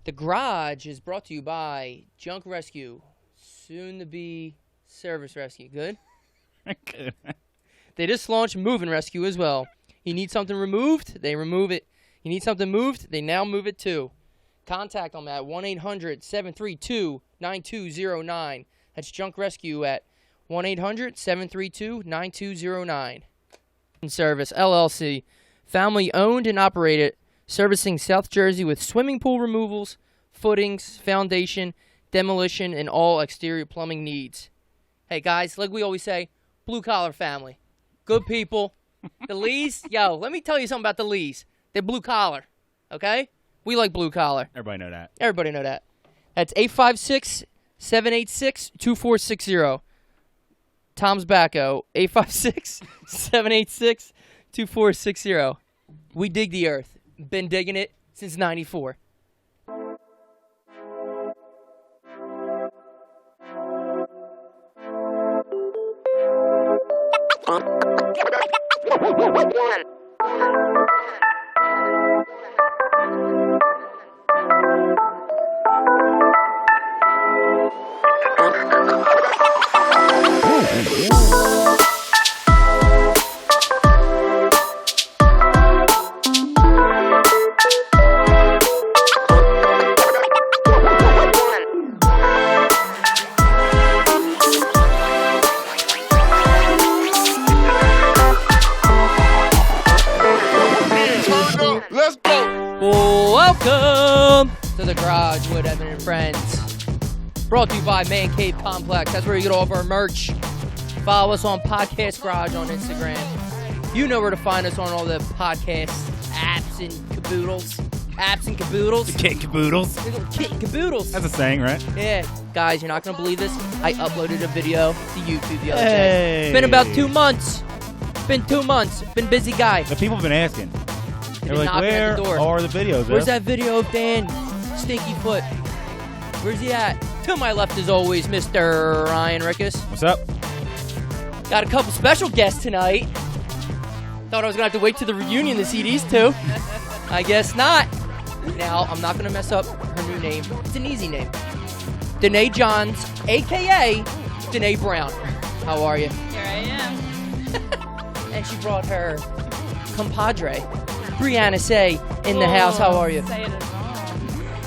The Garage is brought to you by Junk Rescue, soon to be Service Rescue. Good? Good. They just launched Move and Rescue as well. You need something removed, they remove it. You need something moved, they now move it too. Contact them at 1-800-732-9209. That's Junk Rescue at 1-800-732-9209. Service, LLC, family owned and operated, servicing South Jersey with swimming pool removals, footings, foundation, demolition, and all exterior plumbing needs. Hey guys, like we always say, blue collar family. Good people. The Lees, yo, let me tell you something about the Lees. They're blue collar, okay? We like blue collar. Everybody know that. Everybody know that. That's 856-786-2460. Tom's Bacco, 856-786-2460. We dig the earth. Been digging it since 94. Welcome to the Garage with Evan and Friends. Brought to you by Man Cave Complex. That's where you get all of our merch. Follow us on Podcast Garage on Instagram. You know where to find us on all the podcast apps and caboodles. Apps and caboodles. The kit and caboodles. Kit and caboodles. That's a saying, right? Yeah. Guys, you're not going to believe this. I uploaded a video to YouTube the other day. It's been about 2 months. Been 2 months. Been busy guy. The people have been asking. They're like, knocking at where the door. are the videos? Where's that video of Dan Stinky Foot? Where's he at? To my left, as always, Mr. Ryan Rickus. What's up? Got a couple special guests tonight. Thought I was going to have to wait to the reunion to see these two. I guess not. Now, I'm not going to mess up her new name. It's an easy name. Danae Johns, a.k.a. Danae Brown. How are you? Here I am. And she brought her compadre, Briana Say, in the house. How are you? Say it as wrong.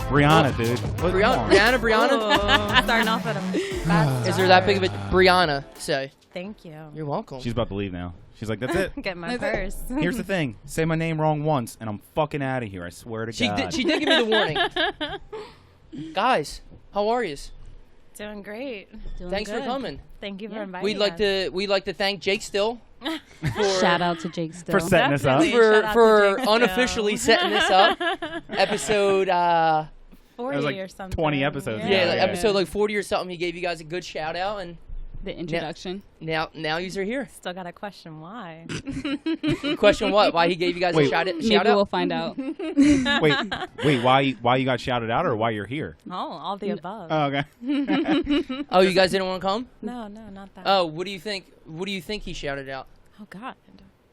Briana, dude. Briana? Oh, starting off at a bad Is there that big of a Briana Say? Thank you. You're welcome. She's about to leave now. She's like, that's it. Get my purse. Here's the thing. Say my name wrong once, and I'm fucking out of here. I swear to God. She did give me the warning. Guys, how are you? Doing great. Thanks for coming. Thank you for inviting We'd like to thank Jake Still Shout out to Jake Still. For setting us up. for unofficially setting this up. Episode 40 was like or something. 20 episodes yeah, ago. like episode like 40 or something. He gave you guys a good shout out, and The introduction. now yous are here. Still got a question why. Question what? Why he gave you guys a shout Maybe out? we'll find out. Wait, why you got shouted out or why you're here? Oh, all the above. Oh, okay. Oh, you guys didn't want to come? No, not that. Oh, what do you think? What do you think he shouted out? Oh, God.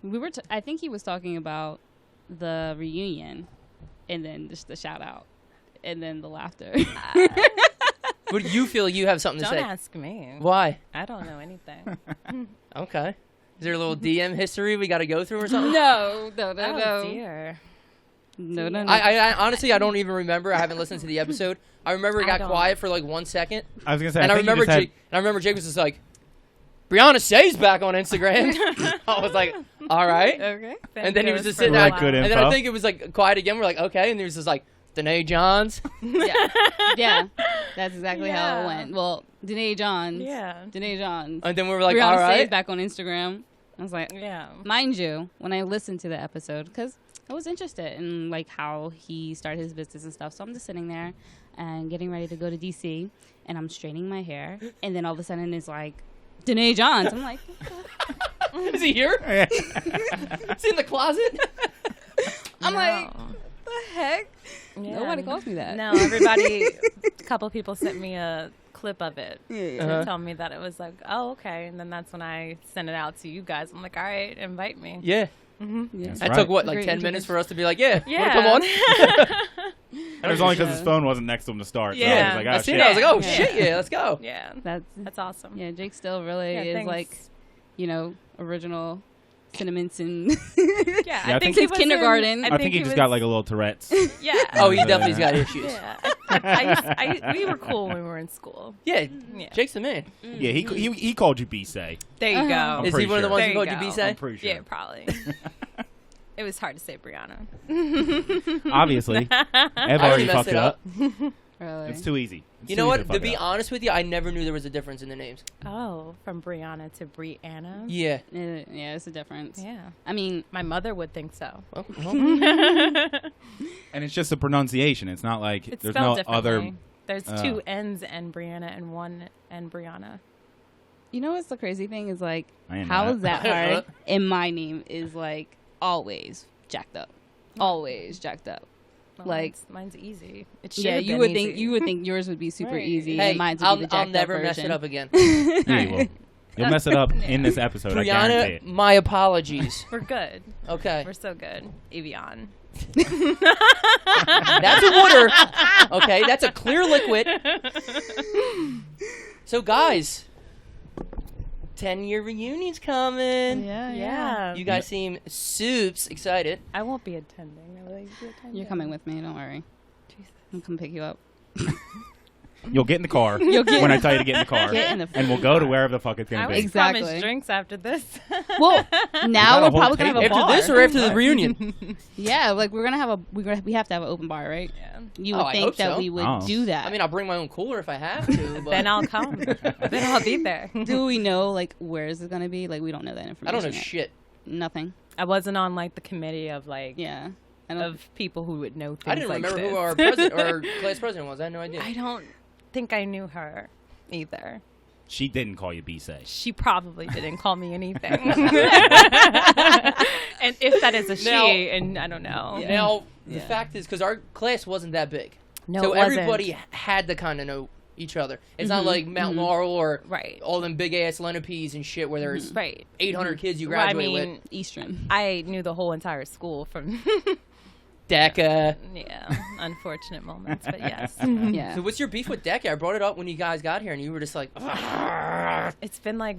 We were. I think he was talking about the reunion, and then just the shout out, and then the laughter. What do you feel you have something to Don't say? ask me. Why? I don't know anything. Okay. Is there a little DM history we got to go through or something? No. Oh, dear. No. I honestly, I don't even remember. I haven't listened to the episode. I remember it got quiet for like 1 second. I was gonna say, And I remember Jake was just like, Briana Say's back on Instagram. I was like, all right. Okay. And then he was just sitting sitting there. Good And then I info. think it was like quiet again. We're like, okay. And he was just like, Danae Johns. Yeah, that's exactly how it went. Well, Danae Johns. Yeah. Danae Johns. And then we were like, Briana all right. Say's back on Instagram. I was like, Yeah. mind you, when I listened to the episode, because I was interested in like how he started his business and stuff. So I'm just sitting there and getting ready to go to DC, and I'm straightening my hair, and then all of a sudden it's like Danae Johns. I'm like, Is he here? Is he in the closet? I'm like, the heck? Yeah. Nobody calls me that. No, everybody, a couple people sent me a clip of it Uh-huh. to tell me that it was like, oh, okay. And then that's when I sent it out to you guys. I'm like, all right, invite me. Yeah. Yeah. That's That right. took, what, like Great 10 minutes for us to be like, yeah. Yeah. Wanna come on? And it was only because his phone wasn't next to him to start. Yeah. So I was like, oh, I seen shit. it. I was like, oh Yeah. shit, yeah, let's go. Yeah. That's awesome. Yeah, Jake still really Yeah, is thanks. like, original cinnamons and Yeah, I think he since was kindergarten. I think he just got like a little Tourette's. Yeah. Oh, he definitely's got issues. Yeah. We were cool when we were in school. Yeah, Yeah. Jake's the man. Yeah, he called you B-Say. There you Uh-huh. go. Is he pretty one of the sure. ones There who you called you go. B-Say? I'm pretty sure. Yeah, probably. It was hard to say Brianna. Obviously. Ev I already messed fucked it it up. really. It's too easy. It's You too know easy what? To fuck it be up. honest with you, I never knew there was a difference in the names. Oh, from Brianna to Brianna? Yeah. Yeah, it's a difference. Yeah. I mean, My mother would think so. Well, And it's just a pronunciation. It's not like It's there's spelled no differently. other. There's two N's and Brianna and one and Brianna. you know what's the crazy thing is like, I didn't know how that. is that hard? And my name is like always jacked up. Always jacked up. Well, Like- mine's easy. It Yeah, should've you been would easy. think yours would be super Right. easy, hey, and mine would be the I'll jacked never up mess version. it up again. Yeah, you will. You'll mess it up in this episode. I guarantee Brianna, it. my apologies. We're good. Okay. We're so good. Evian. That's a water. Okay, that's a clear liquid. So, guys, 10-year reunion's coming. Yeah. You guys seem soups excited. I won't be attending. Will you be attending? You're coming with me. Don't worry. Jesus. I'll come pick you up. You'll get in the car get- when I tell you to get in the car. Get in the and we'll go to wherever the fuck it's I going to was be. Exactly. promised drinks after this. Well, now got a we're whole probably gonna have a table. After bar. this or after the reunion? Yeah, like we're gonna have a we have to have an open bar, right? Yeah. You Oh, would I think hope that so. we would Oh. do that. I mean, I'll bring my own cooler if I have to. But Then I'll come. Then I'll be there. do we know like where is it gonna be? Like we don't know that information. I don't know yet. shit. Nothing. I wasn't on like the committee of like Yeah. I don't of people who would know things. I didn't like remember this. who our president or class president was. I had no idea. I don't think I knew her either. She didn't call you B-Say. She probably didn't call me anything. And if that is a she, Now- and I don't know. Now, the Yeah. fact is, because our class wasn't that big. No, so it wasn't. everybody had to kind of know each other. It's not Mhm, like Mount Laurel or Right. all them big-ass Lenopes and shit where there's Right. 800 kids you Well, I graduate mean, with. Eastern. I knew the whole entire school from DECA. yeah, unfortunate moments, but yes. Yeah. So what's your beef with DECA? I brought it up when you guys got here and you were just like, It's been like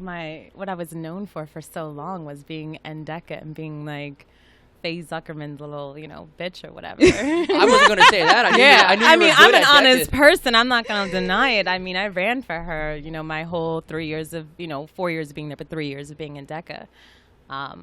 what I was known for so long was being DECA and being like Faye Zuckerman's little, bitch or whatever. I wasn't going to say that. I knew Yeah, you were mean, good I'm an at honest DECA. person. I'm not going to deny it. I mean, I ran for her, my whole 3 years of, 4 years of being there, but 3 years of being in DECA.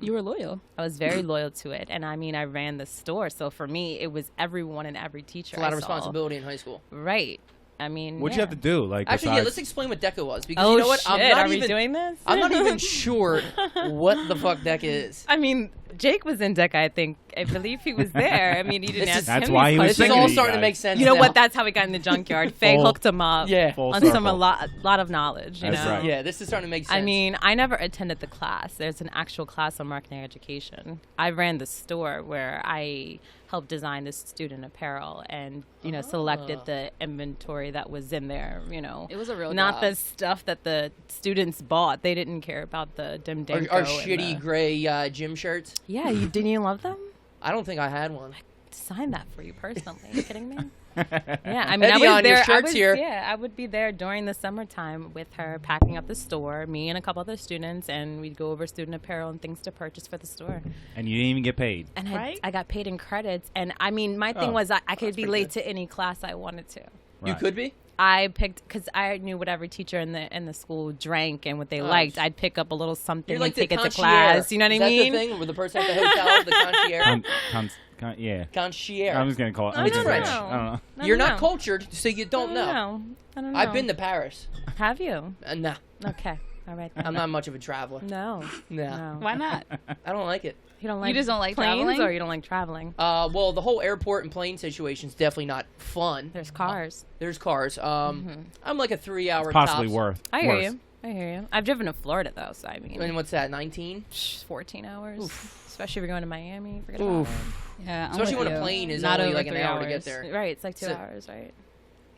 You were loyal. I was very loyal to it. And I mean, I ran the store. So for me, it was everyone and every teacher. It's a lot I of saw. responsibility in high school. Right. I mean, What'd you have to do? Like, Actually, besides, let's explain what DECA was. Because Oh, you know what? shit. I'm not Are we even doing this? I'm not even sure what the fuck DECA is. I mean, Jake was in DECA, I think. I believe he was there. I mean, he didn't This ask is- That's him why these he was This is singing all to you starting to guys. make sense. You know now. what? That's how we got in the junkyard. Faye Full- hooked him up. Yeah. Full On circle. a lot of knowledge, you That's know. right. Yeah, this is starting to make sense. I mean, I never attended the class. There's an actual class on marketing education. I ran the store where I helped design the student apparel and, selected the inventory that was in there, It was a real Not job. the stuff that the students bought. They didn't care about the dim our dinko and shitty the- gray gym shirts. Yeah, didn't you love them? I don't think I had one. Sign that for you personally. Are you kidding me? Yeah, I mean, Eddie, I was on your there. shirts here. Yeah, I would be there during the summertime with her, packing up the store. Me and a couple other students, and we'd go over student apparel and things to purchase for the store. And you didn't even get paid. And Right? I got paid in credits. And I mean, my thing Oh, was I could that's be pretty late good. to any class I wanted to. You Right. could be. I picked because I knew what every teacher in the school drank and what they Oh, liked. I'd pick up a little something You're like and the take it to concierge. class. You know what I Is that mean? the thing with the person at the hotel, the concierge? Yeah. Concierge. I'm just going to call it. I It's don't French. know. I don't know. I You're don't not know. cultured, so you don't know. I don't know. I've been to Paris. Have you? Nah, Okay. All right. I'm not much of a traveler. No. Nah, No. Why not? I don't like it. You don't like just don't like planes traveling? or you don't like traveling? Well, the whole airport and plane situation is definitely not fun. There's cars. There's cars. I'm like a 3-hour It's possibly tops. worth. I hear worse. you. I hear you. I've driven to Florida though, so I mean, And what's that? 19? 14 hours. Especially if you're going to Miami. Forget Oof. Yeah, I'm Especially with when a you. plane is Not only over like an 3 hour to hours. get there. about it. Right. It's like 2 So- hours, right?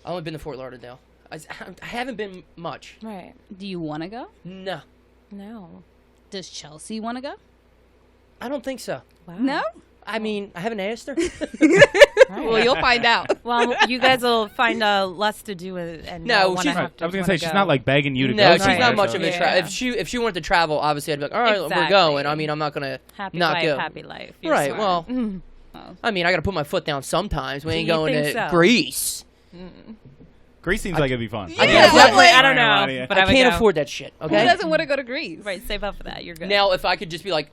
I've only been to Fort Lauderdale. I haven't been much. Right. Do you want to go? No, No. Does Chelsea want to go? I don't think so. Wow. No. I mean, I haven't asked her. Well, you'll find out. Well, you guys will find less to do and No, wanna she's- have Right. to I was gonna wanna say she's go. not like begging you to No, go. she's somewhere, not much so- of a Yeah. if she wanted to travel, obviously I'd be like, all right, we're Exactly. going. I mean, I'm not gonna Happy not wife, go. happy life. You're Right. smart. Well, I mean, I gotta put my foot down sometimes. We ain't Do you going to think so? Greece. Greece seems like it'd be fun. I Yeah, can't I'm afford- like- I don't know, but I I would can't go. afford that shit. Who Okay. doesn't want to go to Greece? Right, save up for that. You're good. Now, if I could just be like,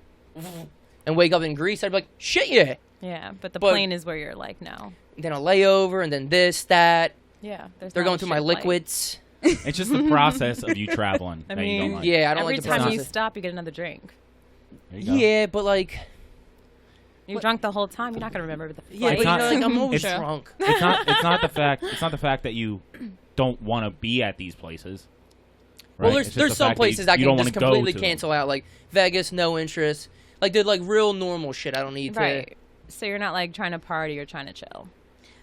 and wake up in Greece, I'd be like, shit, yeah. Yeah, but the But- plane is where you're like, no. Then a layover, and then this, that. Yeah, They're going through my liquids. It's just the process of you traveling I that you don't mean, like. Yeah, I don't Every like the time process. you stop, you get another drink. There you go. Yeah, but like, You're drunk the whole time. You're not gonna remember the yeah, flight. but you not- know, like I'm always it's- drunk. It's not the fact. It's not the fact that you don't want to be at these places. Right? Well, It's just there's the some fact places that I you can don't just wanna go completely to them. cancel out, like Vegas, no interest. Like the like real normal shit. I don't need to. Right. So you're not like trying to party. You're trying to chill.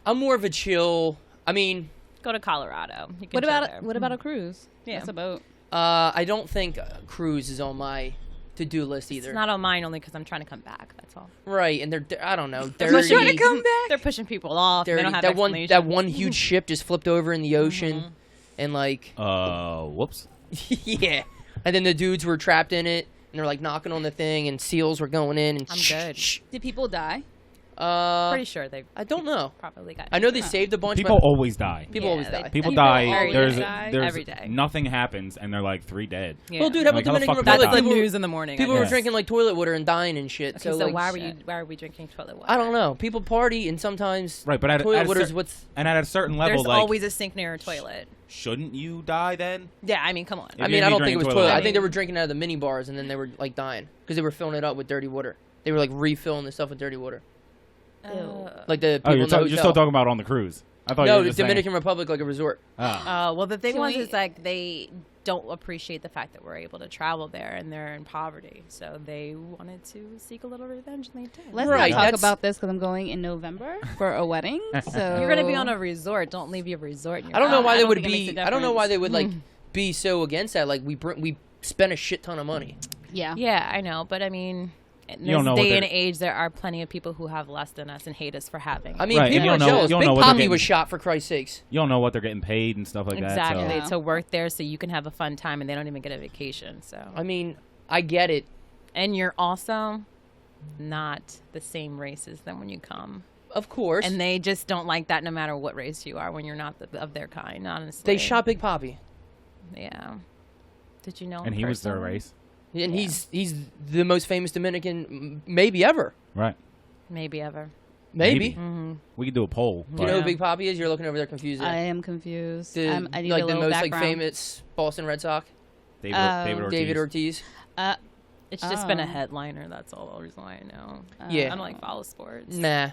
I'm more of a chill. I mean, Go to Colorado. You can What chill about there. what about a cruise? Yeah. That's a boat. I don't think cruise is on my to-do list either. It's not on mine only because I'm trying to come back. That's all. Right, and they're I don't know, They're dirty. pushing back. They're pushing people off. They dirty. don't have That one huge ship just flipped over in the ocean, and like Whoops. yeah, and then the dudes were trapped in it, and they're like knocking on the thing, and seals were going in, and I'm good. Did people die? Pretty sure they I don't know. probably got. I know they saved a bunch. People but always die. people Yeah, always they- die. People People die. always There's die. there's Every day. nothing happens, and they're like 3 dead. Yeah. Well, dude, how about Like, how the Dominican fuck that's Republic? the people- news in the morning. People I were guess. drinking like toilet water and dying and shit. Okay, so so like, why are we drinking toilet water? I don't know. People party, and sometimes Right, but at toilet a water is cer- what's. and at a certain level, There's like, always a sink near a toilet. shouldn't you die then? Yeah, I mean, come on. If I you're mean, gonna I be don't think it was drinking toilet. toilet I think they water. were drinking out of the mini bars, and then they were like dying because they were filling it up with dirty water. They were like refilling the stuff with dirty water, like the Oh, people you're, in the you're still hotel. talking about on the cruise. I thought you No, were the just saying- Dominican Republic, like a resort. Oh. Well, the thing Can was, we- is like they don't appreciate the fact that we're able to travel there, and they're in poverty, so they wanted to seek a little revenge, and they did. Let's Right, not talk that's- about this because I'm going in November for a wedding. So You're gonna be on a resort. Don't leave your resort. In your I don't know house. why I they don't would think it makes be. a I don't know why they would like Mm. be so against that. Like we spent a shit ton of money. Yeah. Yeah, I know, but I mean, in You don't this know what day and they're- age, there are plenty of people who have less than us and hate us for having. I mean, Right, and people you are don't know- jealous. you don't Big know what they're Papi getting- was shot for Christ's sakes. You don't know what they're getting paid and stuff like exactly that. Yeah. to work there, so you can have a fun time, and they don't even get a vacation. So, I mean, I get it. and you're also not the same race as them when you come, Of course. and they just don't like that, no matter what race you are, when you're not of their kind. Honestly, they shot Big Papi, Yeah. Did you know? And him he was their personally? race. and Yeah. he's the most famous Dominican maybe ever. Right. Maybe ever. Maybe. Mm-hmm. We could do a poll. Do you know Yeah. who Big Papi is? You're looking over there confused. I am confused. The, I need like a the little most background. like famous Boston Red Sox, David, Oh. David Ortiz. David Ortiz. It's just been a Oh. headliner. That's all the reason why I know. Yeah. I don't like follow sports. Nah,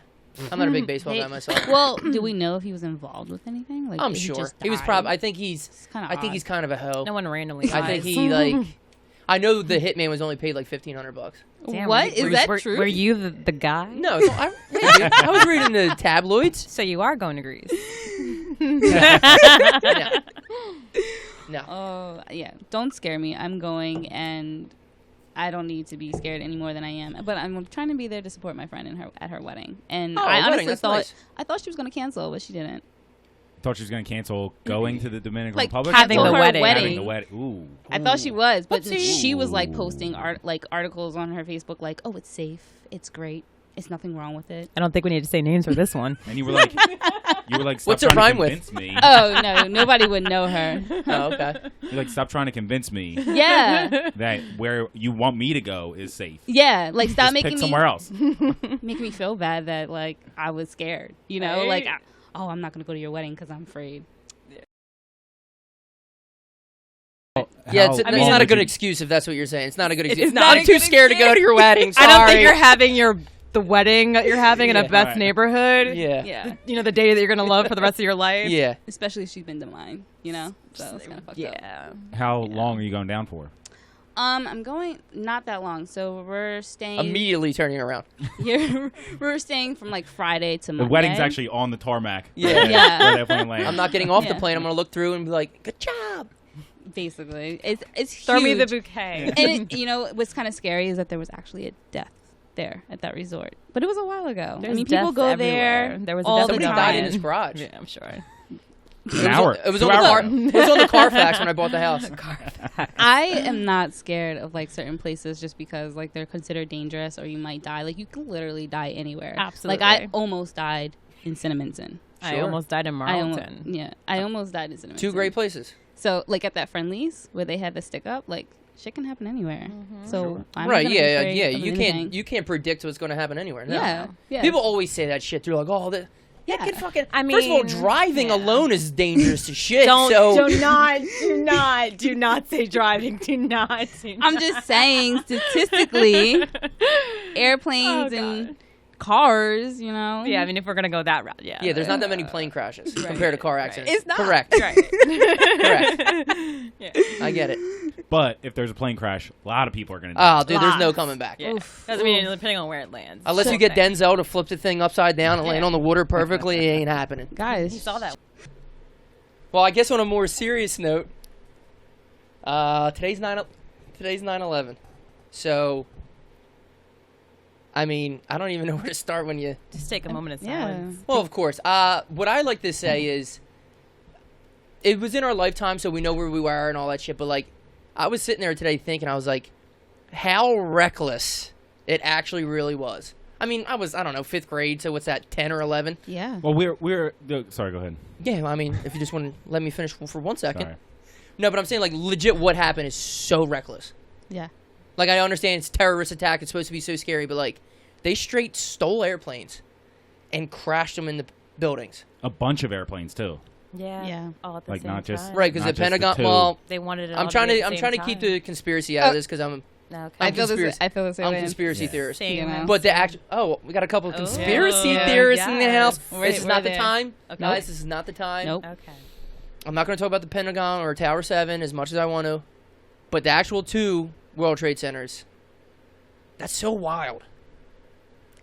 I'm not a big baseball They- guy myself. Well, do we know if he was involved with anything? Like, I'm did sure just he was die? probably. I think he's. It's kind of. I think he's kind of a hoe. No one randomly. I think dies. he like. I know the hitman was only paid like $1,500. Damn, What? were Is you- that were, true? Were you the guy? No, no, I was reading the tabloids. So you are going to Greece. No. No. Oh yeah, don't scare me. I'm going, and I don't need to be scared any more than I am. But I'm trying to be there to support my friend at her wedding. And Oh, I wedding, honestly that's thought nice. she was going to cancel, but she didn't. Thought she was going to cancel going to the Dominican Like, Republic? having cancel the her wedding. Having the wedding. Ooh. I thought she was, but Whoopsie. she was like posting articles on her Facebook, like, "Oh, it's safe, it's great, it's nothing wrong with it." I don't think we need to say names for this one. And you were like, stop What's it trying rhyme to with? convince me. Oh no, nobody would know her. Oh, okay. You're like, stop trying to convince me Yeah, that where you want me to go is safe. yeah. Like, stop Just making pick me somewhere else. make me feel bad that like I was scared. You know, Right. like, oh, I'm not gonna go to your wedding because I'm afraid. Yeah, it's, How it's long not a would good you- excuse if that's what you're saying. It's not a good excuse. It's not I'm a too good scared to go to your wedding. I don't think Sorry. you're having the wedding that you're having in a Yeah. best Right. neighborhood. Yeah. Yeah, You know, the day that you're gonna love for the rest of your life. Yeah. especially if she's been to mine. You know, so it's kind of fucked up. Yeah. How long are you going down for? I'm going not that long, so we're staying. Immediately turning around. Yeah, we're staying from like Friday to The Monday. wedding's actually on the tarmac. Yeah. Yeah. Where that plane lands. I'm not getting off the Yeah. plane. I'm gonna look through and be like, "Good job." basically. It's Throw me huge. the bouquet. And it, you know what's kind of scary is that there was actually a death there at that resort. But it was a while ago. There's I mean, people deaths go everywhere. there. There was all the Somebody death died time. in his garage. Yeah, I'm sure. An hour. It was 2 on the hours car. ago. It was on the Carfax when I bought the house. I am not scared of like certain places just because like they're considered dangerous or you might die. Like you can literally die anywhere. Absolutely. Like I almost died in Cinnaminson. I Sure. almost died in Marlton. I almost died in Cinnaminson. Two great places. So like at that Friendlies where they had the stick up, like shit can happen anywhere. So I'm not Right? gonna be Yeah, afraid yeah. of You anything. can't. You can't predict what's going to happen anywhere. No. Yeah, yeah. People always say that shit. They're like, oh, that. Yeah, Yeah. kid, fucking. I first of all, mean, driving yeah. alone is dangerous as shit. Don't so do not say driving. Do not. I'm just saying statistically, airplanes Oh, and God. cars, you know. Yeah, I mean, if we're gonna go that route, yeah. yeah, there's not that many plane crashes compared to car accidents. It's not correct. Right. Correct. Yeah. I get it. But if there's a plane crash, a lot of people are going to die. Oh, dude, there's no Lots. coming back. Yeah. Doesn't mean depending on where it lands. Unless you get Denzel to flip the thing upside down and land on the water perfectly, it ain't happening. Guys, You saw that. Well, I guess on a more serious note, today's 9/11. So, I mean, I don't even know where to start when you. Just take a moment of Yeah. silence. Well, of course. What I like to say is, it was in our lifetime, so we know where we were and all that shit. But like, I was sitting there today thinking, I was like, how reckless it actually really was. I mean, I don't know, 5th grade. So what's that, 10 or 11? yeah. Well, we're sorry, go ahead. Yeah, I mean, if you just want to let me finish for 1 second. Sorry. No, but I'm saying, like, legit what happened is so reckless. Yeah. Like, I understand it's a terrorist attack. It's supposed to be so scary. But, like, they straight stole airplanes and crashed them in the buildings. A bunch of airplanes too. Yeah. Yeah. All at the Like, same not just- time. Right, because Not the just the Pentagon. two. Well, They wanted it. I'm all trying to to be at I'm the trying to same keep time. the conspiracy out of this because I'm Okay. I feel conspiracy. I feel the same I'm way. conspiracy Yeah. theorist. Same. You know? But the actual we got a couple of Oh, conspiracy yeah. theorists in the house. Yes. This is We're not the there. time, Okay. guys. This is not the time. Nope. Okay. I'm not going to talk about the Pentagon or Tower 7 as much as I want to, but the actual 2 World Trade Centers. That's so wild.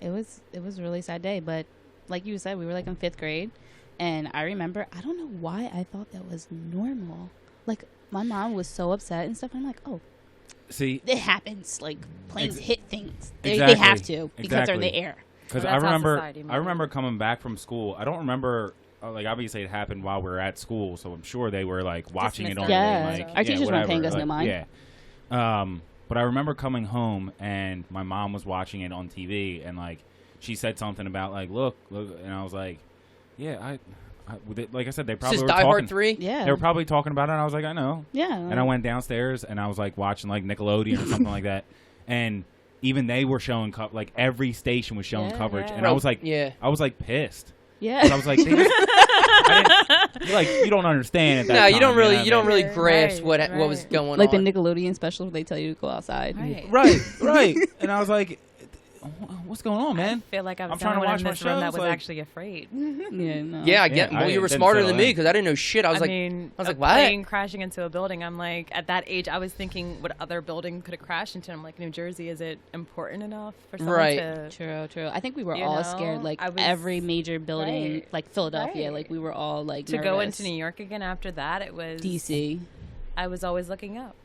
It was a really sad day, but like you said, we were like in 5th grade, and I remember I don't know why I thought that was normal. Like my mom was so upset and stuff. And I'm like, oh, See, it happens. Like planes hit things. They Exactly. have to because they're in the Exactly. air. because Well, I that's how remember society I remember moves. coming back from school. I don't remember. Like obviously it happened while we were at school, so I'm sure they were like watching it on. Yeah. Like, Our teachers weren't whatever, paying us no like, mind. Yeah. But I remember coming home and my mom was watching it on TV and like she said something about like look, and I was like, yeah, like I said, they This probably is were Die talking. Hard 3. Yeah. They were probably talking about it. And I was like, I know. Yeah. And I went downstairs and I was like watching like Nickelodeon or something like that, and even they were showing like every station was showing Yeah, coverage, yeah. and I was like, Yeah. I was like pissed. Yeah. 'Cause I was like, they just, like you don't understand at that No, time, you don't really know you don't what I really Right, grasp what right. was going like on. the Nickelodeon special, they tell you to go outside. Right. mean? Right. And I was like, what's going on, man? I feel like I was I'm the trying to only one watch in my this room that shows, was like- actually afraid. Yeah. No. Yeah, I get. Yeah, Well, you were didn't smarter settle than me in. because I didn't know shit. I was like, mean, I was like, a what? plane crashing into a building. I'm like, at that age, I was thinking, what other building could it crash into? I'm like, New Jersey, is it important enough for someone Right. to? True. I think we were You all know, scared. Like I was- every major building, Right. like Philadelphia, Right. like we were all like To go nervous. into New York again after that, it was DC I was always looking up.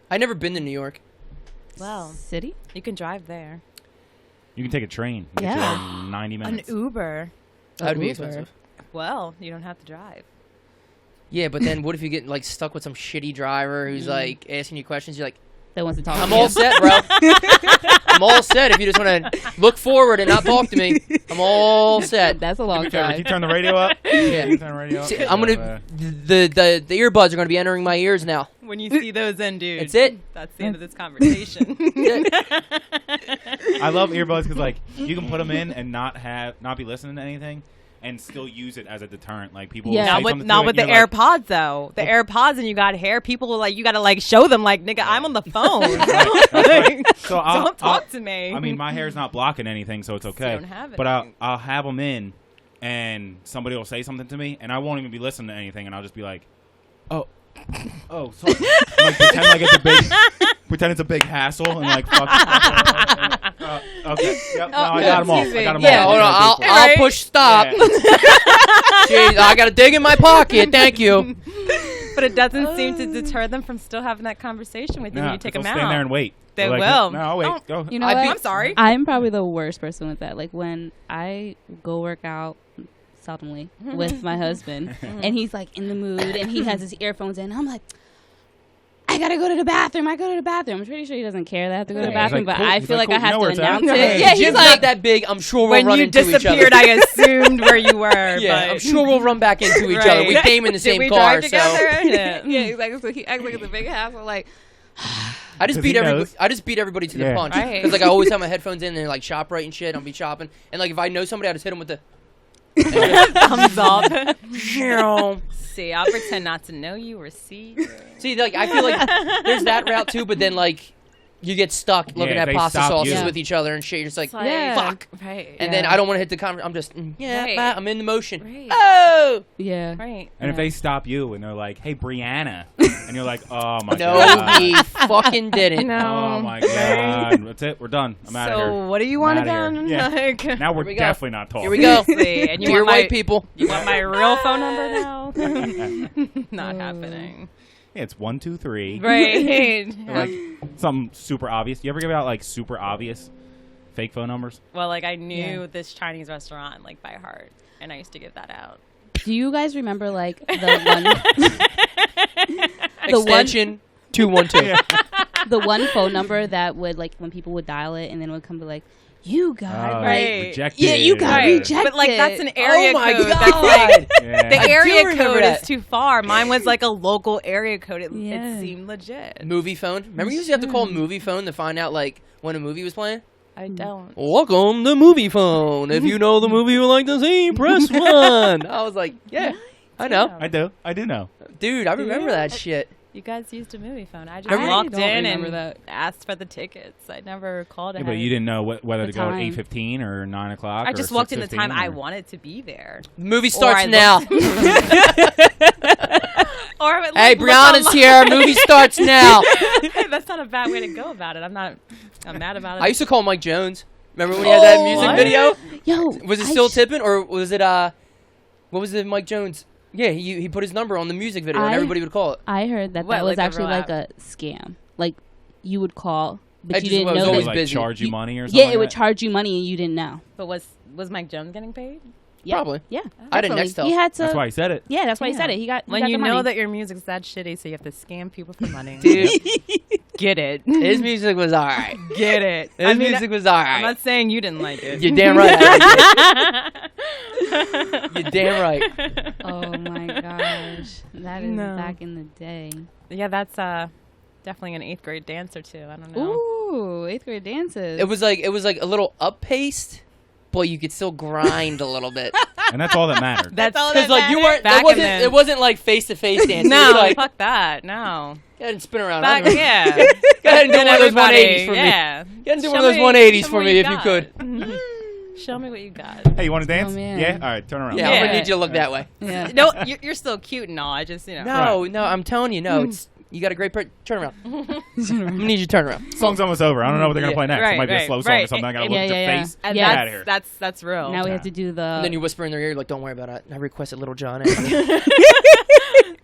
I never been to New York. Well, City. you can drive there. You can take a train. You Yeah. get you there in 90 minutes. An Uber. That'd be Uber. expensive. Well, you don't have to drive. Yeah, but then what if you get like stuck with some shitty driver who's like asking you questions? You're like, That wants to talk. I'm to all you. set, bro. I'm all set. If you just want to look forward and not talk to me, I'm all set. That's a Do long me a favor, can you drive. turn the radio up? Yeah. Can you turn the radio up? See, I'm gonna the earbuds are gonna be entering my ears now. When you see those in, dude. That's it. That's the end of this conversation. I love earbuds because like you can put them in and not be listening to anything, and still use it as a deterrent. Like people, Yeah. will say Not with something not to with it, the and you're like, AirPods though. The AirPods and you got hair. People are like, you gotta like show them like, nigga, I'm on the phone. Like, So I'll, don't talk to me. I mean, my hair's not blocking anything, so it's okay. don't have but anything. I'll have them in, and somebody will say something to me, and I won't even be listening to anything, and I'll just be like, oh, sorry. Like pretend it's a big hassle, and like fuck. Okay, yep, no, I got them all. excuse I got me. them Yeah, all. hold on. I'll push stop. Yeah. Jeez, I got a dig in my pocket. Thank you. But it doesn't seem to deter them from still having that conversation with you when you take them out. Stand there and wait. They They're will. No, I'll wait. Go. You know what? I'm sorry. I'm probably the worst person with that. Like when I go work out seldomly with my husband and he's like in the mood and he has his earphones in, I'm like, I gotta go to the bathroom. I go to the bathroom. I'm pretty sure he doesn't care that I have to go to the bathroom, like, but cool. I He's feel like, like I cool. have You to know where it's announce at. it. Yeah, Jim's he's not like, that big. I'm sure we'll When run you into each disappeared, other. I assumed where you were. Yeah, but I'm sure we'll run back into each other. We Right. came in the Did same we car, drive so together? Yeah. yeah, exactly. So he acts like it's a big house. I'm like, I just 'Cause beat he everybody. knows. I just beat everybody to the Yeah. punch Right. because like I always have my headphones in and like ShopRite and shit. I'll be shopping and like if I know somebody, I just hit them with the. Thumbs up. See, See, I'll pretend not to know you or see you. like I feel like there's that route too, but then like you get stuck looking Yeah, at they pasta stop sauces you. with each other and shit. You're just like, Yeah. fuck. Right. And then I don't want to hit the conversation. I'm just, Right. bah, I'm in the motion. Right. Oh! yeah. Right. And if they stop you and they're like, "Hey, Briana," and you're like, "Oh my No, god." we fucking didn't. Oh my god. That's it. We're done. I'm out of here. So what do you want I'm outta again? here. Yeah. Like, Now we're Here we go. definitely not talking. Here we go. seriously, and you Dear want my white people. You want my real phone number now? Not happening. Yeah, it's 1, 2, 3. Right. Like something super obvious. You ever give out like super obvious fake phone numbers? Well, like I knew this Chinese restaurant like by heart, and I used to give that out. Do you guys remember like the Extension 212. the one phone number that would like when people would dial it and then it would come to like, you got Right. Rejected. Yeah, you got Right. rejected. But like that's an area Oh my code. god. That's like Yeah. the I do area remember code that. is too far. Mine was like a local area code. It Yeah. seemed legit. Movie phone. Remember you used to have to call movie phone to find out like when a movie was playing? I don't. Welcome to movie phone. If you know the movie you would like to see, press 1. I was like, yeah, I know. I do know. Dude, I remember that shit. You guys used a movie phone. I just I walked don't in remember and that. asked for the tickets. I never called Yeah, ahead. but you didn't know whether The to go at time. 8:15 or 9 o'clock. I or just walked in the 6:15 time I or- wanted to be there. Movie Or starts I now. Or I would Hey, look Brianna's online. here. Movie starts now. That's not a bad way to go about it. I'm mad about it. I used to call Mike Jones. Remember when he had that music what? video? Yo, Was it still tipping or was it what was it Mike Jones? Yeah, he put his number on the music video and I- everybody would call it. I heard that What, that was like a actually real like app? a scam. Like you would call, but I you just didn't was know Would it, always that. like busy. charge you You- money or something. Yeah, like it would that? charge you money and you didn't know. But was Mike Jones getting paid? Yeah. Probably. Yeah, I didn't definitely. Nextel. He had to. That's why he said it. Yeah, that's why he Yeah. said it. He got When got you the know money. that your music's that shitty, so you have to scam people for money. Dude, Get it. his music was alright. Get it. His music was I'm alright. not saying you didn't like it. You're damn right. I liked it. You're damn right. Oh my gosh, that is No. back in the day. Yeah, that's definitely an 8th grade dance or two. I don't know. Ooh, 8th grade dances. It was like a little up paced, but you could still grind a little bit. And that's all that mattered. That's all Because like you weren't, Back it in wasn't like face to face dancing. No, It was like, fuck that. No. go ahead and spin around. Back, Go yeah. ahead and do one of those 180s for me. Yeah. Go ahead and do Show one of those me- 180s show for me me what if you got. could. Show me what you got. Hey, you want to dance? man. Yeah. All right, turn around. Yeah, I'm gonna Yeah. need you to look that way. yeah. No, you're still cute and all. I just, No, I'm telling you, no. It's you got a great turn around. I'm gonna need you to turn around. Song's almost over. I don't know what they're gonna Yeah. play next. Right, it might be a right, slow song or right. something. I gotta Yeah, look at yeah, your face. And Yeah. Get out of here. that's real. Now we have to do the. And then you whisper in their ear like, "Don't worry about it. I requested Little John."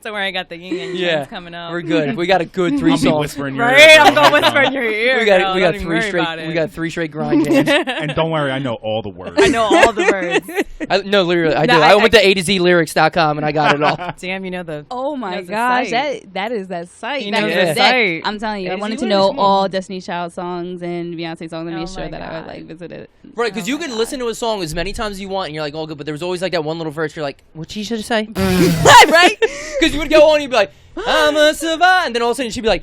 So where I got the yin and Yeah, yang coming up. we're good. We got a good 3 I'll be songs. whispering your Right, ear. I'm gonna whisper in your ear. We got girl. we Don't got even 3 worry straight. about it. We got 3 straight grind jams. And don't worry, I know all the words. I know all the words. No, literally, I No, do. I- I went to A to Z lyrics.com and I got it all. Damn, you know the. Oh my knows the gosh, site. that is that site. He That knows is the that- site. I'm telling you, I Easy wanted to wins. know Come on. all Destiny's Child songs and Beyonce songs and Oh make sure my that I would God. like visit it. Right, because Oh you my could God. listen to a song as many times as you want and you're like, all good, but there was always like that one little verse you're like, what she should say? Right? Because you would go on and you'd be like, I'm a survivor. And then all of a sudden she'd be like,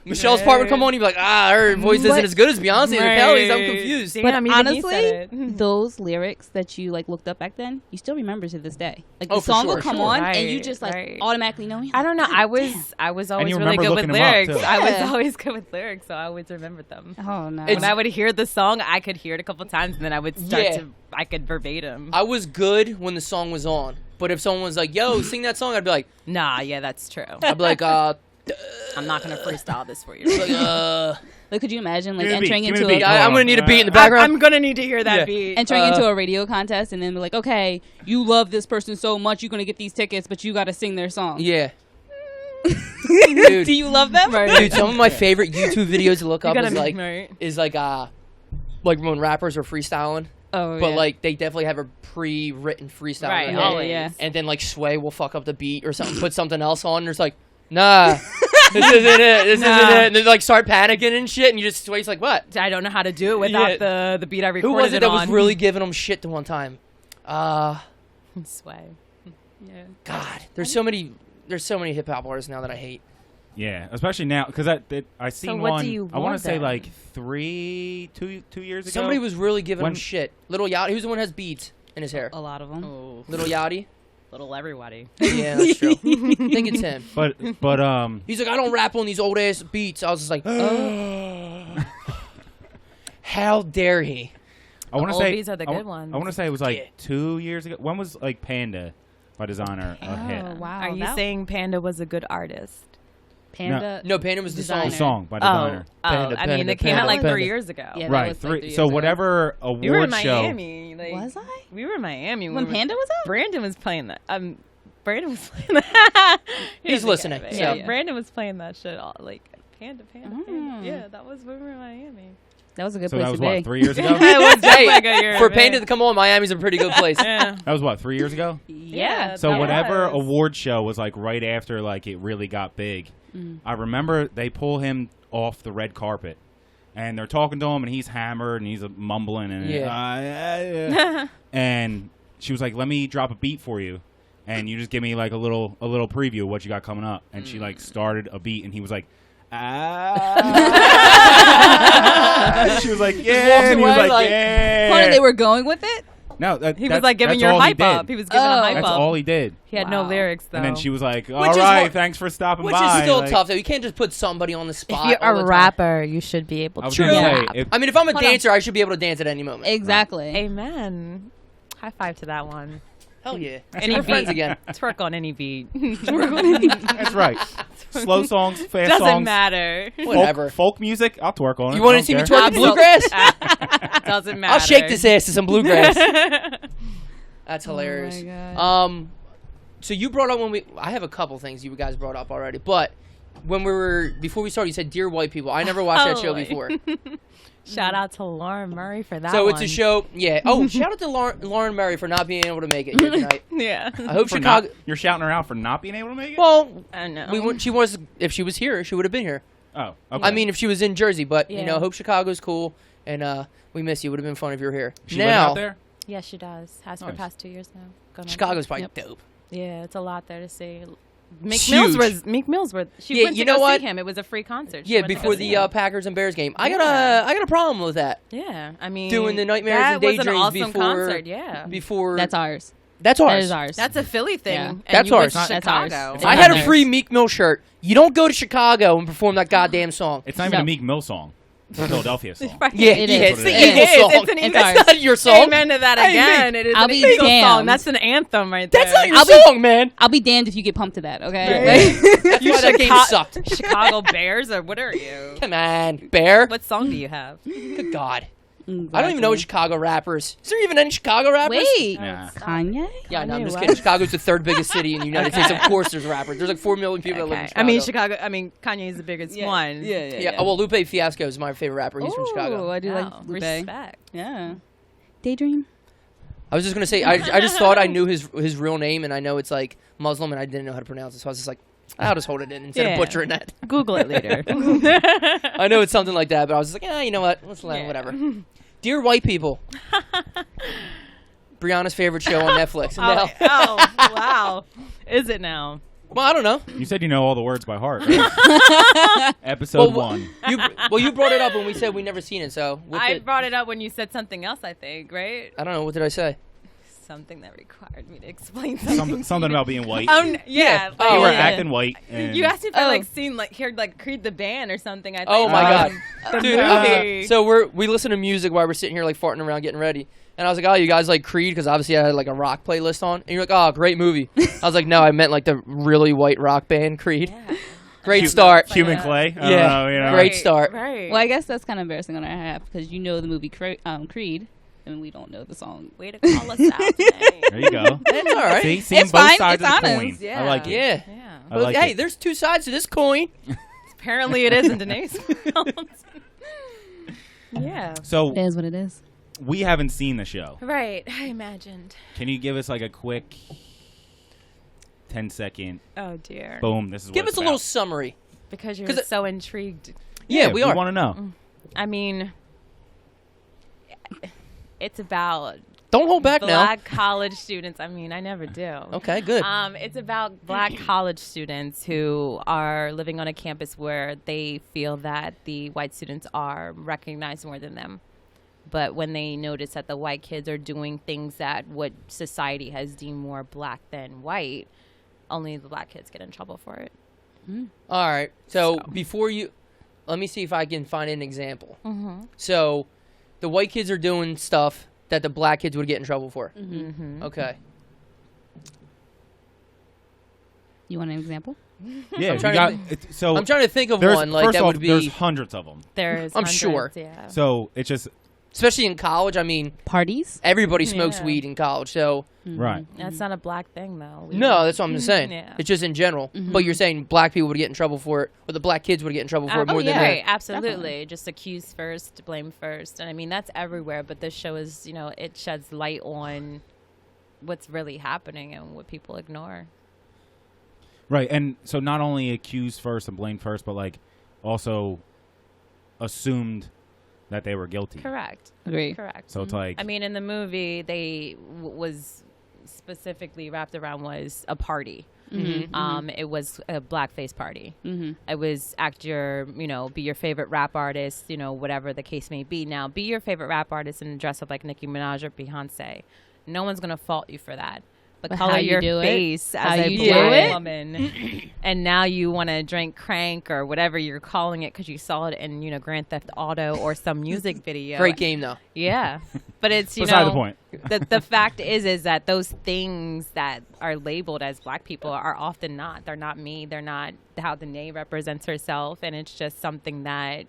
Michelle's part would come on and you'd be like, her voice isn't What? as good as Beyonce and Kelly's. I'm confused. Damn, But even he honestly, said it. those lyrics that you like looked up back then, you still remember to this day. Like the Oh, for song sure, will come sure. on and you Right, just like right. automatically know. I don't know. God I damn. was always you really remember good with looking them up, lyrics. too. I was Yeah. always good with lyrics, so I always remembered them. Oh no. It's- When I would hear the song, I could hear it a couple times, and then I would start Yeah. I could verbatim. I was good when the song was on. But if someone was like, yo, sing that song, I'd be like, Nah, yeah, that's true. I'd be like, I'm not gonna freestyle this for you. like, Like, could you imagine like Give me the entering beat, give me into the beat. a I'm gonna need a beat in the background. I'm gonna need to hear that Yeah. beat. entering into a radio contest and then be like, okay, you love this person so much, you're gonna get these tickets, but you gotta sing their song. Yeah. Dude, Do you love them? dude, some of my favorite YouTube videos to look up gotta is make like when rappers are freestyling, Oh, but yeah. like they definitely have a pre-written freestyle. Right, in their head. always. Yeah. And then like Sway will fuck up the beat or something, put something else on. And there's like, nah, this isn't it. This isn't it. And then like start panicking and shit. And you just Sway's like, what? I don't know how to do it without the beat I recorded Who was it that was on. really giving them shit the one time? Sway. Yeah. God, there's so many hip hop artists now that I hate. Yeah, especially now because I seen what one. do you I want to want say then? like 2 years ago. Somebody was really giving When- him shit. Little Yachty, who's the one who has beads in his hair? A lot of them. Oh, Little Yachty. little everybody. Yeah, that's true. I think it's him. But He's like, I don't rap on these old ass beats. I was just like, how dare he? I want to old say beats are the good ones. I want to say it was like Yeah. 2 years ago. When was like Panda by Designer a hit? Oh, wow. Are you saying Panda was a good artist? Panda? No, Panda was the Designer. The song. song by Designer. Panda, I mean, Panda, it came out like Panda. 3 years ago. Yeah, that Right, was, like, 3 years so ago. whatever We were in award show. Miami. Like, Was I? We were in Miami When Panda was out? Brandon was playing that. Brandon was playing that. He He's doesn't listening, get it. so. Yeah, Brandon was playing that shit all like Panda. Mm. Yeah, that was when we were in Miami. That was a good So place that was to be. what 3 years ago. It was definitely a good year. For man. Panda to come on, Miami's a pretty good place. Yeah. That was what 3 years ago. Yeah. So that whatever was. award show was like right after like it really got big. I remember they pull him off the red carpet, and they're talking to him, and he's hammered and he's mumbling and and she was like, "Let me drop a beat for you, and you just give me like a little preview of what you got coming up." And she like started a beat, and he was like, "Ah." She was like, "Yeah," and he was away, like, like- "Yeah." Funny they were going with it? No, He was like giving your hype up. He was giving a hype That's up. all he did. He had no Wow. lyrics though. And then she was like, "All Which is right, what- thanks for stopping Which by." is still Like, tough, though. You can't just put somebody on the spot. if you're all the a time. rapper, you should be able I was to gonna say, rap. if, I mean, if I'm a Hold on. dancer, I should be able to dance at any moment. Exactly. Amen. High five to that one. Hell yeah. Any We're friends beat. again. Twerk on any beat. that's right. Slow songs, fast Doesn't songs, matter. Whatever. folk music. I'll twerk on it. You want to see me twerk the bluegrass? Doesn't matter. I'll shake this ass to some bluegrass. That's hilarious. Oh my God. So you brought up I have a couple things you guys brought up already, but before we started, you said Dear White People. I never watched that show boy. before. Shout out to Lauren Murray for that So one. it's a show, yeah. Oh, shout out to Lauren Murray for not being able to make it here tonight. Yeah. I hope For Chicago. you're shouting her out for not being able to make it. Well, I know. if she was here, she would have been here. Oh, okay. I mean, if she was in Jersey, but Yeah. hope Chicago's cool, and we miss you. Would have been fun if you were here. she live now, out there. Yeah, she does. Has for Nice. the past 2 years now. Going on. Chicago's probably Yep. dope. Yeah, it's a lot there to see. Meek Huge. Mills was. She Yeah, went you to know go what? see him. It was a free concert. She Yeah, went to go before see the him. Packers and Bears game. I Yeah. got a problem with that. Yeah, I mean, Doing the Nightmares that and was Daydreams an awesome before- concert. Yeah, Before That's ours. that's ours. That is ours. that's a Philly thing. Yeah. And That's you went ours. to That's ours. Chicago. It's I not had a theirs. free Meek Mill shirt. You don't go to Chicago and perform that goddamn song. It's not even a No. Meek Mill song. It's a Philadelphia song. Right. Yeah, It yeah, is. it's the It Eagles is. song. It's an It's Eagles ours. That's not your song. Amen to that Hey, again. It is I'll an be Eagles song. damned. That's an anthem right there. That's not your I'll be- song, man. I'll be damned if you get pumped to that, okay? That's why that game Chica- sucked. Chicago Bears or what are you? Come on, Bear. What song do you have? Good God. I don't even know Chicago rappers. Is there even any Chicago rappers? Wait. Nah. Kanye? Yeah, no, I'm Kanye just West. kidding. Chicago's the third biggest city in the United States. Of course there's rappers. There's like 4 million people that live in Okay. Chicago. I mean, Chicago. I mean, Kanye is the biggest one. Yeah, well, Lupe Fiasco is my favorite rapper. He's from Chicago. Oh, I do Oh, like Lupe. respect. Yeah. Daydream? I was just going to say, I just thought I knew his real name, and I know it's like Muslim, and I didn't know how to pronounce it. So I was just like, I'll just hold it in instead of Yeah. butchering that. Google it later. I know it's something like that, but I was just like, you know what? Let's let Yeah. whatever. Dear White People. Brianna's favorite show on Netflix. And now, oh, wow. Is it now? well, I don't know. You said you know all the words by heart. Right? Episode Well, 1. You brought it up when we said we never seen it, so with I it, brought it up when you said something else, I think, right? I don't know. What did I say? Something that required me to explain something. Something about being white. Yeah. Oh, you were yeah. acting white. And You asked me if I Oh. heard Creed the band or something. I think. Oh my God, The dude! movie. So we listen to music while we're sitting here like farting around getting ready, and I was like, "Oh, you guys like Creed?" Because obviously I had like a rock playlist on, and you're like, "Oh, great movie." I was like, "No, I meant like the really white rock band Creed." Yeah. Great start. Human clay. I don't Yeah. know, you know. Great start. Right. Well, I guess that's kind of embarrassing on our half because you know the movie Creed, and we don't know the song. Way to call us out today. There you go. It's all right. See, seeing It's both fine. sides It's of the honest. coin. Yeah. I like it. Yeah. Yeah. I Well, like hey, it. there's two sides to this coin. Apparently it is in Danae's world. Yeah. So It is what it is. we haven't seen the show. Right. I imagined. Can you give us like a quick 10-second? Oh, dear. Boom. This is Give what us a little summary. Because you're 'Cause it- so intrigued. Yeah, we are. want to know. I mean, it's about Don't hold back now. black college students. I mean, I never do. Okay, good. It's about black college students who are living on a campus where they feel that the white students are recognized more than them. But when they notice that the white kids are doing things that what society has deemed more black than white, only the black kids get in trouble for it. All right. So before you, let me see if I can find an example. Mm-hmm. So the white kids are doing stuff that the black kids would get in trouble for. Mm-hmm. Okay. You want an example? Yeah, I'm we trying got. to So I'm trying to think of there's one like first that off, would there's be, hundreds of them. There's I'm hundreds, sure. Yeah. So it's just especially in college. I mean, Parties? everybody smokes Yeah. weed in college. So right. That's not a black thing, though. no, that's what I'm saying. Yeah. It's just in general. But you're saying black people would get in trouble for it, or the black kids would get in trouble for it more than right, that. absolutely. Definitely. Just accuse first, blame first. And I mean, that's everywhere. But this show is, it sheds light on what's really happening and what people ignore. Right, and so not only accused first and blamed first, but like also assumed that they were guilty. Correct. Agree. Correct. So it's like I mean, in the movie, they was specifically wrapped around was a party. It was a blackface party. It was act your, be your favorite rap artist, whatever the case may be. Now, be your favorite rap artist and dress up like Nicki Minaj or Beyonce. No one's going to fault you for that. But how color you your do it, face how as a you do black it. woman, and now you want to drink crank or whatever you're calling it because you saw it in Grand Theft Auto or some music video. Great game though. Yeah, but it's beside the point. the fact is that those things that are labeled as black people are often not. They're not me. They're not how Danae represents herself, and it's just something that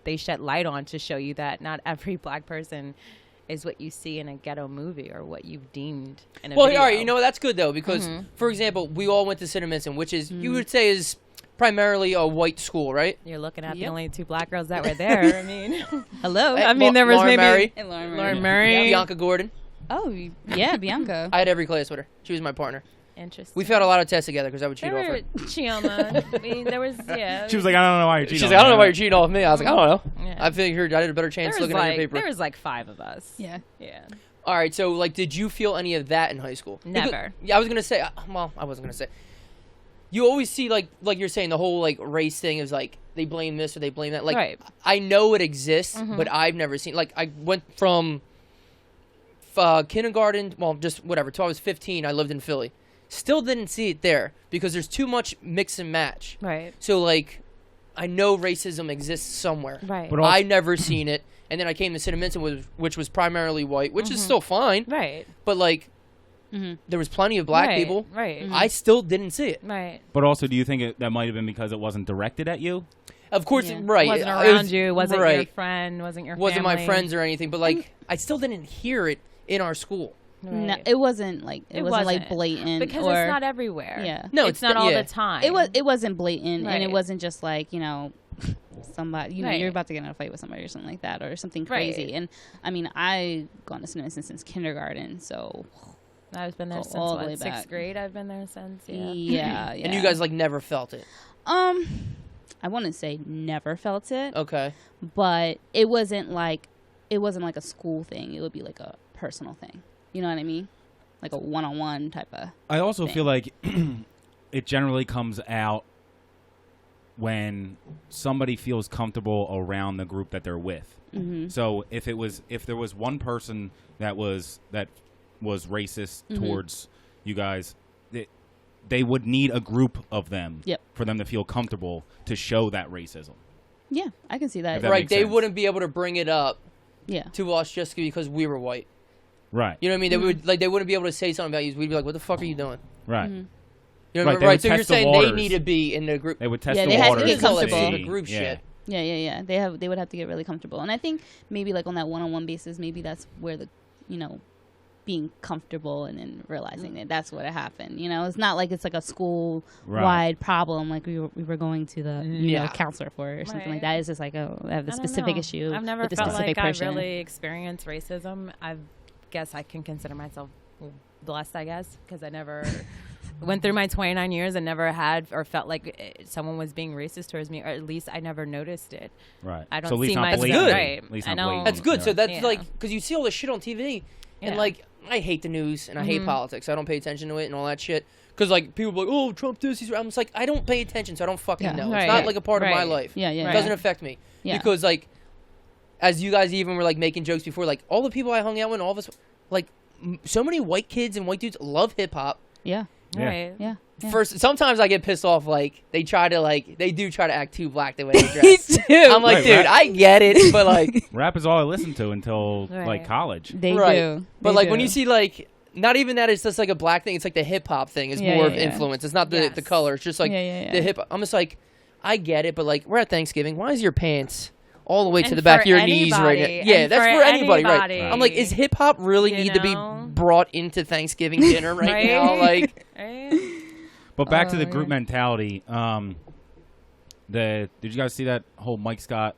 they shed light on to show you that not every black person is what you see in a ghetto movie or what you've deemed in a Well, video. all right, that's good though because, for example, we all went to Cinnamon, which is you would say is primarily a white school, right? You're looking at the Yep. only two black girls that were there. I mean, hello. Hey, I mean, there was Lauren maybe Murray. And Lauren Lauren Murray. Murray. Bianca Gordon. Oh, yeah, Bianca. I had every class with her. She was my partner. Interesting. We failed a lot of tests together because I would cheat There off her. were Chioma. I mean, there was She was like, I don't know why you're cheating. She's on like, I don't me." know why you're cheating off me. I was like, I don't know. Yeah. I figured I did a better chance looking at your paper. There was like 5 of us. Yeah. Yeah. All right, so like, did you feel any of that in high school? Never. Yeah, I was gonna say. Well, I wasn't gonna say. You always see like you're saying the whole like race thing is like they blame this or they blame that. Like Right. I know it exists, but I've never seen. Like I went from kindergarten, well, just whatever, till I was 15. I lived in Philly. Still didn't see it there because there's too much mix and match. Right. So like, I know racism exists somewhere. Right. But also- I never seen it, and then I came to Cinnamon, which was primarily white, which is still fine. Right. But like, there was plenty of black Right. people. Right. I still didn't see it. Right. But also, do you think that might have been because it wasn't directed at you? Of course, Yeah. right. Wasn't it around was- you. Wasn't your right. friend. Wasn't your Wasn't my family. friends or anything. But like, I still didn't hear it in our school. Right. No, it wasn't like it wasn't like blatant because or it's not everywhere. Yeah. No, it's not all yeah. the time. it wasn't blatant and Right. it wasn't just like somebody Right. you're about to get in a fight with somebody or something like that or something Right. crazy. And I mean I've gone to Cinnamon since kindergarten, so I've been there Go since all the way what, sixth back. grade. I've been there since. Yeah. yeah. And you guys like never felt it. I wouldn't say never felt it, Okay. but it wasn't like a school thing. It would be like a personal thing. You know what I mean? Like a one-on-one type of. I also thing. feel like it generally comes out when somebody feels comfortable around the group that they're with. Mm-hmm. So if there was one person that was racist towards you guys, they would need a group of them Yep. for them to feel comfortable to show that racism. Yeah, I can see that. That Right. makes They sense. wouldn't be able to bring it up Yeah. to us just because we were white. Right. You know what I mean? They wouldn't be able to say something about you. We'd be like, "What the fuck are you doing?" Right. You know, Right, they right? would So you're test the saying they waters. need to be in the group. They would test Yeah, the they had to waters. get to comfortable. see- The group shit. Yeah. They would have to get really comfortable, and I think maybe like on that one-on-one basis, maybe that's where the being comfortable and then realizing that that's what happened. It's not like it's like a school-wide problem like we were going to the counselor for or something like that. It's just like, oh, I have the specific issue. I've never with the felt specific like person. I really experienced racism. I guess I can consider myself blessed, I guess, because I never went through my 29 years and never had or felt like someone was being racist towards me, or at least I never noticed it. Right. I don't so at least see not myself blatant. Good. right. At least I not know. blatant. That's good. So that's Yeah. like, because you see all this shit on TV, and Yeah. like, I hate the news and I hate politics. I don't pay attention to it and all that shit. Because like people are like, oh, Trump this. I'm just like, I don't pay attention, so I don't fucking know. Right, it's not yeah. like a part of my life. Yeah. It doesn't affect me. Yeah. Because like, as you guys even were like making jokes before, like all the people I hung out with, all of us, like so many white kids and white dudes love hip hop. Yeah. Yeah. Right. Yeah. First, sometimes I get pissed off. Like they do try to act too black the way they Me dress. too. I'm like, Right, dude, right. I get it, but like, Rap is all I listened to until like Right. college. They right. do. But They like when do. you see like, not even that it's just like a black thing. It's like the hip hop thing is Yeah, more yeah, of yeah. influence. It's not the Yes. color. It's just like Yeah. the hip. I'm just like, I get it, but like we're at Thanksgiving. Why is your pants all the way to And the back for of your knees right now? anybody. Yeah, And that's for anybody, right? anybody. I'm like, is hip hop really You need to be know? brought into Thanksgiving dinner right now? Like, Right? But back to the Oh, group yeah. mentality. Did you guys see that whole Mike Scott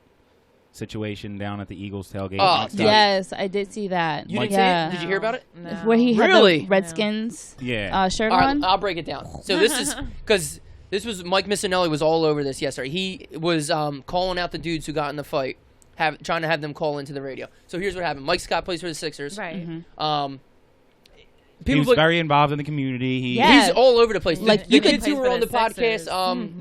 situation down at the Eagles tailgate? Oh, Mike Scott- Yes, I did see that. you didn't yeah. see it? Did you hear about it? No. Where he had Really? the Redskins Yeah. shirt All right, on. I'll break it down. So this is because this was Mike Missinelli was all over this yesterday. He was calling out the dudes who got in the fight, trying to have them call into the radio. So here's what happened: Mike Scott plays for the Sixers. Right. he People was like, very involved in the community. Yeah. he's all over the place. Like, the you could- kids who were on the Plays for the podcast, Sixers. No,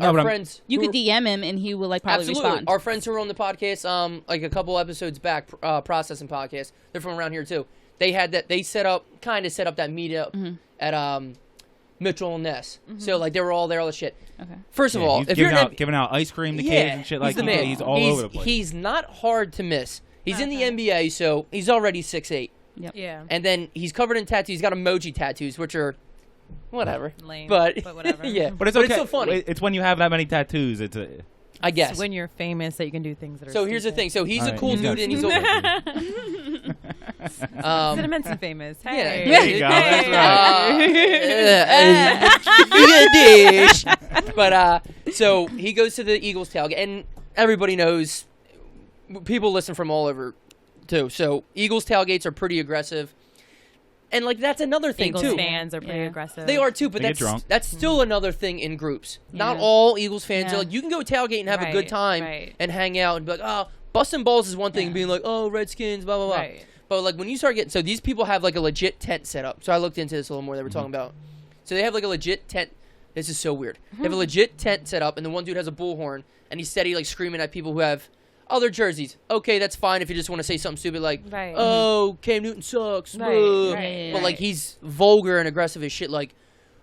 our but I'm- friends. You who could were- DM him and he would like probably absolutely. respond. Our friends who were on the podcast, like a couple episodes back, processing podcast. They're from around here too. They had that. They set up that meetup at Mitchell and Ness. So like they were all there, all the shit. Okay. First of Yeah, all, he's if you're giving out ice cream to kids and shit like he's the that. man. He's all over the place. He's not hard to miss. He's in the NBA, so he's already 6'8", Yeah. and then he's covered in tattoos. He's got emoji tattoos, which are whatever. Lame, but whatever. yeah, but it's okay. still funny. It's when you have that many tattoos. It's a. I It's guess. when you're famous that you can do things that are So here's the stupid. thing. So he's All a right, cool he's got dude, and he's some- over. Cinnamon famous. Yeah, Hey. There you go. That's right. But so he goes to the Eagles tailgate, and everybody knows. People listen from all over, too. So Eagles tailgates are pretty aggressive, and like that's another thing Eagles too. fans are pretty Yeah. aggressive. They are too, but They get that's drunk. that's still another thing in groups. Not Yeah. all Eagles fans Yeah. are like you can go tailgate and have a good Right, time right. and hang out and be like, oh, busting balls is one thing, Yeah. being like, oh, Redskins, blah blah blah. Right. But like when you start getting, so these people have like a legit tent set up. So I looked into this a little more. They were talking about. So they have like a legit tent. This is so weird. They have a legit tent set up, and the one dude has a bullhorn, and he's steady like screaming at people who have other jerseys. Okay, that's fine if you just want to say something stupid like, Right. "Oh, Cam Newton sucks." Right, blah. right, But like he's vulgar and aggressive as shit. Like,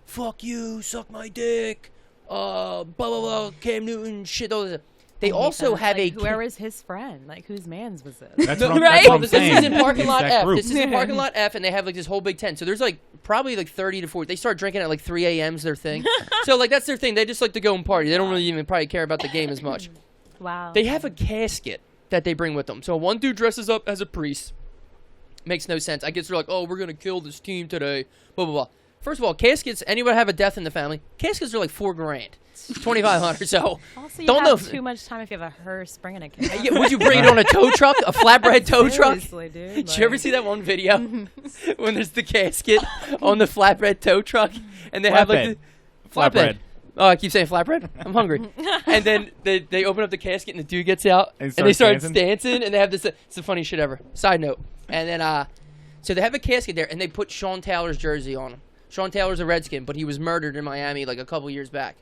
"Fuck you, suck my dick." Blah blah blah. Cam Newton shit. Those. They also have like, a. whoever is his friend? Like whose man's was this? That's No, what I'm, right? that's what I'm This saying. is in parking lot It's that F. group. This is in parking lot F, and they have like this whole big tent. So there's like probably like 30 to 40. They start drinking at like 3 a.m.'s their thing. So like that's their thing. They just like to go and party. They don't really even probably care about the game as much. Wow. They have a casket that they bring with them. So one dude dresses up as a priest. Makes no sense. I guess they're like, oh, we're gonna kill this team today. Blah blah blah. First of all, caskets. Anybody have a death in the family? Caskets are like $4,000, $2,500. So also, you don't have know. too much time if you have a hearse bringing a kid. Yeah, would you bring it on a tow truck, a flatbread tow truck? Seriously, dude. Did you ever see that one video when there's the casket on the flatbread tow truck and they have like the Flatbread. Oh, I keep saying flatbread. I'm hungry. And then they open up the casket and the dude gets out And and they starts start dancing? dancing and they have this. It's the funniest shit ever. Side note. And then so they have a casket there and they put Sean Taylor's jersey on him. Sean Taylor's a Redskin, but he was murdered in Miami like a couple years back.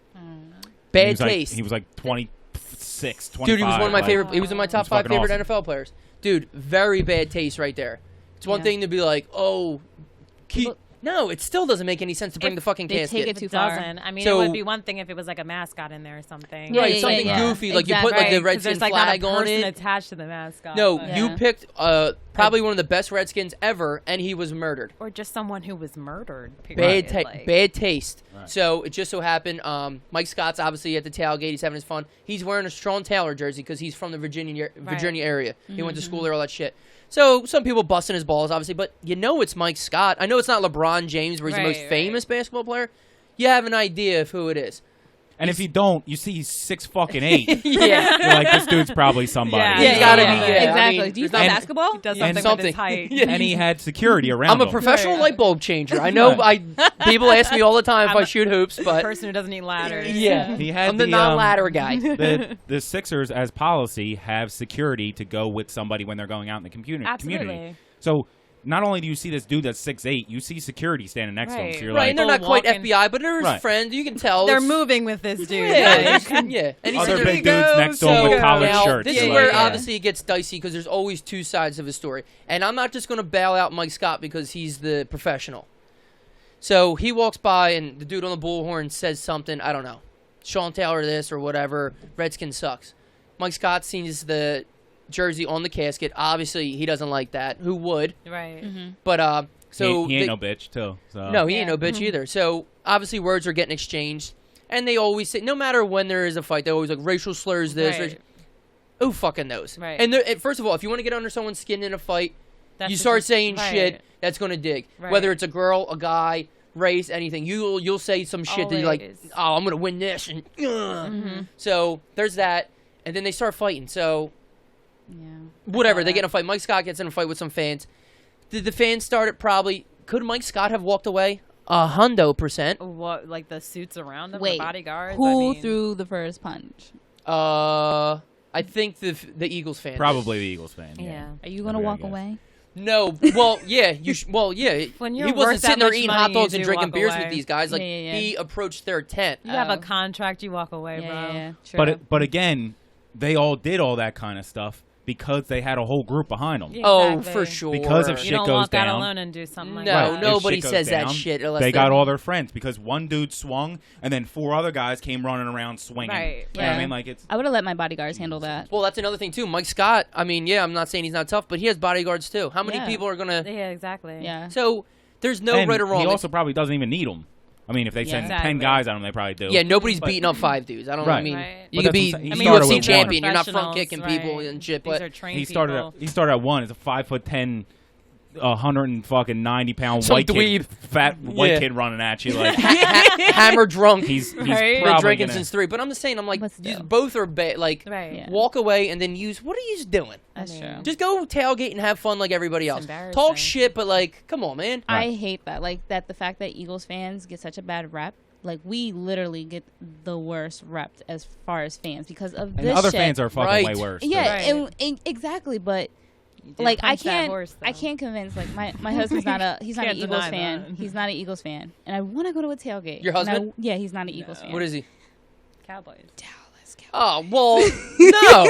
Bad taste. He was like 26, 25. Dude, he was one of my like- favorite. He was in my top He's 5 fucking favorite awesome. NFL players. Dude, very bad taste right there. It's one Yeah. thing to be like, oh, No, it still doesn't make any sense to bring the fucking they casket. take it too It far. doesn't. I mean, So- it would be one thing if it was like a mascot in there or something. Yeah, Right, yeah, something yeah. goofy, like you put Exactly. like the Right, 'cause Redskin there's like flag not a on person it. attached to the mascot. No, but- you Yeah. picked probably one of the best Redskins ever, and he was murdered. or just someone who was murdered. Bad, period. Like- bad taste. Right. So it just so happened, Mike Scott's obviously at the tailgate. He's having his fun. He's wearing a Sean Taylor jersey because he's from the Virginia area. He went to school there, all that shit. So some people busting his balls, obviously, but you know it's Mike Scott. I know it's not LeBron James, where he's the most Right, famous basketball player. You have an idea of who it is. And if you don't, you see he's 6'8". Yeah. You're like, this dude's probably somebody. Yeah, He's gotta be, yeah. yeah. Exactly. I mean, Do you there's play not- basketball? He does Yeah. something, Something. with his height. Yeah. And he had security around I'm a him. professional Right. light bulb changer. I know people ask me all the time if I shoot hoops, The but person who doesn't need ladders. yeah, He had I'm the the, non-ladder guy. The Sixers, as policy, have security to go with somebody when they're going out in the community. Absolutely. So not only do you see this dude that's 6'8", you see security standing next to him. So Right. you're Right, like, and they're not People quite walking- FBI, but they're his Right. friends. You can tell. They're it's- moving with this dude. Yeah, Like, yeah. And he's other in big there. dudes next to him So with collared now, shirts. this Yeah, is You're where like, yeah. obviously it gets dicey because there's always two sides of the story. And I'm not just going to bail out Mike Scott because he's the professional. So he walks by and the dude on the bullhorn says something, I don't know, Sean Taylor this or whatever, Redskin sucks. Mike Scott sees the jersey on the casket. Obviously, he doesn't like that. Who would? right. But, so... he ain't they- no bitch, too. So. No, he ain't Yeah. no bitch either. So obviously words are getting exchanged, and they always say, no matter when there is a fight, they always like racial slurs. This, Right. who fucking knows? Right. And first of all, if you want to get under someone's skin in a fight, That's you just- start saying right. shit that's gonna dig. Right. Whether it's a girl, a guy, race, anything, you'll say some shit that you're like, Always. oh, I'm gonna win this, and so there's that, and then they start fighting. So Yeah. whatever, saw they that. get in a fight. Mike Scott gets in a fight with some fans. Did the fans start it? Probably. Could Mike Scott have walked away? 100%. What, like the suits around them, Wait, the bodyguards? who I mean, threw the first punch? I think the Eagles fan. Probably the Eagles fan. Yeah. Are you gonna Okay, I walk guess. away? No. Well, yeah. Well, yeah. When he you're wasn't worth that sitting there much eating money, hot dogs you and do drinking walk beers away. with these guys. Like Yeah, yeah, yeah. he approached their tent. You have a Oh. contract, you walk away, bro. Yeah, true. But again, they all did all that kind of stuff because they had a whole group behind them. Yeah. Oh, Exactly. for sure. Because if You shit don't goes walk out down. alone and do something like No, that. If nobody shit goes says that down, shit unless they they're- got all their friends because one dude swung and then 4 other guys came running around swinging. Right, You know what I yeah. mean? Like it's I would have let my bodyguards handle that. Well, that's another thing too. Mike Scott. I mean, yeah, I'm not saying he's not tough, but he has bodyguards too. How many Yeah. people are gonna? Yeah, exactly. Yeah. So there's no and right or wrong. He also probably doesn't even need them. I mean, if they send Exactly. 10 guys on him, they probably do. yeah, nobody's But- being up 5 dudes. I don't. I Right. mean, Right. you But could be that's what I'm saying. He UFC started with champion. You're not front professionals, kicking people right. and shit. These But are trained He started. people. He started at 1. It's a 5'10", 190-pound Some white kid, dweeb. fat white Yeah. kid running at you like hammer drunk. he's Right. been probably drinking gonna, since 3. But I'm just saying, I'm like, But you still. both are bad. Like, Right. Yeah. walk away and then use. What are you doing? That's I true. mean, Just go tailgate and have fun like everybody else. embarrassing. Talk shit, but like, come on, man. I Right. hate that. Like that the fact that Eagles fans get such a bad rep. Like we literally get the worst rep as far as fans because of and this other shit. fans are fucking Right. way worse. Yeah, Right. and exactly, but You did like I punch that can't horse, I though. can't convince like my husband's not an Can't Eagles deny fan. that. He's not an Eagles fan. And I want to go to a tailgate. Your And husband? yeah, he's not an Eagles fan. What is he? Cowboys. Dallas Cowboys. Oh well, no.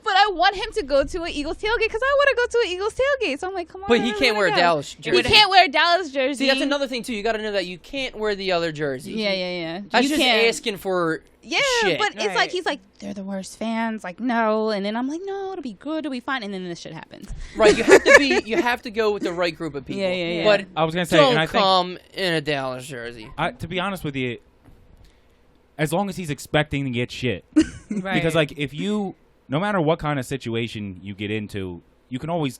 But I want him to go to an Eagles tailgate because I want to go to an Eagles tailgate. So I'm like, come on. But I he really can't wear a wanna go. Dallas He jersey. can't wear a Dallas jersey. See, that's another thing too. You got to know that you can't wear the other jersey. Yeah, yeah, yeah. That's You just can't. asking for Yeah, shit. but it's Right. like he's like they're the worst fans. Like no, and then I'm like no, it'll be good, it'll be fine, and then this shit happens. Right, you have to be. You have to go with the right group of people. Yeah, yeah, yeah. But I was gonna say, don't and I think come in a Dallas jersey. to be honest with you, as long as he's expecting to get shit, Right. because like if you, no matter what kind of situation you get into, you can always.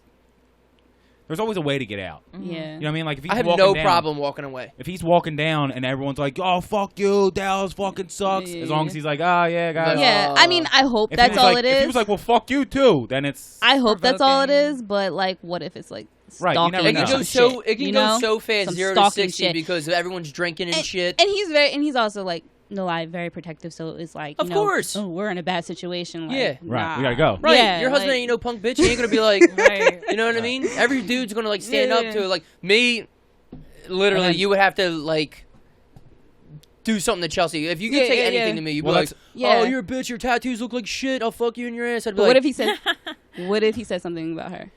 There's always a way to get out. Yeah, You know what I mean? Like if he's I have walking no down, problem walking away. If he's walking down and everyone's like, "Oh fuck you, Dallas fucking sucks," as long as he's like, "Oh yeah, guys." yeah. I mean, I hope If he that's was all like, it If he is. was like, "Well, fuck you too," then it's I hope that's all it provoking. is. But like, what if it's like Right, you stalking never It know. can or go some so. shit, It can you go know? so fast, Some 0 to stalking 60, shit. because everyone's drinking and shit. And he's also like no lie, very protective. So it's like, Of you know, course. oh, we're in a bad situation. Like, Yeah. right. We nah. gotta go. Right, Yeah, your husband like- ain't no punk bitch. He ain't gonna be like, Right. you know what I mean? Every dude's gonna like stand Yeah, up yeah. to it. Like me, literally, And then- you would have to like do something to Chelsea. If you could Yeah, say yeah, anything yeah. to me, you'd Well, be like, that's- Yeah. "Oh, you're a bitch. Your tattoos look like shit. I'll fuck you in your ass." I'd be But like, what if he said? What if he said something about her?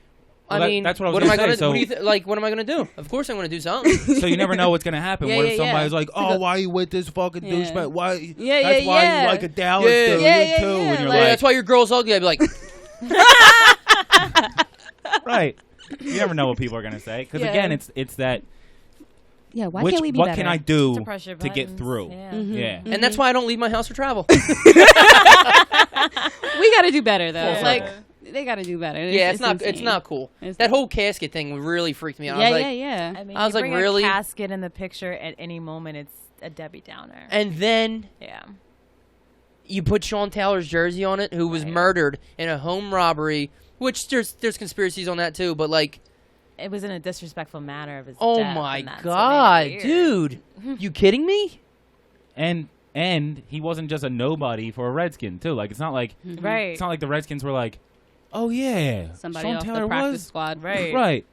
Well, I mean, that's what I was what am I gonna gonna say, what do you like? What am I gonna do? Of course, I'm gonna do something. So you never know what's gonna happen. Yeah, What yeah, if somebody's yeah. like, "Oh, why you with this fucking Yeah. douchebag? Why? Yeah, that's yeah, why yeah. you like a Dallas Yeah. dude, Yeah, you yeah, too." yeah, And you're Yeah, like, that's why your girl's ugly. I'd be like, right. You never know what people are gonna say because Yeah. again, it's that. Yeah, why Which, can't we be what better? can I do To press your to get buttons. through? Yeah. Yeah. and that's why I don't leave my house for travel. We got to do better though. Yeah. Like they got to do better. Yeah, it's not. insane. It's not cool. It's That whole casket thing really freaked me out. I Yeah, was yeah, like, yeah. I mean, I was you like, bring really? a casket in the picture at any moment, it's a Debbie Downer. And then Yeah. you put Sean Taylor's jersey on it, who was Right. murdered in a home robbery. Which there's conspiracies on that too, but like, It was in a disrespectful manner of his oh death, my and that's what god, made it weird. dude, you kidding me? And he wasn't just a nobody for a Redskin too. Like it's not like Right. it's not like the Redskins were like, "Oh yeah, Somebody Sean off Taylor the practice was squad. Right. right."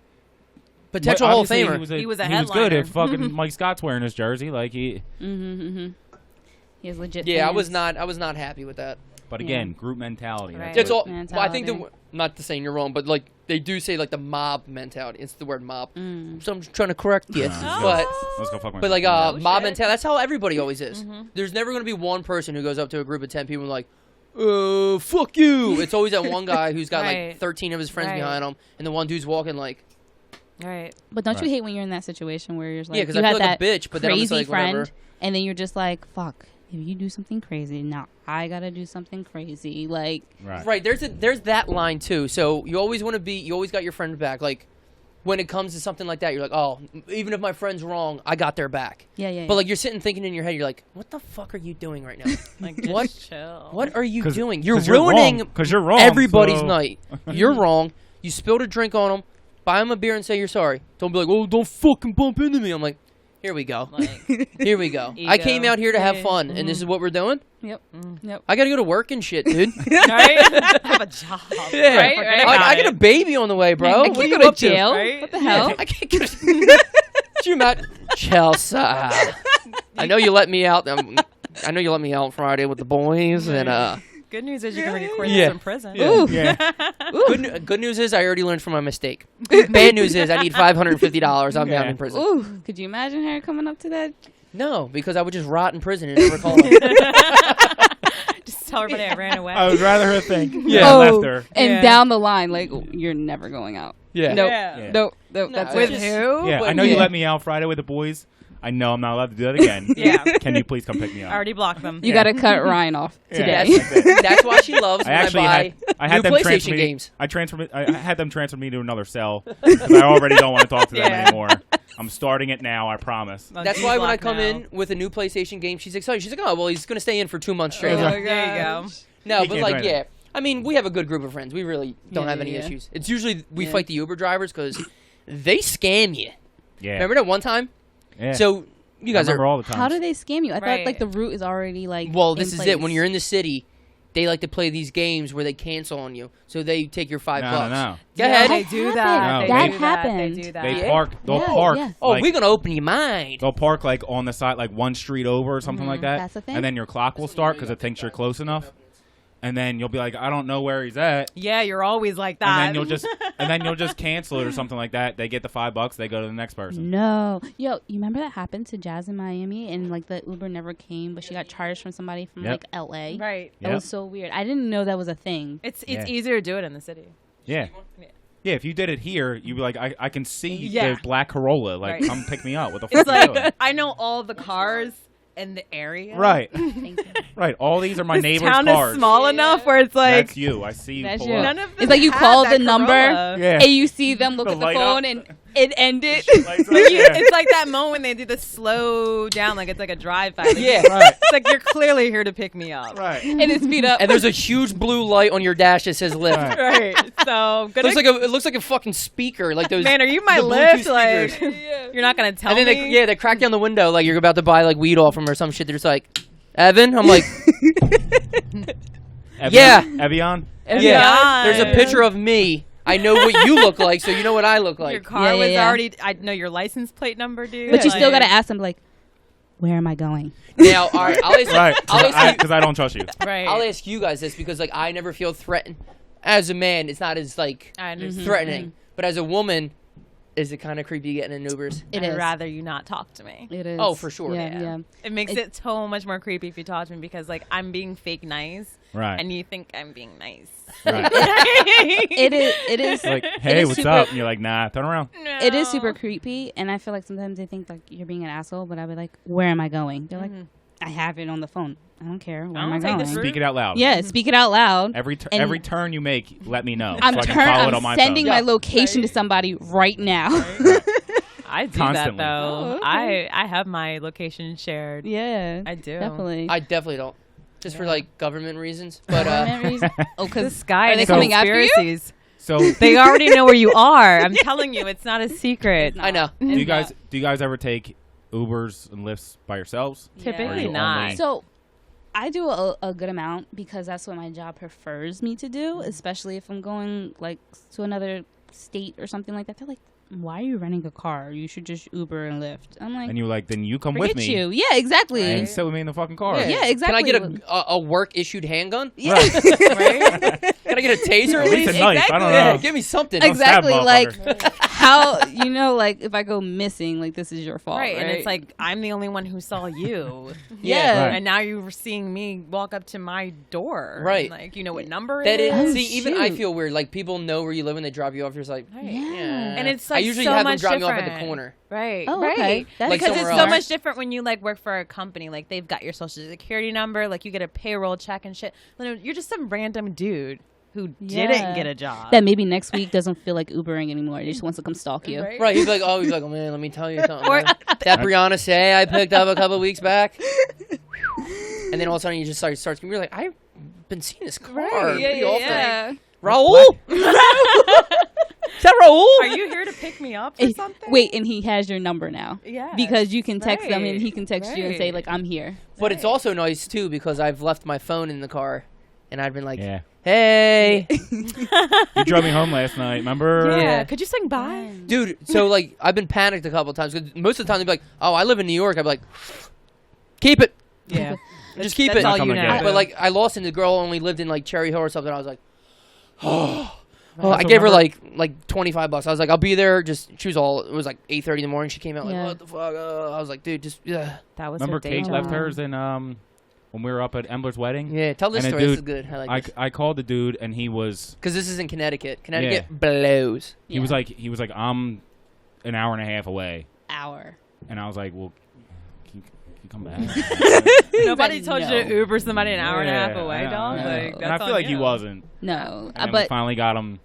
Potential But Hall of obviously Famer. He was a he was good if headliner. fucking Mike Scott's wearing his jersey. Like he, He is legit. Yeah, I famous. was not happy with that. but again, group mentality. Right. It's what- all. Well, I think Mentality. not to saying you're wrong, but like they do say like the mob mentality. It's the word mob. So I'm just trying to correct you, but. Let's go fuck But like mob shit. mentality, that's how everybody always is. There's never gonna be one person who goes up to a group of 10 people and like, fuck you. It's always that one guy who's got like Right. 13 of his friends Right. behind him, and the one dude's walking like, Right. But don't Right. you hate when you're in that situation where you're just like, yeah, because you I had feel like that a bitch, but then I'm just crazy like, friend, whatever. and then you're just like, fuck. If you do something crazy, now I gotta do something crazy. Like, Right, there's that line too. So you always want to be, you always got your friend back. Like when it comes to something like that, you're like, oh, even if my friend's wrong, I got their back. yeah. But like you're sitting thinking in your head, you're like, what the fuck are you doing right now? Like, What? just chill. What are you 'Cause- doing? You're 'cause you're ruining wrong. 'Cause you're wrong, everybody's so- night. You're wrong. You spilled a drink on them. Buy them a beer and say you're sorry. Don't be like, oh, don't fucking bump into me. I'm like, here we go. Like, Here we go. I came Ego. out here to have Yeah. fun, and this is what we're doing? Yep. Yep. I got to go to work and shit, dude. right? Have a job. Yeah. Right? I, Right? I got a baby on the way, bro. I What are can't you go to up to? jail. right? What the hell? I can't go to... Could you imagine? Chelsea. I know you let me out. I know you let me out Friday with the boys, and Good news is you can record Yeah. this in prison. Ooh. Yeah. good news is I already learned from my mistake. Bad news is I need $550. I'm down Yeah. in prison. Ooh, could you imagine her coming up to that? No, because I would just rot in prison and never call them. Just tell everybody I ran away. I would rather her think Yeah. I left her. And Yeah. down the line, like, you're never going out. Yeah. Nope. Yeah. Nope. Nope. No, That's it's it. With just- who? Yeah, But- I know you yeah. let me out Friday with the boys. I know I'm not allowed to do that again. Yeah. Can you please come pick me I up? already blocked them. You gotta cut Ryan off Yeah. today. That's why she loves I when actually I buy I had new them transfer PlayStation me. games. I had them transfer me to another cell because I already don't want to talk to them Yeah. anymore. I'm starting it now. I promise. On That's why when I D-Block come now. in with a new PlayStation game, she's excited. She's like, oh, well, he's going to stay in for 2 months straight. Oh, Like, there you go. no, He but can't like, do yeah. I mean, we have a good group of friends. We really don't Yeah, have any yeah, yeah. issues. It's usually we Yeah. fight the Uber drivers because they scam you. Yeah. Remember that one time? Yeah. So you I guys remember are... all the time. How do they scam you? I thought Right. like the route is already like. Well, in this is place. it. When you're in the city, they like to play these games where they cancel on you. So they take your $5. No. Go ahead. They do that. No, They that do They happened. do that. They Yeah. park. They'll Yeah, park. yeah. Oh, like, we're going to open your mind. They'll park like on the side, like one street over or something like that. That's the thing. And then your clock will start because it thinks you're close enough. And then you'll be like, I don't know where he's at. Yeah, you're always like that. And then you'll just cancel it or something like that. They get the $5. They go to the next person. No, yo, you remember that happened to Jazz in Miami, and like the Uber never came, but she got charged from somebody from Yep. like L.A. right. That Yep. was so weird. I didn't know that was a thing. It's Yeah. easier to do it in the city. Yeah. Yeah. Yeah, if you did it here, you'd be like, I can see Yeah. the black Corolla. Like, Right. come pick me up. What the fuck It's are you doing? like I know all the cars in the area. Right. Thank you. Right. All these are my This neighbor's town cars. is small enough where it's like That's you. I see you That's pull you. up. none of them It's like you had call that the number, Corolla. Yeah. and you see them look The at the light phone, up. and it ended. Lights up, Like you, yeah. it's like that moment when they do the slow down, like it's like a drive-by. Like, Yeah. Right. It's like you're clearly here to pick me up. Right. and it speed up. And there's a huge blue light on your dash that says lift. Right. Right. So good. It looks like a fucking speaker, like those. Man, are you my the Bluetooth lift? Like speakers. you're not gonna tell And then me. they crack down the window like you're about to buy like weed off them or some shit. They're just like, Evan. I'm like, Yeah. Evian? yeah. There's a God. picture of me. I know what you look like, so you know what I look Your like. car Yeah, yeah, was yeah. already. I know your license plate number, dude. but you still Like- gotta ask them like, where am I going? Now, all right, I'll ask, Right. I'll ask, Because I don't trust you. Right. I'll ask you guys this because like I never feel threatened as a man. It's not as like I understand. threatening. But as a woman, is it kind of creepy getting in Ubers? I'd rather you not talk to me. It is. Oh, for sure. Yeah. It makes it so much more creepy if you talk to me because, like, I'm being fake nice. Right. And you think I'm being nice. Right. It is. Like, hey, what's up? And you're like, nah, turn around. No. It is super creepy, and I feel like sometimes they think like you're being an asshole, but I'll be like, where am I going? They're like, I have it on the phone. I don't care. Where am I going? Speak it out loud. Yeah, speak it out loud. Every turn you make, let me know. I'm so I can follow it on my sending phone. my location to somebody right now. I do Constantly. that though. Oh, okay. I have my location shared. Yeah, I do. definitely. I definitely don't. Just for like government reasons. But because This guy are they is coming after you? conspiracies. So They already know where you are. I'm telling you, it's not a secret. I know. do you guys ever take Ubers and Lyfts by yourselves? Typically Or you not. only- So I do a good amount because that's what my job prefers me to do, especially if I'm going like to another state or something like that. They're like, why are you renting a car? You should just Uber and Lyft. I'm like, And you're like, then you come forget with me you. Yeah, exactly. and sit with me in the fucking car. Yeah, exactly. Can I get a work-issued handgun? Yeah. Right? Can I get a taser At at least least? a knife. I don't Yeah, know. give me something. Don't stab Exactly, like motherfucker. how like if I go missing, like this is your fault, Right, right? and it's like I'm the only one who saw you. yeah, Right. And now you're seeing me walk up to my door. Right. Like, you know what number That it is. is? See, even I shoot. feel weird. Like people know where you live when they drop you off. You're just like, Right. Yeah. And it's I like usually so have them much drop me off at different. the corner. Right. Oh, right. okay. That's Like Because it's somewhere so else. much different when you like work for a company. Like they've got your social security number. Like you get a payroll check and shit. You're just some random dude who Yeah. didn't get a job. that maybe next week doesn't feel like Ubering anymore. He just wants to come stalk you. Right? He'd be like, oh, man, let me tell you something. Or- man. That Briana say I picked up a couple weeks back, and then all of a sudden you just starts. You're like, I've been seeing this car Right. pretty Yeah, often. yeah. Raul. Is that Raul? Are you here to pick me up or something? Wait, and he has your number now. Yeah. Because you can text him and Right. he can text you and say Right. like, I'm here. But it's also nice too because I've left my phone in the car, and I've been like, Yeah. hey. You drove me home last night, remember? Yeah. Yeah. Could you sing bye? Dude, so like I've been panicked a couple of times because most of the time they'd be like, "Oh, I live in New York." I'd be like, "Keep it, Yeah. just keep That's it." all you Not coming know. again. But like I lost, and the girl only lived in like Cherry Hill or something. I was like, "Oh." Well, I Also gave her remember- like $25. I was like, "I'll be there." Just she was all. It was like 8:30 in the morning. She came out like, Yeah. "What the fuck?" I was like, "Dude, just yeah." That was Remember her day Kate job. left hers in when we were up at Embler's wedding? Yeah, tell this And a story. This dude- is good. I like this I called the dude and he was because this is in Connecticut. Connecticut blows. he was like I'm an hour and a half away, Hour. and I was like, well, can you come back? Nobody Like, told you no. to Uber somebody an hour and a half Yeah, away, I know, dog. I know. Like, And that's I feel on like he you. wasn't. No, And then we but finally got him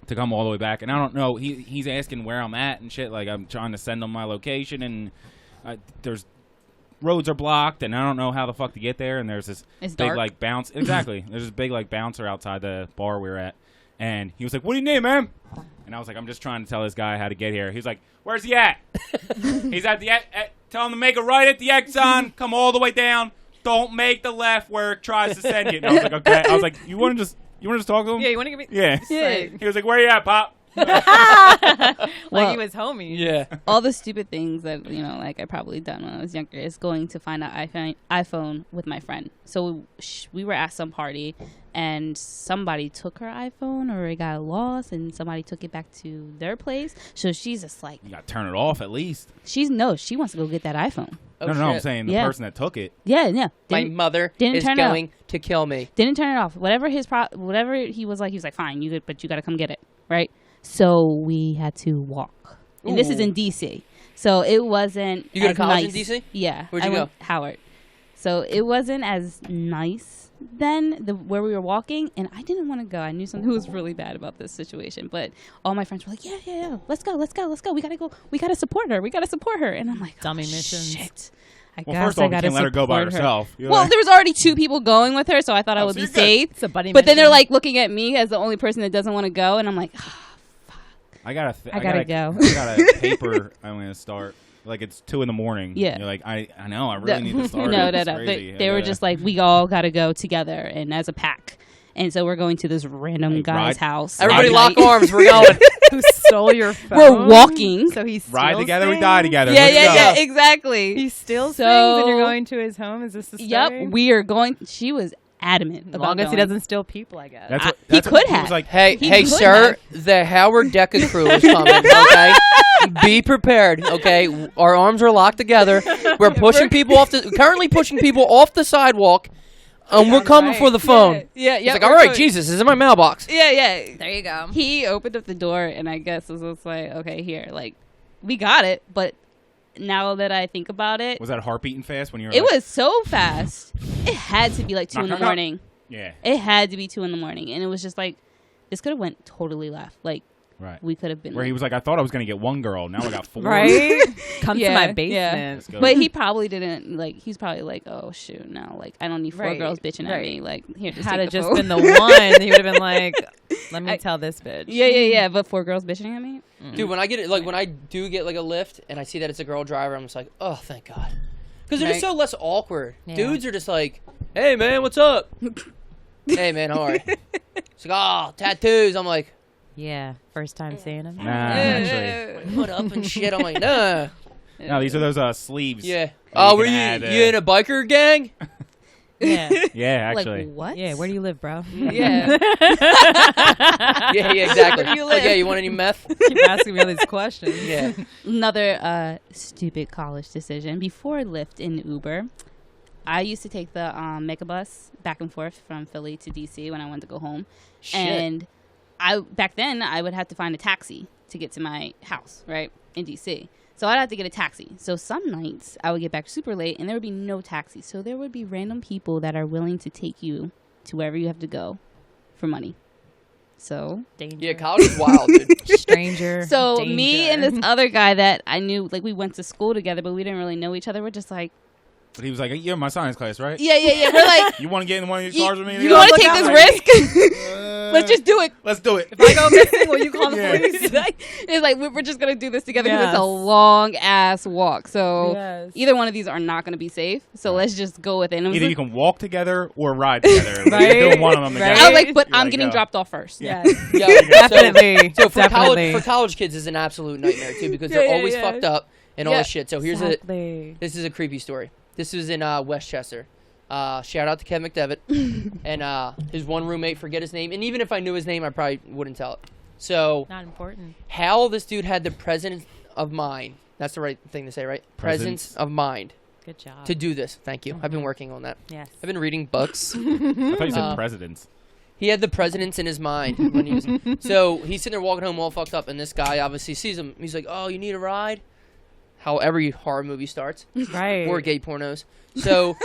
to come all the way back, and I don't know. He's asking where I'm at and shit. Like I'm trying to send him my location, and there's roads are blocked, and I don't know how the fuck to get there. And there's this It's big dark. like bounce. Exactly. There's this big like bouncer outside the bar we're at, and he was like, "What do you need, man?" And I was like, "I'm just trying to tell this guy how to get here." He's like, "Where's he at?" He's at the tell him to make a right at the Exxon. Come all the way down. Don't make the left where it tries to send you. And I was like, "Okay." I was like, "You want to just talk to him?" Yeah, you want to give me? Yeah. Yeah. He was like, "Where you at, Pop?" Like Well- he was homie. Yeah. all the stupid things that like I probably done when I was younger is going to find an iPhone with my friend. So we were at some party and somebody took her iPhone or it got lost and somebody took it back to their place. So she's just like You got to turn it off at least. she wants to go get that iPhone. Oh, no, I'm shit. saying the Yeah. person that took it. Yeah. My Didn't, mother didn't is turn it off. going to kill me. didn't turn it off. Whatever whatever he was like, fine, you good, but you got to come get it, right? So we had to walk. And this is Ooh. in DC. So it wasn't You go to as college nice. in DC? Yeah. Where'd you I went Howard. So it wasn't as nice then where we were walking, and I didn't want to go. I knew something was really bad about this situation, but all my friends were like, yeah, let's go. We gotta go. We gotta support her. And I'm like, Dummy oh, missions. shit. I Well, guess first of all, I you gotta can't let her go by support herself. You're Well, like- there was already 2 people going with her, so I thought I would so be you're good. safe. It's a buddy But then they're mission. like looking at me as the only person that doesn't want to go, and I'm like, I gotta I gotta go. I got a paper I'm gonna start. Like it's 2 a.m. Yeah. You're like, I know, I really need to start. no. It's They crazy. were just like, we all gotta go together and as a pack. And so we're going to this random Like, guy's ride- house. Everybody at lock night. arms. We're going. Who stole your phone? We're walking. So he ride steals together, we things? die together. Yeah, Let's go. exactly. He steals So- things and you're going to his home? Is this the story? Yep, we are going. She was adamant As about long as he going. doesn't steal people, I guess. He could He have. was like, Hey, He hey, could sir, the Howard DECA crew is coming, okay? Be prepared, okay? Our arms are locked together. We're pushing people currently pushing people off the sidewalk, and we're coming for the phone. Yeah, He's like, all right, Jesus, this is in my mailbox. Yeah. There you go. He opened up the door, and I guess it was like, okay, here, like, we got it. But now that I think about it, was that heart beating fast when you were it like, was so fast. It had to be like 2 in the morning. Yeah. It had to be 2 in the morning, and it was just like, this could have went totally left. Like, Right. we could have been. Where he was like, I thought I was going to get 1 girl. Now I got 4. Right? Come Yeah, to my yeah. basement. Let's go. But he probably didn't, like, he's probably like, oh, shoot, no. Like, I don't need 4 Right, girls bitching at right. me. Like, here, just Had take it the just phone. been the one, he would have been like, let me tell this bitch. Yeah. But 4 girls bitching at me? Dude, when I get it, like, when I do get, like, a lift, and I see that it's a girl driver, I'm just like, oh, thank God. Because they're just so less awkward. Yeah. Dudes are just like, hey, man, what's up? Hey, man, how are you? It's like, oh, tattoos. I'm like, Yeah, first time seeing him. Nah, actually. what up and shit? I'm like, nah. No, these are those sleeves. Yeah. that Oh, you were can you add, you in a biker gang? Yeah. Yeah, actually. Like, what? Yeah, where do you live, bro? Yeah. Yeah, exactly. Where do you Like, live? yeah, you want any meth? Keep asking me all these questions. Yeah. Another stupid college decision. Before Lyft and Uber, I used to take the Megabus back and forth from Philly to DC when I wanted to go home. Shit. And back then I would have to find a taxi to get to my house, right, in DC. So I'd have to get a taxi. So some nights I would get back super late and there would be no taxi. So there would be random people that are willing to take you to wherever you have to go for money. So Danger. Yeah, college is wild, dude. Stranger. So danger. me and this other guy that I knew, like, we went to school together, but we didn't really know each other. We're just like, But he was like, you're in my science class, right? yeah. We're like, You want to get in one of these cars with me? you want to take this risk? Let's just do it. Let's do it. If I go missing, will you call the Yeah. police? It's like we're just gonna do this together because it's a Yes. long ass walk. So Yes. either one of these are not gonna be safe. So let's just go with it. And it was Either like, you can walk together or ride together. Like, Right? you're doing one of them Right? together. I was like, but You're I'm like, getting go. dropped off first. Yes. Yo, Definitely. So for Definitely. college kids is an absolute nightmare too because Yeah, they're yeah, always yeah. fucked up and all Yeah. this shit. So here's Exactly. this is a creepy story. This was in Westchester. Shout out to Kev McDevitt and his one roommate. Forget his name, and even if I knew his name, I probably wouldn't tell it. So Not important. how this dude had the presence of mind. That's the right thing to say, right? Presence of mind Good job. to do this. Thank you. I've been working on that. Yes. I've been reading books. I thought you said presidents. He had the presidents in his mind when he was. So he's sitting there walking home all fucked up, and this guy obviously sees him. He's like, "Oh, you need a ride?" How every horror movie starts, Right. or gay pornos. So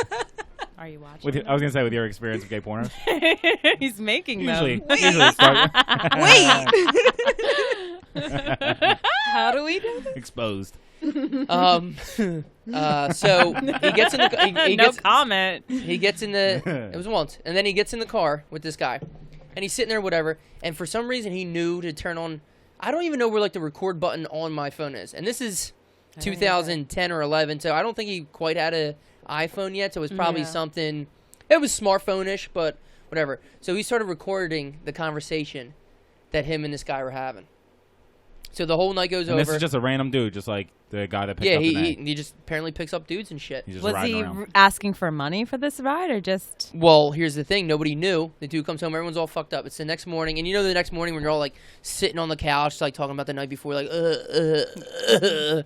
Are you watching? I was going to say, with your experience with gay pornos. He's making Usually them. it starts. How do we do this? Exposed. so he gets in the he no gets comment. he gets in the it was once, and then he gets in the car with this guy, and he's sitting there, whatever. And for some reason, he knew to turn on. I don't even know where like the record button on my phone is, and this is 2010 or 11, so I don't think he quite had a iPhone yet. So it was probably something. It was smartphone-ish, but whatever. So he started recording the conversation that him and this guy were having. So the whole night goes And over. this is just a random dude, just like the guy that picked yeah, up the name. he just apparently picks up dudes and shit. He's just Was riding he around. asking for money for this ride or just? Well, here's the thing. Nobody knew. The dude comes home. Everyone's all fucked up. It's the next morning. And you know the next morning when you're all, like, sitting on the couch, like, talking about the night before, like,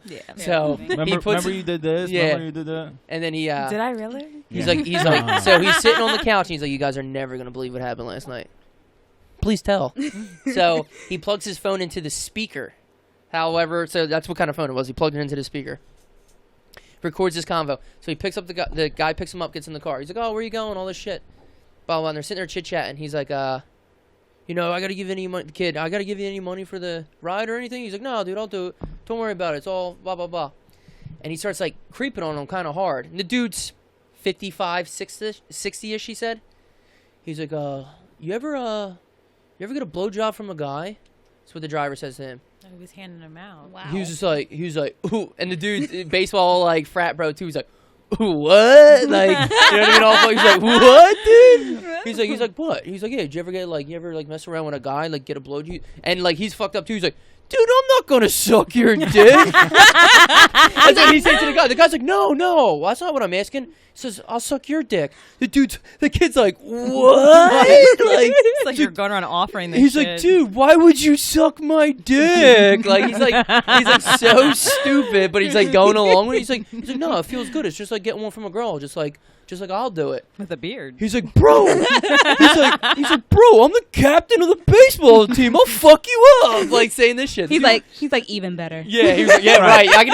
Yeah. So, Remember you did this? Yeah. Remember you did that? and then he, Did I really? he's Yeah. like, so he's sitting on the couch, and he's like, you guys are never going to believe what happened last night. Please tell. So, he plugs his phone into the speaker. However, so that's what kind of phone it was. He plugged it into the speaker. Records this convo. So he picks up the guy picks him up, gets in the car. He's like, "Oh, where you going?" All this shit. Blah blah. And they're sitting there chit chatting. He's like, you know, I gotta give you any money, kid. I gotta give you any money for the ride or anything. He's like, "No, dude, I'll do it. Don't worry about it. It's all blah blah blah." And he starts like creeping on him kind of hard. And the dude's 55, 60-ish. He said. He's like, you ever get a blowjob from a guy? That's what the driver says to him. He was handing them out. Wow. He was like, ooh. And the dude, baseball, like, frat bro, too, he's like, ooh, what? Like, you know what I mean? All, he's like, what, dude? He's like, what? He's like, yeah, did you ever mess around with a guy, like, get a blow? And, like, he's fucked up, too. He's like, dude, I'm not gonna suck your dick. That's what he said to the guy. The guy's like, no, that's not what I'm asking. He says, I'll suck your dick. The kid's like, what? It's like you're going around offering this He's shit. like, dude, why would you suck my dick? Like he's like so stupid, but he's like going along with it. He's like, no, it feels good. It's just like getting one from a girl, just like I'll do it. With a beard. He's like, bro. he's like, bro, I'm the captain of the baseball team. I'll fuck you up. Like saying this shit. He's like even better. Yeah, he was like, yeah, right. I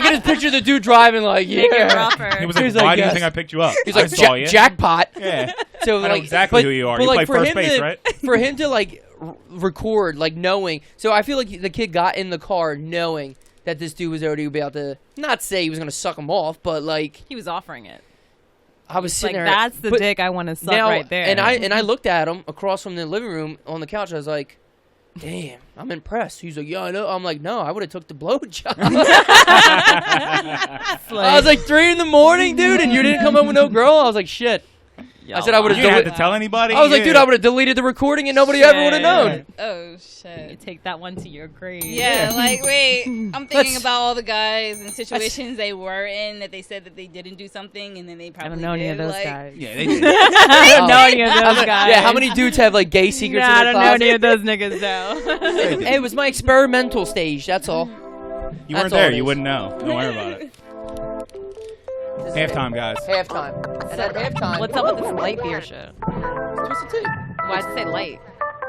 can just picture the dude driving like, yeah. Rougher. He was like, why do you think I picked you up? He's I like, saw you. jackpot. Yeah. So I know exactly who you are. You play first base, right? For him to like record, like knowing. So I feel like the kid got in the car knowing that this dude was already about to, not say he was going to suck him off, but like. He was offering it. I was sitting there. That's the dick I want to suck right there. And I looked at him across from the living room on the couch. I was like, damn, I'm impressed. He's like, yeah, I know. I'm like, no, I would have took the blowjob. I was like 3 a.m, dude, and you didn't come home with no girl. I was like, shit. I said I would have. You had to tell anybody. I was like, dude, I would have deleted the recording and nobody ever would have known. Oh shit! You take that one to your grave. Yeah, like wait, I'm thinking about all the guys and situations they were in that they said that they didn't do something and then they probably I don't know any of those like, guys. Yeah, they did. I don't know any of those guys. Yeah, how many dudes have like gay secrets in I their don't know closet? any of those niggas though. It was my experimental stage. That's all. You That's weren't all there. it You is. wouldn't know. Don't worry about it. Halftime, guys. Halftime. And at halftime. What's up with this light beer shit? Twisted Tea. Why'd you say light?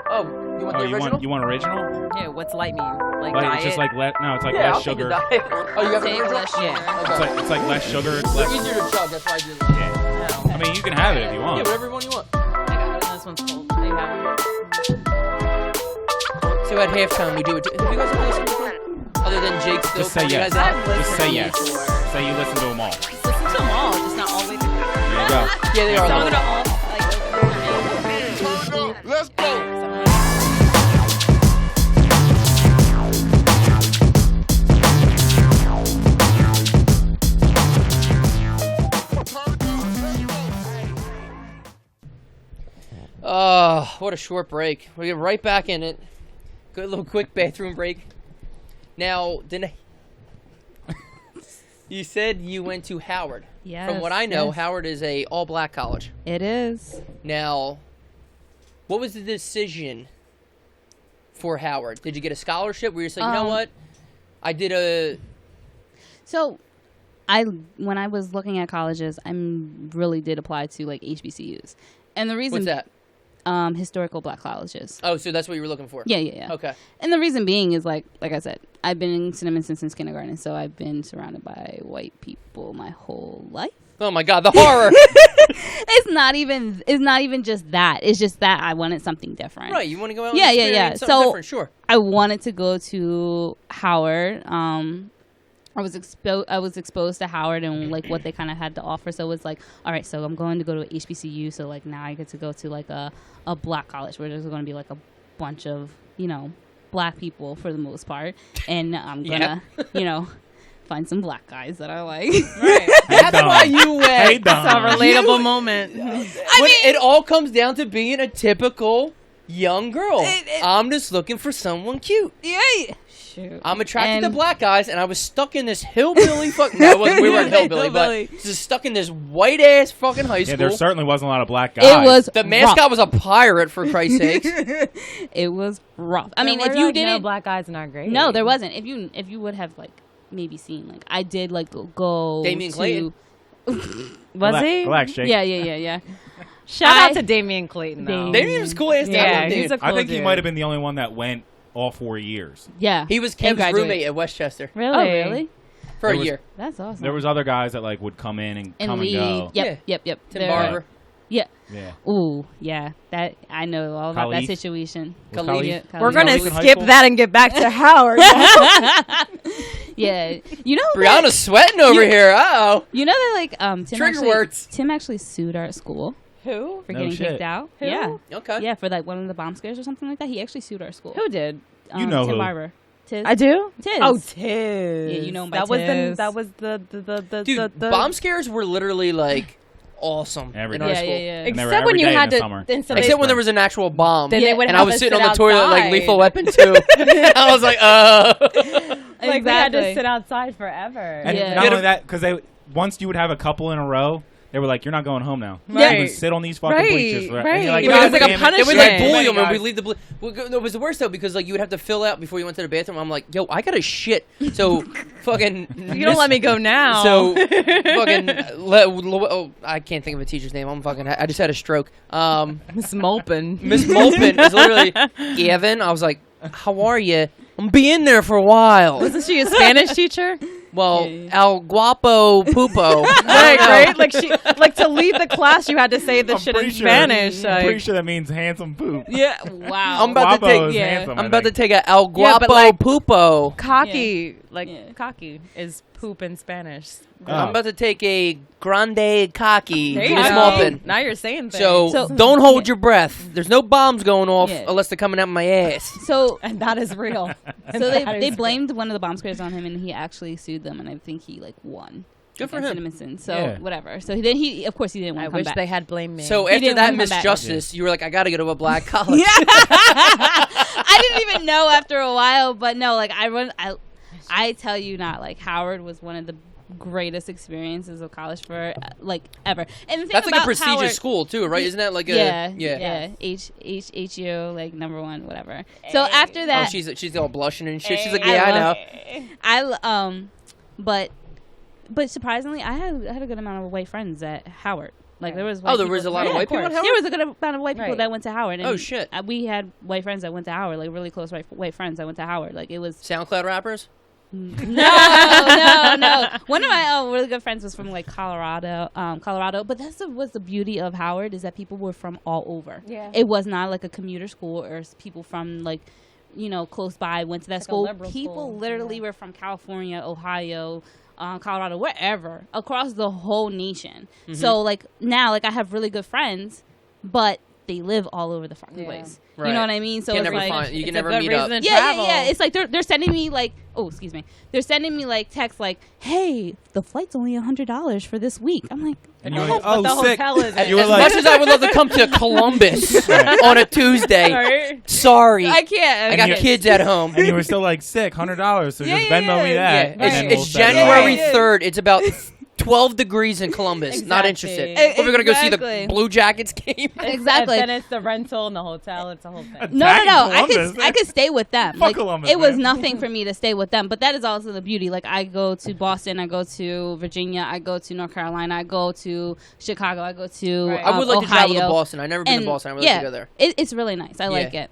Oh, you want the original? You want original? Yeah, what's light mean? Like Like, diet? it's just like it's like Yeah, I'll less take the sugar. diet. Oh, you have the Take original? less sugar. Yeah. It's like less sugar. It's They're less. easier to chug. That's why I do that. Yeah. No. I mean, you can have it if you want. Yeah, whatever one you want. I got it. This one's cold. They have So at halftime, we do it. Have you guys ever listened before? Other than Jake still Just say calling you yes. guys out? Just say yes. Say you listen to them all. Listen to them all, just not all the way through. There you go. Yeah, they are. Some though. of them all, like, Let's go. Oh, what a short break. We get right back in it. Good little quick bathroom break. Now, Danea, you said you went to Howard. Yes, From what I know, yes. Howard is a all-black college. It is. Now, what was the decision for Howard? Did you get a scholarship where you're saying, you know what? I did a... So, when I was looking at colleges, I really did apply to like HBCUs, and the reason What's that? Historical black colleges. Oh, so that's what you were looking for? Yeah. Okay. And the reason being is like I said, I've been in Cinnamon since kindergarten, so I've been surrounded by white people my whole life. Oh my God, the horror! It's not even just that. It's just that I wanted something different. Right, you want to go out and Yeah. experience something So different, sure. I wanted to go to Howard. I was exposed to Howard and like what they kind of had to offer. So it was like, all right, so I'm going to go to a HBCU. So like now I get to go to like a black college where there's going to be like a bunch of, black people for the most part. And I'm going to, find some black guys that I like. right. That's why you went. Hey, Dom. It's a relatable moment. It all comes down to being a typical young girl. I'm just looking for someone cute. Yeah. Shoot. I'm attracted to And- black guys, and I was stuck in this hillbilly fucking... No, we weren't hillbilly, Hillbilly. but just stuck in this white-ass fucking high school. Yeah, there certainly wasn't a lot of black guys. It was The mascot rough. was a pirate, for Christ's sakes. It was rough. I mean, There if were, you like, no didn't, black guys in our grade. no, there wasn't. If you would have like maybe seen like I did like go Damian to Clayton. Was he? Relax, Jake. Yeah. Shout out to Damian Clayton, though. Damien was cool ass Yeah, dude. he's a I cool think he dude. might have been the only one that went all 4 years. Yeah. He was And Kev's graduate. roommate at Westchester Really? Oh, really? for There a was- year. That's awesome. There was other guys that like would come in and and come lead. and go. Yep. Tim There- Barber. Yeah. Yeah. Ooh, yeah. That I know all about that Khalif. situation. Was Khalif. Khalif- Yeah, We're Khalif. going Khalif to in high skip school? that and get back to Howard. Yeah. You know Brianna's sweating over here. Uh-oh. You know that like Tim Trigger actually, words. Tim actually sued our school Who? for No getting shit. kicked out. Who? Yeah. Okay. Yeah, for like one of the bomb scares or something like that. He actually sued our school. Who did? You know Tim who. Barber. Tiz. I do? Tiz. Oh, Tiz. Yeah, you know him by that was Tiz. that was the Dude, bomb scares were literally like awesome Every in day. our Yeah, school. yeah, yeah. And they were Except when every you day in had the to. summer. Except when there was an actual bomb. Then they would and have I was to sitting sit on the toilet like outside. Lethal Weapon 2. I was like, Like we had to Exactly. sit outside forever. And Yeah. not Yeah. only that, because once you would have a couple in a row, they were like, "You're not going home now. Right. You would sit on these fucking Right, bleachers." right. And you're like, It Because was like a and punishment. we like bully Many them and we guys- leave the. It was the worst though because like you would have to fill out before you went to the bathroom. I'm like, yo, I gotta shit. So fucking. You don't let me go now. So fucking. I can't think of a teacher's name. I just had a stroke. Miss Mulpin. Miss Mulpin is literally Gavin. I was like, how are you? I'm be in there for a while. Wasn't she a Spanish teacher? Well, El Guapo Pupo. Right. Like to leave the class, you had to say the I'm shit in pretty sure- Spanish. I'm like- pretty sure that means handsome poop. Yeah. Wow. I'm about to Guapo take. is yeah. handsome, I'm I about to think. take a El Yeah, Guapo but, like, Pupo. Cocky, like Yeah. cocky is poop in Spanish. Oh. I'm about to take a Grande Cocky. There you Miss go. Mulpin. Now you're saying things. So, So- don't hold your breath. There's no bombs going off Yeah. unless they're coming out my ass. So and that is real. so That they is blamed one of the bomb squares on him, and he actually sued them, and I think he like won. Good for against him. Innocent. So Yeah. whatever. So then he of course he didn't want I to come wish back. they had blamed me. So He after didn't that wanna come Miss back. Justice, you were like, I got to go to a black college. I didn't even know after a while, but no, like I tell you not, like Howard was one of the greatest experiences of college for like ever. And the thing That's like a about prestigious Howard, school too, right? Isn't that like a yeah. HU like #1 whatever. So after Oh, that, she's all blushing and shit. She's like, I yeah, I love know. But surprisingly, I had a good amount of white friends at Howard. Like there was Oh, there was a lot of white people at Howard? There was a good amount of white people Right. that went to Howard. And Oh, shit. We had white friends that went to Howard, like really close white friends that went to Howard. Like it was SoundCloud rappers. no. One of my really good friends was from like Colorado. But was the beauty of Howard is that people were from all over. Yeah. It was not like a commuter school or people from like, close by went to that Like a school. liberal People school, literally yeah. were from California, Ohio, Colorado, wherever, across the whole nation. Mm-hmm. So like now, like I have really good friends, but they live all over the fucking Yeah. place. Right. You know what I mean? So You it's can never like find. You it's can a never good meet up. reason to yeah, travel. yeah. It's like they're sending me like, excuse me. They're sending me like texts like, "Hey, the flight's only $100 for this week." I'm like, And you were But like, the "Oh, sick." hotel is You were As like, much as I would love to come to Columbus on a Tuesday, Right? sorry, I can't. I got you- kids at home. and you were still like, "Sick, $100." So Yeah, just yeah, Venmo me yeah. that. Yeah, and then it's we'll set it January up. Yeah. 3rd. It's about 12 degrees in Columbus. Not Exactly. interested. We're gonna go see Exactly. the Blue Jackets game. Exactly. And then it's the rental and the hotel. It's a whole thing. No. Attacking I Columbus. could stay with them. Fuck Like Columbus, it was man. nothing for me to stay with them, but that is also the beauty. Like I go to Boston, I go to Virginia, I go to North Carolina, I go to Chicago, I go to Right. I would like to travel to Ohio. Boston. I've never been to Boston. I would like to go there. It's really nice. I like it.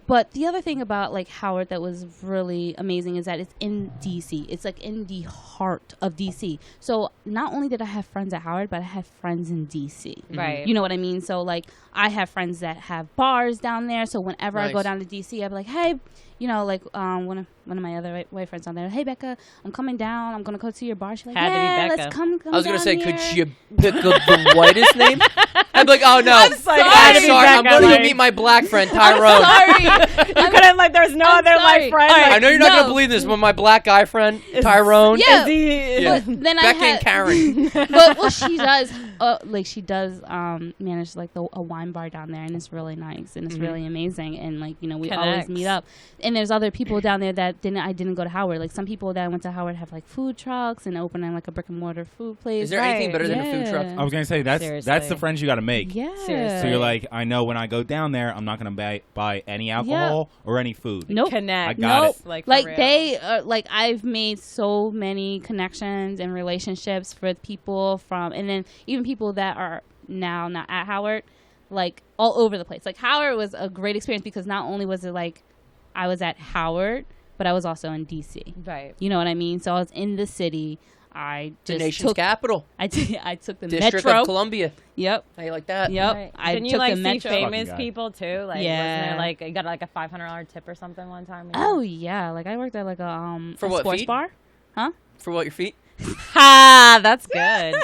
But the other thing about like Howard that was really amazing is that it's in DC. It's like in the heart of DC. So not only did I have friends at Howard, but I have friends in DC. Right. You know what I mean? So like I have friends that have bars down there. So whenever I go Nice. down to DC, I'd be like, hey, one of my other white friends on there, hey Becca, I'm coming down. I'm gonna go to your bar. She's like, Had to be yeah, Becca. let's come. I was gonna down say, here. could you pick the whitest name? I'd be like, oh no, I'm sorry. I'm Had to be sorry. I'm Becca, going to like- meet my black friend Tyrone. Sorry. You couldn't like. There's no I'm other sorry. like friend. All right. I know you're not No. gonna believe this, but my black guy friend Tyrone. Yeah. Yeah. But then Becca I and Karen. well, she does. She does manage like a wine bar down there, and it's really nice and it's really amazing. And like we always Connects. meet up. And there's other people down there that I didn't go to Howard. Like some people that went to Howard have like food trucks and opening like a brick and mortar food place. Is there anything better than a food truck? I was gonna say that's Seriously. the friends you got to make. Yeah. Seriously. So you're like, I know when I go down there, I'm not gonna buy any alcohol or any food. Nope. Connect. I got Nope. it. Like, for Like real. they like I've made so many connections and relationships with people and then even people that are now not at Howard, like all over the place. Like Howard was a great experience because not only was it like I was at Howard, but I was also in DC. Right. You know what I mean? So I was in the city. I The just nation's took capital, I took the District metro. of Columbia. Yep. How you like that? Yep. Right. I Didn't took you like the see metro. famous Fucking guy. people too? Like, Yeah. wasn't it like you got like a $500 tip or something one time? Oh yeah, like I worked at like a For a what, sports feet? bar. For what, your feet? Ha! That's good.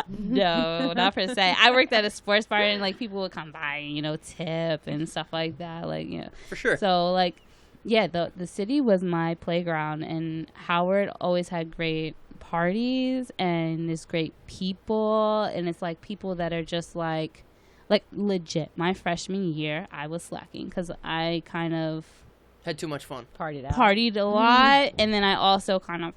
No, not per se. I worked at a sports bar and like people would come by and tip and stuff like that. Like For sure. So like, yeah, the city was my playground, and Howard always had great parties and there's great people, and it's like people that are just like legit. My freshman year, I was slacking because I kind of Had too much fun. Partied a lot, and then I also kind of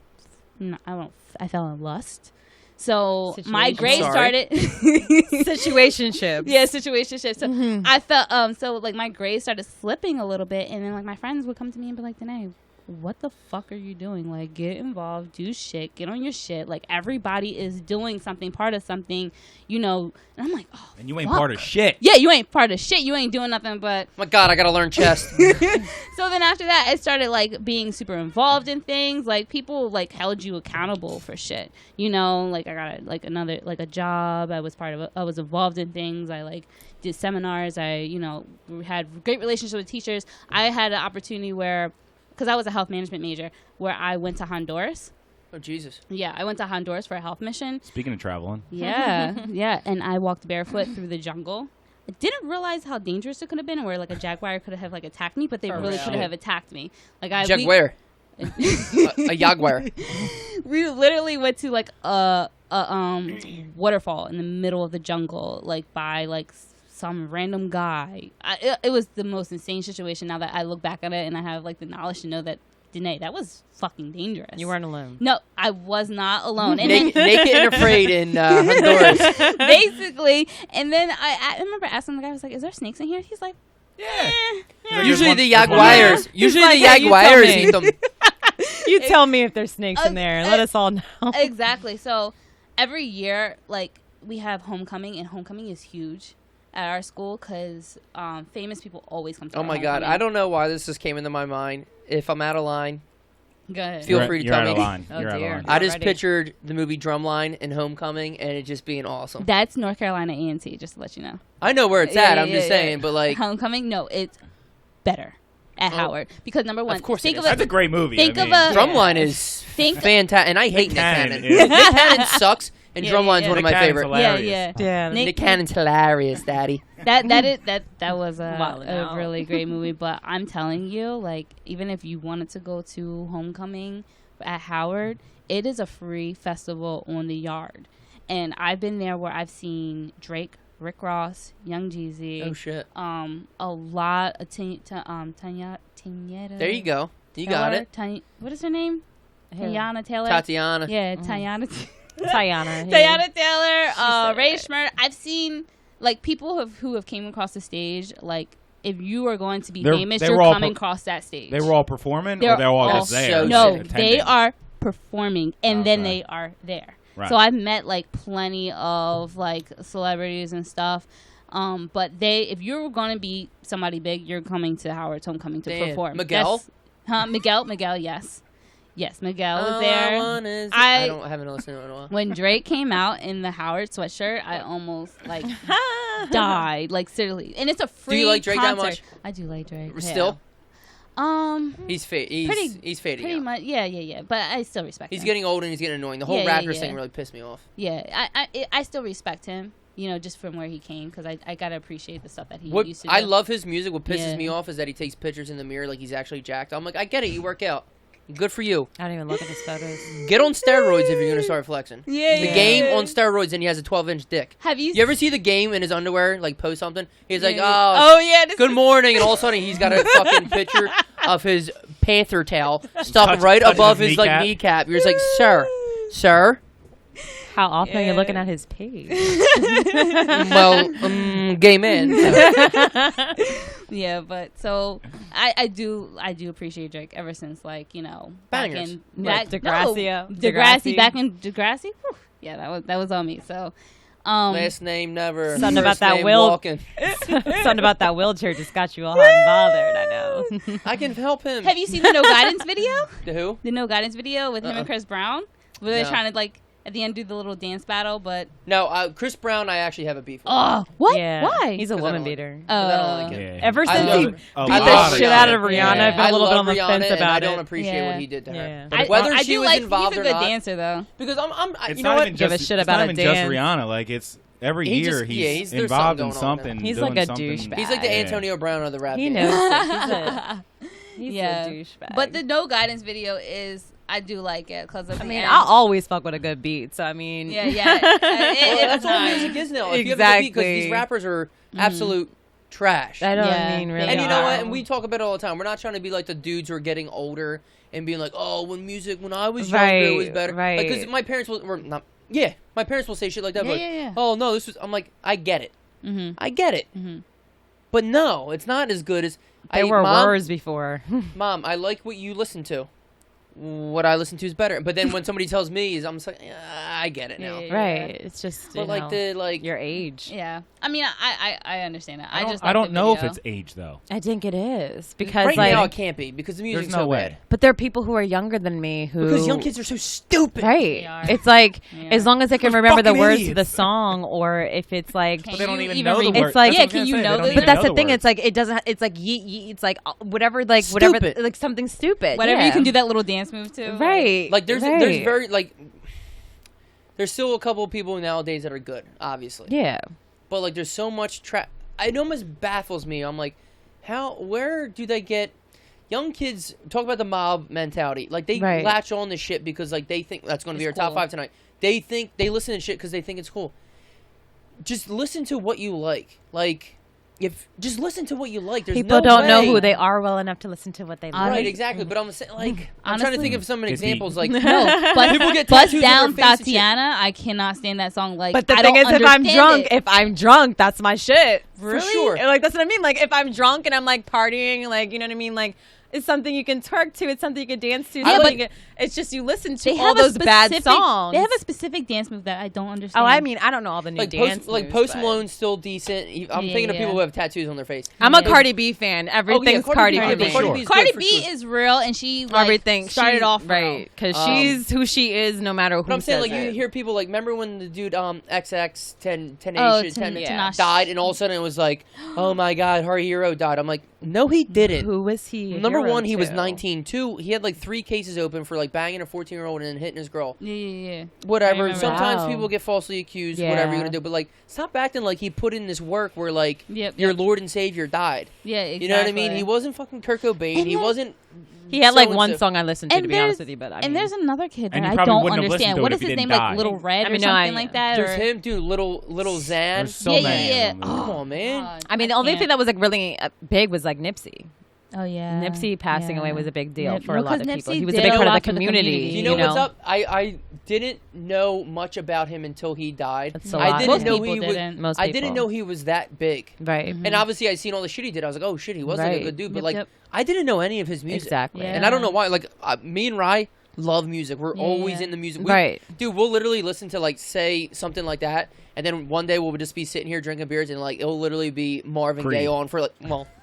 I fell in lust. So my grades started situationship. Yeah, situationship. So I felt so like my grades started slipping a little bit, and then like my friends would come to me and be like, Danae, what the fuck are you doing? Like, get involved, do shit, get on your shit. Like, everybody is doing something, part of something, you know. And I'm like, oh, and you ain't fuck. part of shit. Yeah, you ain't part of shit. You ain't doing nothing but. My God, I gotta learn chess. So then after that, I started like being super involved in things. Like, people like held you accountable for shit. You know, like I got a job. I was involved in things. I like did seminars. I, you know, had great relationships with teachers. I had an opportunity where, because I was a health management major, where I went to Honduras. Oh, Jesus. Yeah, I went to Honduras for a health mission. Speaking of traveling. Yeah, yeah. And I walked barefoot through the jungle. I didn't realize how dangerous it could have been, where like a jaguar could have like attacked me, but they really could have attacked me. Like Jaguar. A jaguar. We literally went to like a waterfall in the middle of the jungle, like by like some random guy. It was the most insane situation. Now that I look back at it and I have like the knowledge to know that, Danae, that was fucking dangerous. You weren't alone. No, I was not alone. And naked and afraid in Honduras. Basically. And then I remember asking the guy, I was like, is there snakes in here? He's like, yeah. Usually the jaguars. Usually the jaguars eat them. You tell me if there's snakes in there. Let us all know. Exactly. So every year, like, we have homecoming, and homecoming is huge at our school because famous people always come to our Oh my God, I don't know why this just came into my mind. If I'm out of line, go ahead. Feel free to you're tell out me. Of line. Oh, you're out of dear. line. I just pictured the movie Drumline and Homecoming, and it just being awesome. That's North Carolina A&T, just to let you know. I know where it's at. I'm just saying, but like homecoming, no, it's better at Howard because number one, of course think it of is. That's a great movie. Think I of mean, a Drumline is fantastic, and I hate Nick Cannon. Yeah. Nick Cannon sucks, and Yeah, Drumline's yeah. one of Nick my Cannon's favorite. hilarious. Yeah. Nick Cannon's hilarious, Daddy. that was Wild a out. really great movie. But I'm telling you, like, even if you wanted to go to homecoming at Howard, it is a free festival on the yard, and I've been there where I've seen Drake, Rick Ross, Young Jeezy. Oh shit. A lot of Tanyetta. There you go. You got it. What is her name? Teyana Taylor. Tatiana. Yeah, Teyana. Tayana. Teyana Taylor. said Ray it. Schmert. I've seen like people who have came across the stage. Like, if you are going to be They're- famous, they you're were all coming across that stage. They were all performing, They're or they're all all just there? so No, sick. they are performing, and then Okay. they are there. Right. So I've met like plenty of like celebrities and stuff. But if you're going to be somebody big, you're coming to Howard's Homecoming to Damn. perform. Miguel? Miguel, yes. Yes, Miguel was there. I haven't listened to it in a while. When Drake came out in the Howard sweatshirt, I almost like died, like seriously. And it's a free. Do you like Drake concert. that much? I do like Drake. Still? He's He's fading pretty out. much. Yeah. But I still respect He's him. getting old and he's getting annoying. The whole Yeah, rapper yeah. thing really pissed me off. Yeah, I still respect him. You know, just from where he came, because I gotta appreciate the stuff that he What used to do. I love his music. What pisses Yeah. me off is that he takes pictures in the mirror like he's actually jacked. I'm like, I get it. You work out. Good for you. I don't even look at his photos. Get on steroids if you're gonna start flexing. Yeah, The yeah. game on steroids and he has a 12-inch dick. Have you? You ever see the game in his underwear, like post something? He's like, Yeah. oh yeah. good morning, and all of a sudden he's got a fucking picture of his panther tail stuck right touching above his his like kneecap. You're just like, sir. How often are Yeah. you looking at his page? Well, gay man. Yeah, but so I do appreciate Drake ever since, like, you know, back Bangers. in Like Degrassi. Degrassi, back in Degrassi. Whew, yeah, that was on me. So Last name never. Something about First that name Will. Walking. Something about that wheelchair just got you all hot and bothered. I know. I can help him. have you seen the No Guidance video? The who? The No Guidance video with him and Chris Brown, where they're No. trying to like at the end do the little dance battle, but No, Chris Brown. I actually have a beef with. what? Yeah. Why? He's a 'Cause I woman don't like- beater. 'Cause I don't like it. Yeah. Ever I since love he it. beat I the love shit out of Rihanna. Rihanna, Yeah. I've been a little bit on the Rihanna, fence and about I it. don't appreciate Yeah. what he did to her. Yeah. But whether I she do was like involved he's a or good not, dancer though. because It's you know not what? even Give a just, shit it's about not a even just dance. Rihanna. Like, it's every He year just- yeah, he's there's involved in something going on with something. him. He's doing like a something. douchebag. He's like the Yeah. Antonio Brown of the rap He game. knows it. He's a Yeah. douchebag. But the No Guidance video is, I do like it because I mean, I always fuck with a good beat. So I mean, yeah. That's all music is now. If you have a good beat, because these rappers are absolute trash. I don't mean really. And you know what? And we talk about it all the time. We're not trying to be like the dudes who are getting older and being like, oh, when I was younger, it was better. Right. Because my parents were not. Yeah, my parents will say shit like that. Yeah. Oh no, this was. I'm like, I get it. Mm-hmm. I get it. Mm-hmm. But no, it's not as good as. There were words before. Mom, I like what you listen to. What I listen to is better. But then when somebody tells me, I'm just like, I get it now. Yeah. Right. It's just But your age. Yeah. I mean, I understand that. I don't know if it's age though. I think it is because right now it can't be because the music's There's no so way. bad. But there are people who are younger than me who Because young kids are so stupid. Right. They are. It's like Yeah. as long as they can They're remember the fucking words of idiots. the song, or if it's like. Can But they don't you even know the read- words. It's like- That's yeah, what I can was you gonna say. know They don't the- even But that's know the thing. words. It's like it doesn't. It's like it's like whatever. Like whatever. Stupid. Like something stupid. Whatever yeah. you can do that little dance move to. Right. Like there's right. very like there's still a couple of people nowadays that are good, obviously. Yeah. But like there's so much it almost baffles me. I'm like, where do they get young kids talk about the mob mentality? Like they Right. latch on to shit because like they think that's going to be our It's top cool. 5 tonight. They listen to shit because they think it's cool. Just listen to what you like. Like just listen to what you like. There's People no don't know way. who they are well enough to listen to what they like. Right, exactly. But I'm saying, like, I'm trying to Honestly, think of some it's examples. Like, No, but people get Bust tattoos on Down their face and shit. Tatiana, I cannot stand that song. Like, But the I thing don't is, understand it. if I'm drunk, that's my shit. For sure. Like that's what I mean. Like if I'm drunk and I'm like partying, like you know what I mean. Like it's something you can twerk to. It's something you can dance to. Yeah, something but you can, it's just you listen to They all have a those bad specific- songs. They have a specific dance move that I don't understand. Oh, I mean, I don't know all the new like dance Post moves, but- Malone's still decent. I'm Yeah, thinking of people yeah. who have tattoos on their face. I'm a Yeah. Cardi B fan. Everything's Cardi Cardi B, B. Cardi B's Cardi good, for B sure. is real, and she like, Everything started she- off right because Um, she's who she is, no matter who. But I'm saying, says like, you it. hear people like, remember when the dude XX Oh, yeah. died, and all of a sudden it was like, oh my god, her hero died. I'm like, no, he didn't. Who was he? a Number hero one, he was to? 19. 2, he had like 3 cases open for like banging a 14-year-old and then hitting his girl. Yeah. Whatever. remember Sometimes that. people get falsely accused. Yeah. Whatever you're gonna do, but like, stop acting like he put in this work where like Yep, your yep. Lord and Savior died. Yeah, exactly. You know what I mean? He wasn't fucking Kurt Cobain. And He yet- wasn't. He had like so-and-so. one song I listened to be there's- honest with you, but I mean, there's another kid And that you I probably don't wouldn't have listened understand. to What it is if he his name? didn't Like die. Little Red I or mean, no, something I- like that? There's or? him, dude. Little Zan. There's so Yeah, many. yeah, of them. Come on, man. God, I mean, the only can't. thing that was like really big was like Nipsey. Oh yeah. Nipsey passing away was a big deal Yep. for No, a lot 'cause of people. Nipsey He was a did big a part of lot the for the community. community. Do you know what's up? I didn't know much about him until he died. That's a I lot. didn't Most know people he was. didn't. Most I people. didn't know he was that big. Right. And obviously, I seen all the shit he did. I was like, oh shit, he was like a Right. good dude. But Yep, like, yep. I didn't know any of his music. Exactly. Yeah. And I don't know why. Like, me and Rye love music. We're Yeah, always yeah. in the music. Right. Dude, we'll literally listen to like say something like that, and then one day we'll just be sitting here drinking beers, and like it'll literally be Marvin Creed. Gaye on for like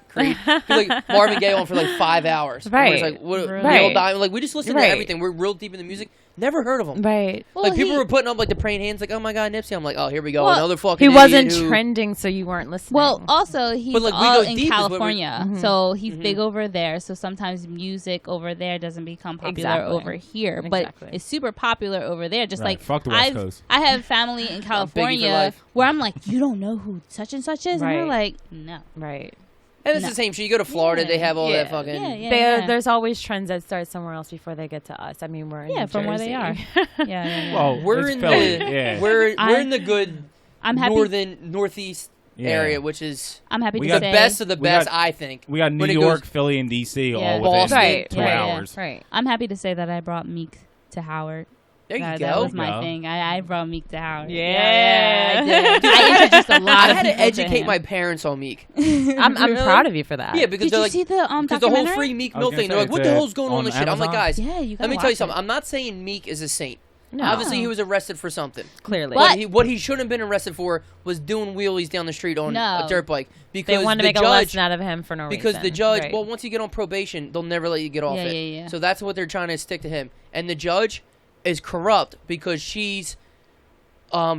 Creed. Like Marvin Gaye on for like 5 hours. And we're Right. just like, what, Right. Neil Diamond. Like we just listen to Right. everything. We're real deep in the music. Never heard of him. Right. Well, Like people he- were putting up like the praying hands, like, oh my god, Nipsey. I'm like, oh, here we go, Well, another fucking. He idiot wasn't who- trending, so you weren't listening. Well, also he's But, like, we all go in deep is what we- California, so he's big over there. So sometimes music over there doesn't become popular Exactly. over here, Exactly. but it's super popular over there. Just Right. like Fuck the West Coast. I have family in California life. where I'm like, you don't know who such and such is, and they're Right. like, no. right. And it's No. the same shit. You go to Florida, Yeah. they have all that Yeah. fucking. Yeah. There's always trends that start somewhere else before they get to us. I mean, we're in New from where they are. Jersey. Yeah. Well, We're it's in Philly, the yeah. we're I- in the good I'm happy. northeast Yeah. area, which is I'm happy We to got say the best of the We best, got- I think. We got New When it York, goes- Philly, and DC Yeah. all within Boston. Right. 2 Yeah. hours. Right. I'm happy to say that I brought Meek to Howard. There you That go. was my Yeah. thing. I brought Meek to Howard. Yeah. I did. I introduced a lot I of had to people educate him. my parents on Meek. I'm Really? proud of you for that. Yeah, because Did they're you like, see the because the whole documentary? free Meek I was Mill gonna thing. They're say, like, what it's the hell's going on on with this shit? I'm like, Amazon? guys, Yeah, you let me gotta tell you watch something. it. I'm not saying Meek is a saint. No. Obviously, he was arrested for something. Clearly. But- What he shouldn't have been arrested for was doing wheelies down the street on No. a dirt bike. Because they wanted to the make a judge, lesson out of him for no reason. because the judge, Right. well, once you get on probation, they'll never let you get off Yeah, it. yeah, yeah. So that's what they're trying to stick to him. And the judge is corrupt because she's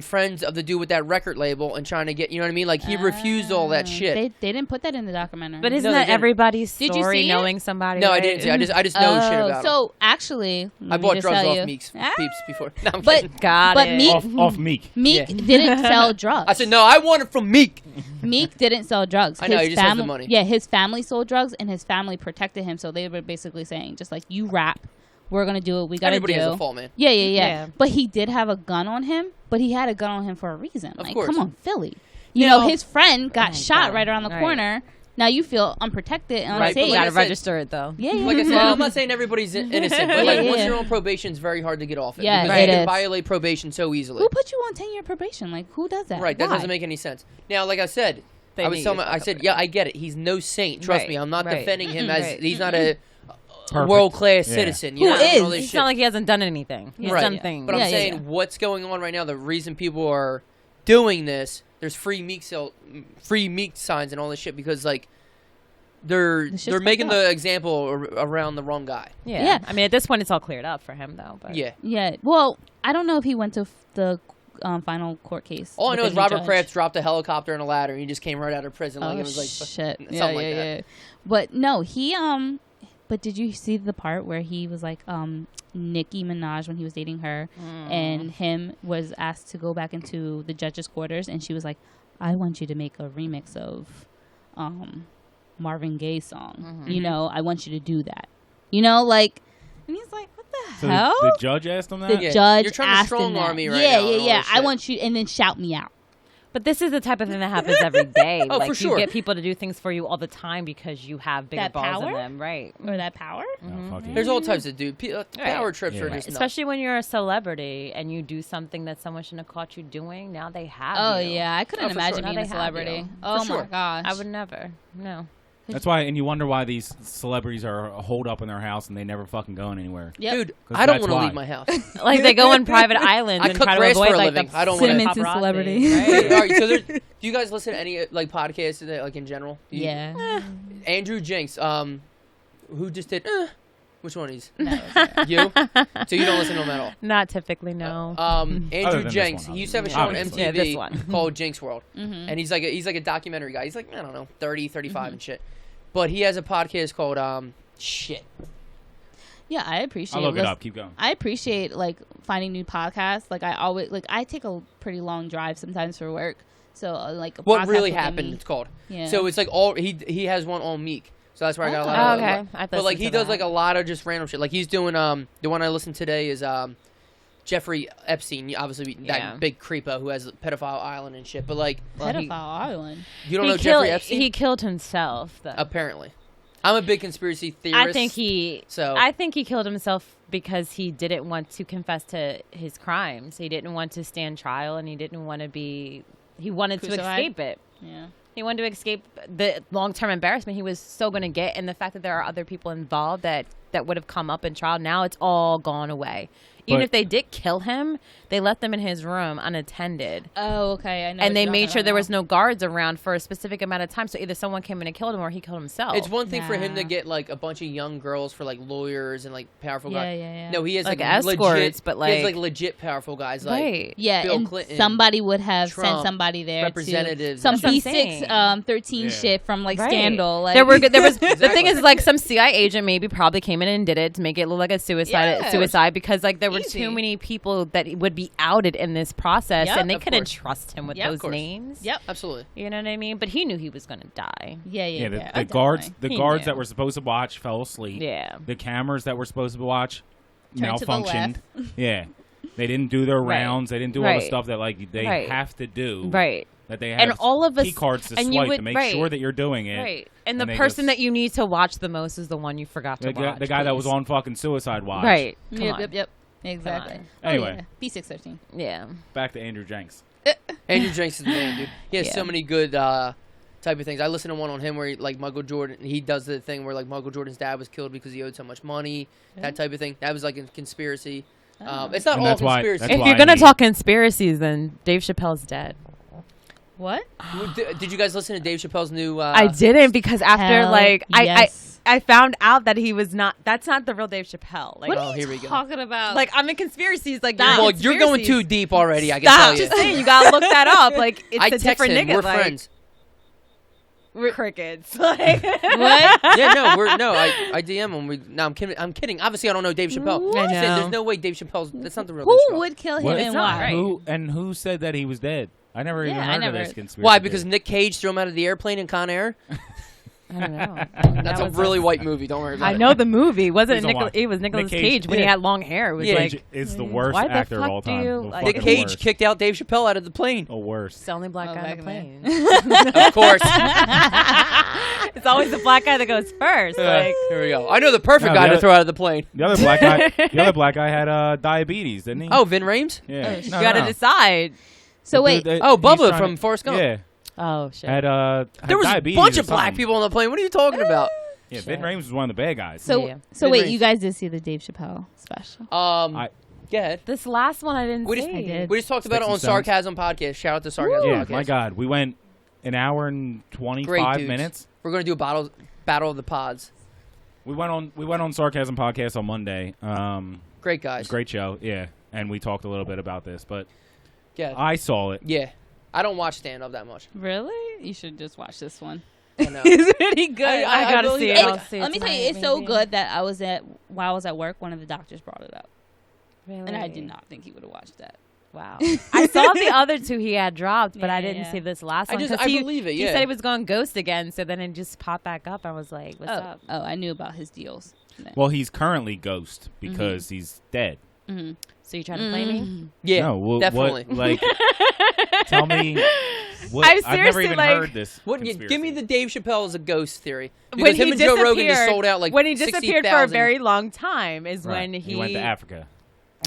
friends of the dude with that record label and trying to get, you know what I mean? Like, he refused all that shit. They didn't put that in the documentary. But isn't No, they that didn't. everybody's Did you story see it? knowing somebody? no, I right? didn't see. I just know shit about him. So actually, I let me bought just drugs tell off you. Meek's Ah. peeps before. No, I'm But kidding. Got but it. Meek Off Meek. Meek Yeah. didn't sell drugs. I said, no, I want it from Meek. Meek didn't sell drugs. I know, His he just has the family, money. Yeah, his family sold drugs, and his family protected him. So they were basically saying, just like, you rap, we're gonna do what we gotta Everybody do. has a fault, man. Yeah. But he did have a gun on him. But he had a gun on him for a reason. Of like, course. come on, Philly. You know, his friend got shot God. right around the corner. Now you feel unprotected and Right, unsafe. You like gotta I said- register it though. Yeah. Like I said, I'm not saying everybody's innocent, but like once you're on probation, it's very hard to get off it. Yeah, because it you can is. violate probation so easily. Who put you on 10-year probation? Like, who does that? Right, that Why? doesn't make any sense. Now, like I said, They I was need telling you my, to I fuck said, up yeah, I get it. He's no saint. Trust Right, me, I'm not right. defending him as Right. he's not a Perfect. world class Yeah. citizen. Who You know, and is? all this It's shit. not like he hasn't done anything. He's Right. done things. But I'm Yeah, saying yeah. what's going on right now. The reason people are doing this, there's free meat signs and all this shit because like they're This shit's making fucked up. the example around the wrong guy. Yeah. I mean, at this point, it's all cleared up for him though. But Yeah. Yeah. Well, I don't know if he went to the final court case. All I know with is the Robert judge. Kraft dropped a helicopter and a ladder, and he just came right out of prison. Like Oh, it was like shit. something Yeah, like yeah, that. yeah. But no, he But did you see the part where he was like Nicki Minaj when he was dating her, and him was asked to go back into the judge's quarters, and she was like, "I want you to make a remix of Marvin Gaye's song. You know, I want you to do that. You know, like." And he's like, "What the So hell?" the judge asked him that? The Yeah, judge you're trying to asked strong him that. arm me right yeah, now and all yeah. this I shit. want you, and then shout me out. But this is the type of thing that happens every day. Oh, like for sure. You get people to do things for you all the time because you have bigger That balls power? than them, right? Or that power? Oh, fuck you. There's all types of power trips Yeah. are Right. just nuts. Especially when you're a celebrity and you do something that someone shouldn't have caught you doing. Now they have Oh you. yeah, I couldn't Oh, for imagine sure. Now being a they have celebrity. you. Oh For sure. my gosh, I would never. No. That's why, and you wonder why these celebrities are holed up in their house and they never fucking going anywhere. Yep. Dude, 'Cause I don't that's want to why. leave my house. Like they go on private islands I and cut try to grass for avoid a like living. the I don't wanna- Cinnamon to paparazzi, celebrity. right? All right, so do you guys listen to any like podcasts like in general? Yeah. Andrew Jenks, who just did? Which one is No, you? So you don't listen to him at all. Not typically, no. Other Andrew than this Jenks, one, he used to have a show on obviously. Yeah, this MTV one. called Jenks World, Mm-hmm. and he's like a documentary guy. He's like, I don't know, 30, 35 and shit. But he has a podcast called shit. Yeah, I appreciate. I'll look it lis- up. Keep going. I appreciate like finding new podcasts. Like I always I take a pretty long drive sometimes for work. So like a What podcast really within happened? me- It's called. Yeah. So it's like all he has one on Meek. So that's where I got a lot Oh, of. okay. I've But like listened he to does that. like a lot of just random shit. Like he's doing the one I listened today is Jeffrey Epstein, obviously Yeah. that big creepo who has Pedophile Island and shit. But like Pedophile Island. you don't know Jeffrey Epstein? He killed himself. Though. Apparently, I'm a big conspiracy theorist. I think he killed himself because he didn't want to confess to his crimes. He didn't want to stand trial, and he didn't want to be. He wanted to Crucified? escape it. Yeah. He wanted to escape the long-term embarrassment he was so going to get, and the fact that there are other people involved that would have come up in trial. Now it's all gone away. Even But- if they did kill him, they left him in his room unattended. Oh, okay. I know. And they made sure there was no guards around for a specific amount of time. So either someone came in and killed him or he killed himself. It's one thing for him to Nah. get like a bunch of young girls for like lawyers and like powerful Yeah, guys. yeah, yeah. No, he has Like like, escorts, legit, but, he has like- like legit powerful guys like right. Yeah, Bill and Clinton, somebody would have sent Trump, somebody there representatives to some and shit. B6 That's what I'm 13 Yeah. shit from like Right. Scandal. Like, there was the Exactly. thing is like some CIA agent maybe probably came in and did it to make it look like a suicide because like there were Easy. too many people that would be outed in this process Yep, and they of couldn't course. trust him with Yep, of those course. names. Yep. absolutely. You know what I mean? But he knew he was going to die. Yeah, yeah, Yeah, yeah. the guards, definitely. the He guards knew. that were supposed to watch fell asleep. Yeah. The cameras that were supposed to watch Turned to the malfunctioned. Yeah, they didn't do their Right. rounds. They didn't do all the Right. stuff that like they Right. have to do. Right. That they have And all of us key cards to and you swipe would- to make right. sure that you're doing it. Right. And the they person just- that you need to watch the most is the one you forgot to The, watch. guy that was please. on fucking Suicide Watch. Right. Come Yep, on. yep. Exactly. on. Anyway. Oh, yeah. B613. Yeah. Back to Andrew Jenks. Andrew Jenks is the man, dude. He has Yeah. so many good type of things. I listened to one on him where like Michael Jordan, he does the thing where like Michael Jordan's dad was killed because he owed so much money, that type of thing. That was like a conspiracy. It's not And all that's why- conspiracy. that's If why you're gonna he- talk conspiracies, then Dave Chappelle's dead. What? Did you guys listen to Dave Chappelle's new? I didn't because after Hell like yes. I found out that he was not. That's not the real Dave Chappelle. Like, What Oh, are you here we go. talking about? like I'm in conspiricies. Like, Stop. well, you're going too deep already. I can Stop. tell you. Just saying, you gotta look that up. Like, it's I a text different him. nigga. We're like, friends. Crickets. Like, what? Yeah, no, I DM him. No, I'm kidding. Obviously, I don't know Dave Chappelle. I I'm saying know. there's no way Dave Chappelle's. That's not the real Who Dave Chappelle. would kill him What? and It's not why? right. Who said that he was dead? I never even Yeah, I heard never- of this conspiracy. Why? Because theory. Nick Cage threw him out of the airplane in Con Air. I don't know. That's a really white movie. Don't worry about it. I know the movie. Please don't watch. It was Nicolas Nick Cage when he had long hair. It was Cage is the worst why the actor of fuck all do time. you The like- Nick fucking Cage worst. kicked out Dave Chappelle out of the plane. The worst. It's the only black guy on the back plane. Of course. It's always the black guy that goes first. Like, Here we go. I know the perfect No, guy the to other- throw out of the plane. The other black guy. The other black guy had diabetes, didn't he? Oh, Vin Rames? yeah. you gotta decide. So wait, Oh, Bubba from Forrest Gump. Yeah. Oh shit. Had There was a diabetes bunch or of black something. people on the plane. What are you talking about? Yeah, Vin Rames was one of the bad guys. so Yeah. Vin wait, Rames. you guys did see the Dave Chappelle special? Go ahead. This last one I didn't We see. just, I did. we just talked about it Sticks on and stones. Sarcasm Podcast. Shout out to Sarcasm yeah, Podcast. my God, we went an hour and Great 25 dudes. minutes. We're going to do a battle of the pods. We went on Sarcasm Podcast on Monday. Great guys. Great show, yeah, and we talked a little bit about this, but Yeah. I saw it. Yeah. I don't watch stand-up that much. Really? You should just watch this one. I know. It's pretty good. I gotta believe see it. it. And I'll see it Let me tell you, tonight, it's so maybe. good that while I was at work, one of the doctors brought it up, Really? and I did not think he would have watched that. Wow. I saw the other two he had dropped, but I didn't Yeah. see this last I one. just- 'cause I he, believe it, He yeah. said he was going ghost again, so then it just popped back up. I was like, what's up? Oh, I knew about his deals. Well, he's currently ghost because he's dead. Mm-hmm. So you trying to play me? Yeah, No, well, definitely. What, like, tell me. What, I'm I've never seriously, even like- heard this. Give me conspiracy. the Dave Chappelle as a ghost theory. Because When him he and Joe Rogan just disappeared- sold out like when he disappeared for a 60,000. very long time is Right. when he went to Africa.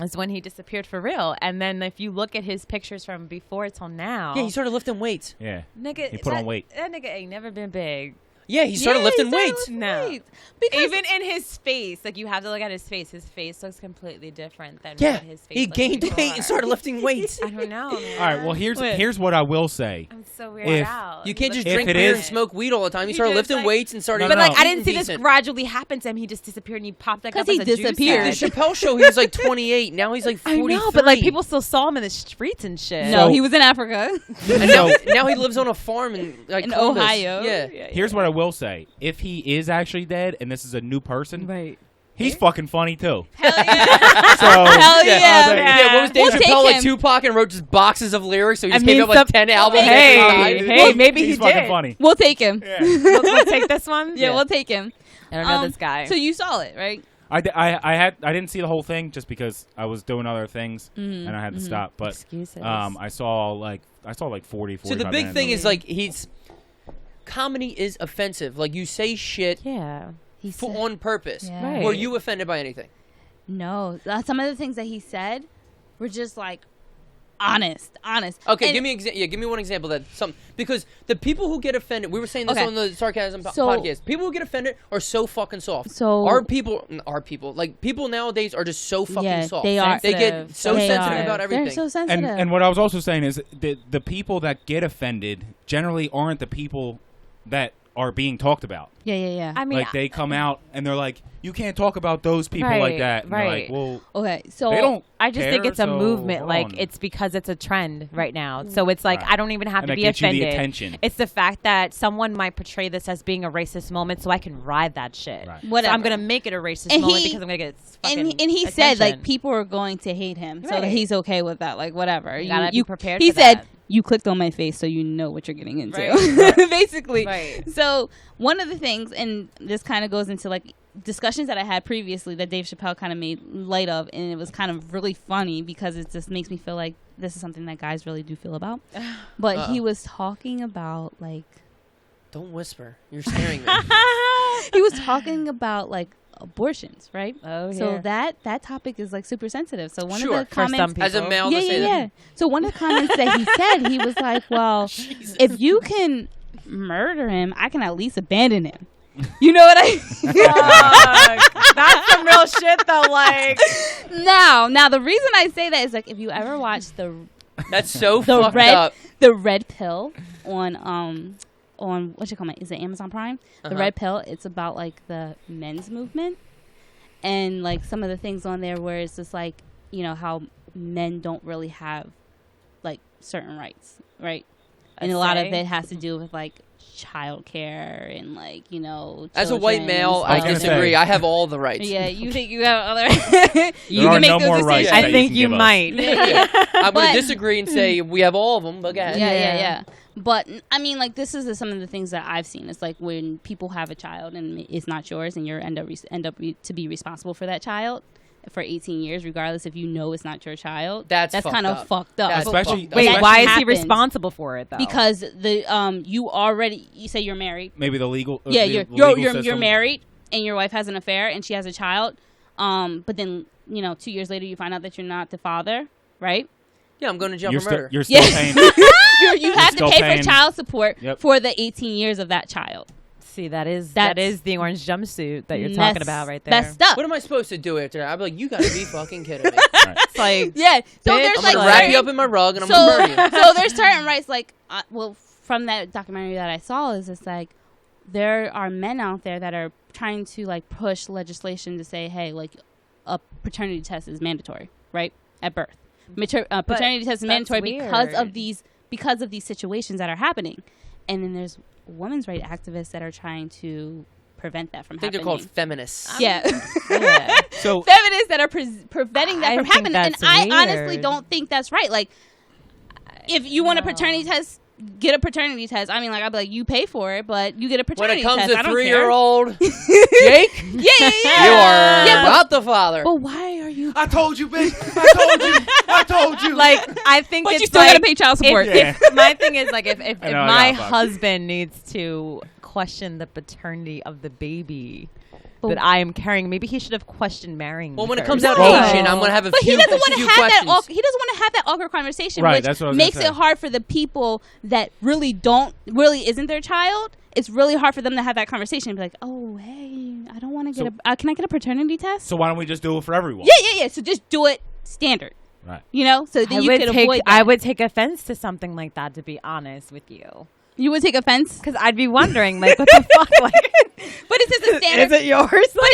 is when he disappeared for real. And then if you look at his pictures from before till now, Yeah, he started lifting weights. Yeah, nigga, he put on weight. That nigga ain't never been big. Yeah, he started lifting weights. No. Because Even in his face, like you have to look at his face. His face looks completely different than Yeah, what his face he looked gained before. weight and started lifting weights. I don't know, man. All right. Well, here's Wait. what I will say. I'm so weirded If- out. You can't just If drink it beer is- and smoke weed all the time. He He started just, lifting like- weights and started. No, But no, like, no. I didn't see Decent. this gradually happen to him. He just disappeared and he popped back up 'Cause as he a juice disappeared. The head. Chappelle show, he was like 28. Now he's like I 43. know, but like people still saw him in the streets and shit. no, So- he was in Africa. And now he lives on a farm in like In Columbus. Ohio. Yeah. Here's what I will say: if he is actually dead and this is a new person, Right. he's fucking funny too. Hell yeah. So Hell yeah. Yeah, what was Dave We'll take Chappelle like him. Tupac and wrote just boxes of lyrics, so he just I came mean, up with 10 albums. Hey, at the time. hey, maybe he's he fucking did. funny. We'll take him. Yeah. We'll take this one. Yeah, we'll take him. I don't know this guy. So you saw it, right? I didn't see the whole thing just because I was doing other things and I had to stop. But Excuses. I saw like 40, 45 So the big minutes thing of is it. like comedy is offensive. Like you say shit yeah. on purpose. Yeah. Right. Were you offended by anything? No, some of the things that he said were just like honest. Okay, And- give me one example that because the people who get offended, we were saying this Okay. on the Sarcasm So- podcast. People who get offended are so fucking soft. So- our people, like people nowadays are just so fucking Yeah, soft. they are. They get so They sensitive are. about everything. They're so sensitive. and what I was also saying is the people that get offended generally aren't the people that are being talked about. yeah. I mean, Like they come out and they're like, you can't talk about those people like Right, that. And they're right. like, well, Okay, so they don't. I just think care, it's a so movement. hold Like on. it's because it's a trend right now. So it's like Right. I don't even have And to that be gets you the offended. attention. It's the fact that someone might portray this as being a racist moment, so I can ride that shit. Right. So Whatever. I'm gonna make it a racist And moment he- because I'm gonna get fucking and he said like attention. people are going to hate him, so Right. he's okay with that. Like whatever. You gotta be prepared He for said that. you clicked on my face, so you know what you're getting into. Right. Basically. Right. So one of the things, and this kind of goes into like discussions that I had previously that Dave Chappelle kind of made light of, and it was kind of really funny because it just makes me feel like this is something that guys really do feel about. But he was talking about like Don't whisper. You're scaring me. he was talking about like abortions, right? Oh, So yeah. that topic is like super sensitive. So one Sure. of the For some comments people. As a male yeah, to say yeah, that. yeah. So one of the comments that he said, he was like, well, if you can murder him, I can at least abandon him. You know what I Fuck. That's some real shit though. Like Now the reason I say that is like if you ever watch the That's so the fucked red up. the red pill on what you call it? Is it Amazon Prime? The Uh-huh. red pill, it's about like the men's movement and like some of the things on there where it's just like, you know, how men don't really have like certain rights, right? And a lot of say. it has to do with like childcare and like As a white male, I disagree. I have all the rights. Yeah, you think you have other? You can make no more rights. I think you might. I'm going to disagree and say we have all of them. But go ahead. Yeah. But I mean, like, this is some of the things that I've seen. It's like when people have a child and it's not yours, and you end up to be responsible for that child for 18 years, regardless if you know it's not your child. That's kind of fucked up. Especially, why is he responsible for it though? Because you say you're married. Maybe the legal. You're married and your wife has an affair and she has a child. But then 2 years later you find out that you're not the father, right? Yeah, I'm going to jail for murder. You're still paying. you have to pay for child support for the 18 years of that child. See, that is the orange jumpsuit that you're talking about right there. That's stuff. What am I supposed to do after that? I'd be like, you gotta be fucking kidding me. Right. It's like, So there's I'm gonna wrap you up in my rug and I'm gonna burn you. So there's certain rights, like, from that documentary that I saw, is it's like there are men out there that are trying to like push legislation to say, hey, like a paternity test is mandatory, right, at birth. Paternity test is mandatory because of these situations that are happening, and then there's women's rights activists that are trying to prevent that from happening. They're called feminists. Yeah. So feminists that are preventing that from happening, and I honestly don't think that's right. Like, if you want a paternity test, get a paternity test. I mean, like, I'd be like, you pay for it, but you get a paternity test. When it comes to 3-year-old Jake, yeah, you are not the father. But why are you? I told you, bitch. I told you. Like, I think but it's you still gotta pay child support. If my thing is like, if my husband needs to question the paternity of the baby that I am carrying, maybe he should have questioned marrying me. Well, when it first. comes out Asian, I'm gonna have a few questions. But he doesn't want to have that. He doesn't want to have that awkward conversation, right, which that's what I was makes gonna say. it hard for the people that really isn't their child. It's really hard for them to have that conversation and be like, oh, hey, I don't want to get can I get a paternity test? So why don't we just do it for everyone? Yeah. So just do it standard. Right. So then you could avoid that. I would take offense to something like that, to be honest with you. You would take offense? Because I'd be wondering, like, what the fuck? Like, but it's just a standard. Is it yours? But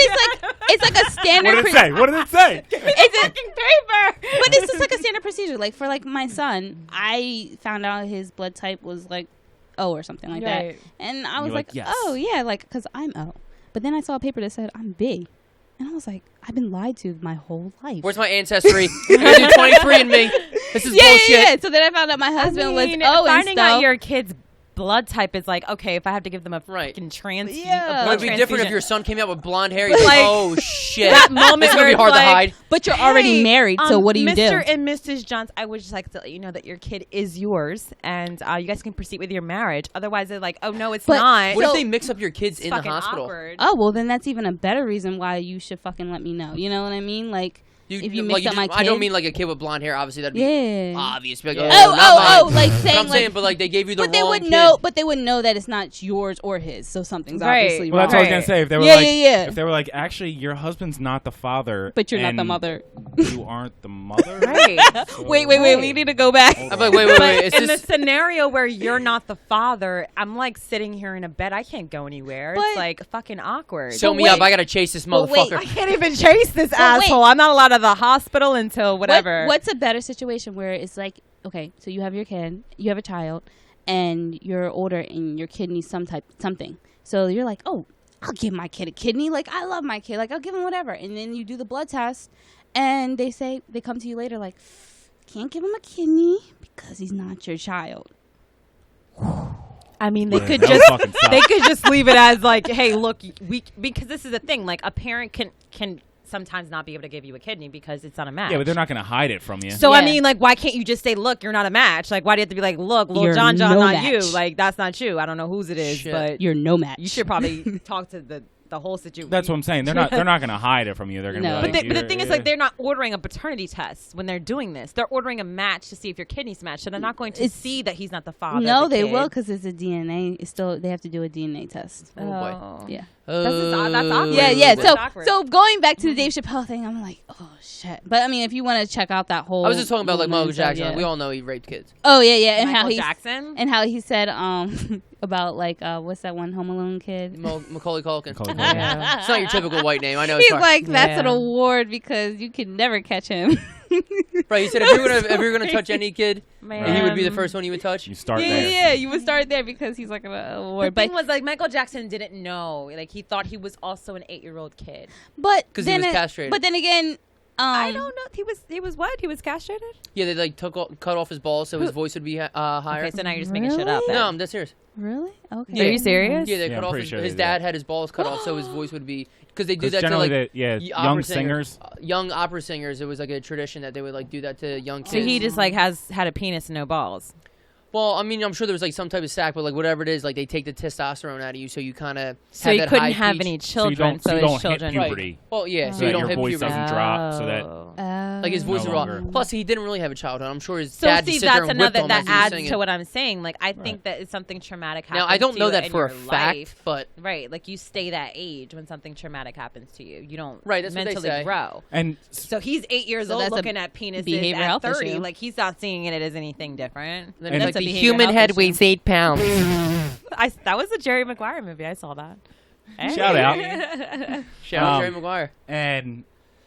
it's like a standard. What did it say? It's a fucking paper. But it's just like a standard procedure. Like, for like my son, I found out his blood type was like O or something like that, and I was like, yes. oh yeah, like, because I'm O. But then I saw a paper that said I'm B, and I was like, I've been lied to my whole life. Where's my ancestry? I'm gonna do 23andMe. This is bullshit. Yeah. So then I found out my husband was O and stuff. Finding out your kid's blood type is like, okay, if I have to give them a fucking transfusion. It would be different if your son came out with blonde hair. He's like, oh shit. That moment it's gonna be hard to hide. But you're already married, so what do you do? Mr. and Mrs. Johns, I would just like to let you know that your kid is yours, and you guys can proceed with your marriage. Otherwise, they're like, oh no, it's not. What if they mix up your kids in the hospital? Awkward. Oh well, then that's even a better reason why you should fucking let me know. You know what I mean? Like, if you mix up my kid. I don't mean like a kid with blonde hair. Obviously, that'd be obvious. Be like, like saying. I'm saying, but like they gave you the wrong kid. But they would know that it's not yours or his. So something's obviously wrong. Well, that's what I was gonna say. If they were if they were like, actually, your husband's not the father, but you're not the mother. You aren't the mother. Right. So wait. We need to go back. I'm like, wait. In the scenario where you're not the father, I'm like sitting here in a bed. I can't go anywhere. It's like fucking awkward. Show me up. I gotta chase this motherfucker. I can't even chase this asshole. I'm not allowed out of the hospital until whatever. What's a better situation where it's like, okay, so you have your kid, you have a child, and you're older, and your kid needs something. So you're like, oh, I'll give my kid a kidney. Like, I love my kid. Like, I'll give him whatever. And then you do the blood test, and they come to you later like, can't give him a kidney because he's not your child. I mean, they could just leave it as like, hey, look, because this is the thing. Like, a parent can sometimes not be able to give you a kidney because it's not a match. Yeah, but they're not going to hide it from you. So, I mean, like, why can't you just say, look, you're not a match? Like, why do you have to be like, look, little John, not you? Like, that's not you. I don't know whose it is, but you're no match. You should probably talk to the whole situation. That's what I'm saying. They're not going to hide it from you. They're going to be like, but the thing is, like, they're not ordering a paternity test when they're doing this. They're ordering a match to see if your kidneys match. So they're not going to see that he's not the father. No, of the they kid. will because it's a DNA. It's still they have to do a DNA test. Oh boy. Yeah. That's awkward. Yeah. That's So going back to the Dave Chappelle thing, I'm like, oh shit. But I mean, if you want to check out that whole, I was just talking about like Michael Jackson. Yeah. We all know he raped kids. Oh yeah, and how he said about like what's that one Home Alone kid? Macaulay Culkin. Yeah. It's not your typical white name. I know. He's like, that's an award because you can never catch him. Right, he said if you're gonna touch any kid, Man. he would be the first one you would touch. You start Yeah, there. yeah, you would start there because he's like an award. The thing was, like, Michael Jackson didn't know. Like, he thought he was also an 8-year-old kid. but 'Cause he was castrated. But then again, I don't know. He was what? He was castrated? Yeah, they like cut off his balls so his voice would be higher. Okay, so now you're just making shit up. Really? then. No, I'm dead serious. Really? Okay. Yeah. Are you serious? Yeah, they Yeah, cut I'm off pretty sure his they dad did. had his balls cut off so his voice would be because they do 'Cause that to generally like young opera singers. young opera singers. It was like a tradition that they would like do that to young kids. So he just like had a penis and no balls. Well, I mean, I'm sure there was like some type of sack, but like whatever it is, like they take the testosterone out of you, so you kind of So he couldn't have any children. So you his don't children. hit puberty. Well, yeah, so So you that don't your hit voice puberty. doesn't drop. So that Like his voice No is raw. longer. Plus, he didn't really have a childhood. I'm sure his So dad see, just sit there that's and whipped another him that as he was adds singing. to what I'm saying. Like, I think that it's something traumatic happens. Now, I don't to know you that in for a your fact, life. but Right, like you stay that age when something traumatic happens to you. You don't Right, that's what they mentally say. grow. and So he's 8 years So old that's a looking at penises behavioral at health 30. issue. Like he's not seeing it as anything different. then And it's that's like a the behavioral human health head issue. weighs 8 pounds. That was a Jerry Maguire movie. I saw that. shout out. Shout out Jerry Maguire. And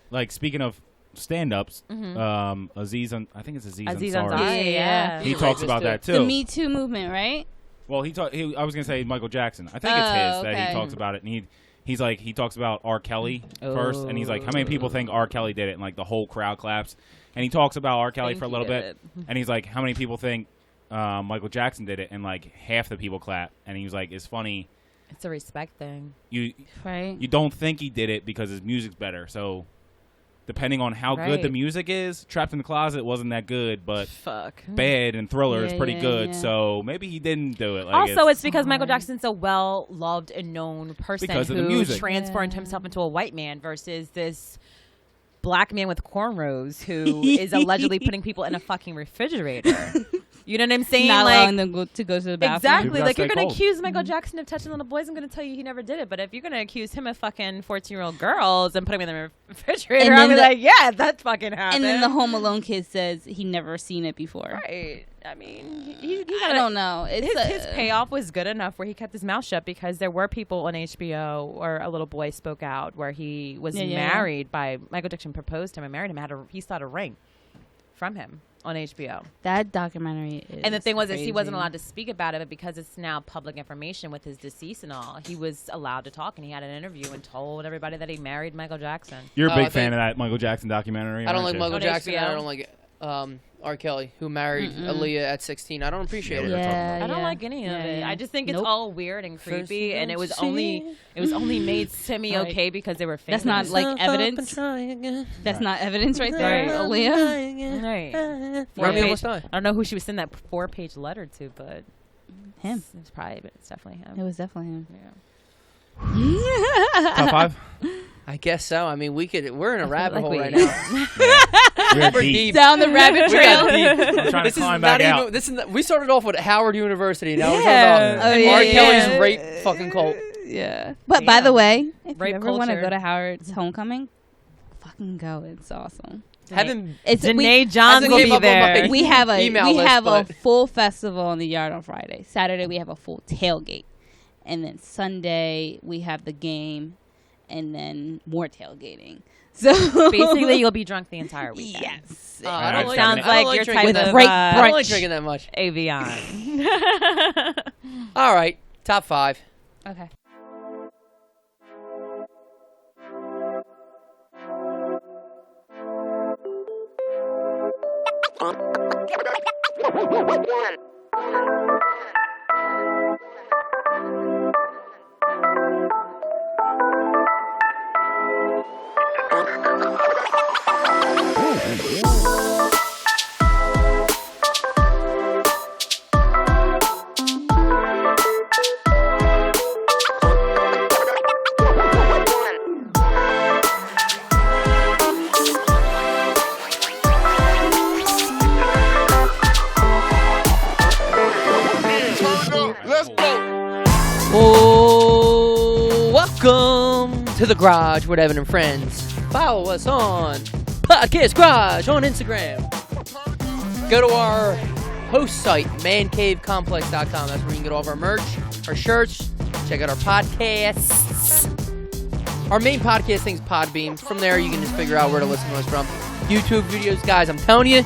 like speaking of stand-ups, Aziz, I think it's Aziz Aziz Ansari. Ansari, yeah. He He's talks racist, about too. that too. the Me Too movement, right? Well, I was gonna say Michael Jackson. I think it's his that okay. he talks about it, and he talks about R. Kelly first, and he's like, how many people think R. Kelly did it? And like the whole crowd claps, and he talks about R. Kelly Think for a he little did bit, it. and he's like, how many people think Michael Jackson did it? And like half the people clap, and he was like, it's funny, It's a respect thing. you Right. don't think he did it because his music's better, so. Depending on how good the Right. music is, Trapped in the Closet wasn't that good, but Fuck. Bad and Thriller is Yeah, pretty yeah, good. yeah. So maybe he didn't do it. Like Also, it's because Michael Jackson's a well-loved and known person Because of the who music. transformed himself into a white man versus this black man with cornrows who is allegedly putting people in a fucking refrigerator. You know what I'm saying? Not like, allowing them to go to the bathroom. exactly. People Like, gotta you're stay going cold. to accuse Michael Jackson of touching little boys. I'm going to tell you he never did it. But if you're going to accuse him of fucking 14-year-old girls and putting them in the refrigerator, And I'll be then like, yeah, that fucking happened. And then the Home Alone kid says he never seen it before. Right. I mean, he I don't know. It's his payoff was good enough where he kept his mouth shut because there were people on HBO where a little boy spoke out where he was married by Michael Jackson proposed to him and married him. He sought a ring from him on HBO. That documentary is And the thing was is he crazy. wasn't allowed to speak about it, but because it's now public information with his deceased and all, he was allowed to talk, and he had an interview and told everybody that he married Michael Jackson. You're a I big think- fan of that Michael Jackson documentary. I don't aren't like you? Michael On Jackson. And I HBO. don't like R. Kelly, who married Aaliyah at 16. I don't appreciate Yeah, it. we were talking about I don't yeah. like any of Yeah, it. yeah. I just think it's Nope. all weird and First creepy, you and don't it was see only made semi Right. okay because they were famous. That's not like evidence. That's not evidence right there, Right. Aaliyah. right. Run me Page- almost died. I don't know who she was sending that 4-page letter to, but Him. it's definitely him. It was definitely him. Yeah. Top five? I guess so. I mean, we're in a rabbit like hole we- right now. We're We're deep. deep. Down the rabbit We got trail. deep. I'm trying This to is climb not back even. out. This is. We started off with Howard University. Now we're Yeah. talking about Oh, yeah, R. yeah. Kelly's rape fucking cult. Yeah. But by the way, if Rape you ever want to culture. go to Howard's homecoming, fucking go. It's awesome. Haven't It's Janae Johns hasn't will came be up on my there. we have a email we list, have a but- full festival in the yard on Friday. Saturday we have a full tailgate, and then Sunday we have the game, and then more tailgating. So Basically, you'll be drunk the entire weekend. yes. I don't like Sounds drinking. I don't like your drinking type that- of break I don't like brunch. drinking that much. avion. All right, top 5. Okay. Oh, welcome to the garage with Evan and friends. Follow us on Podcast Garage on Instagram. Go to our host site, mancavecomplex.com. That's where you can get all of our merch, our shirts, check out our podcasts. Our main podcast thing's Podbeam. From there, you can just figure out where to listen to us from. YouTube videos, guys. I'm telling you,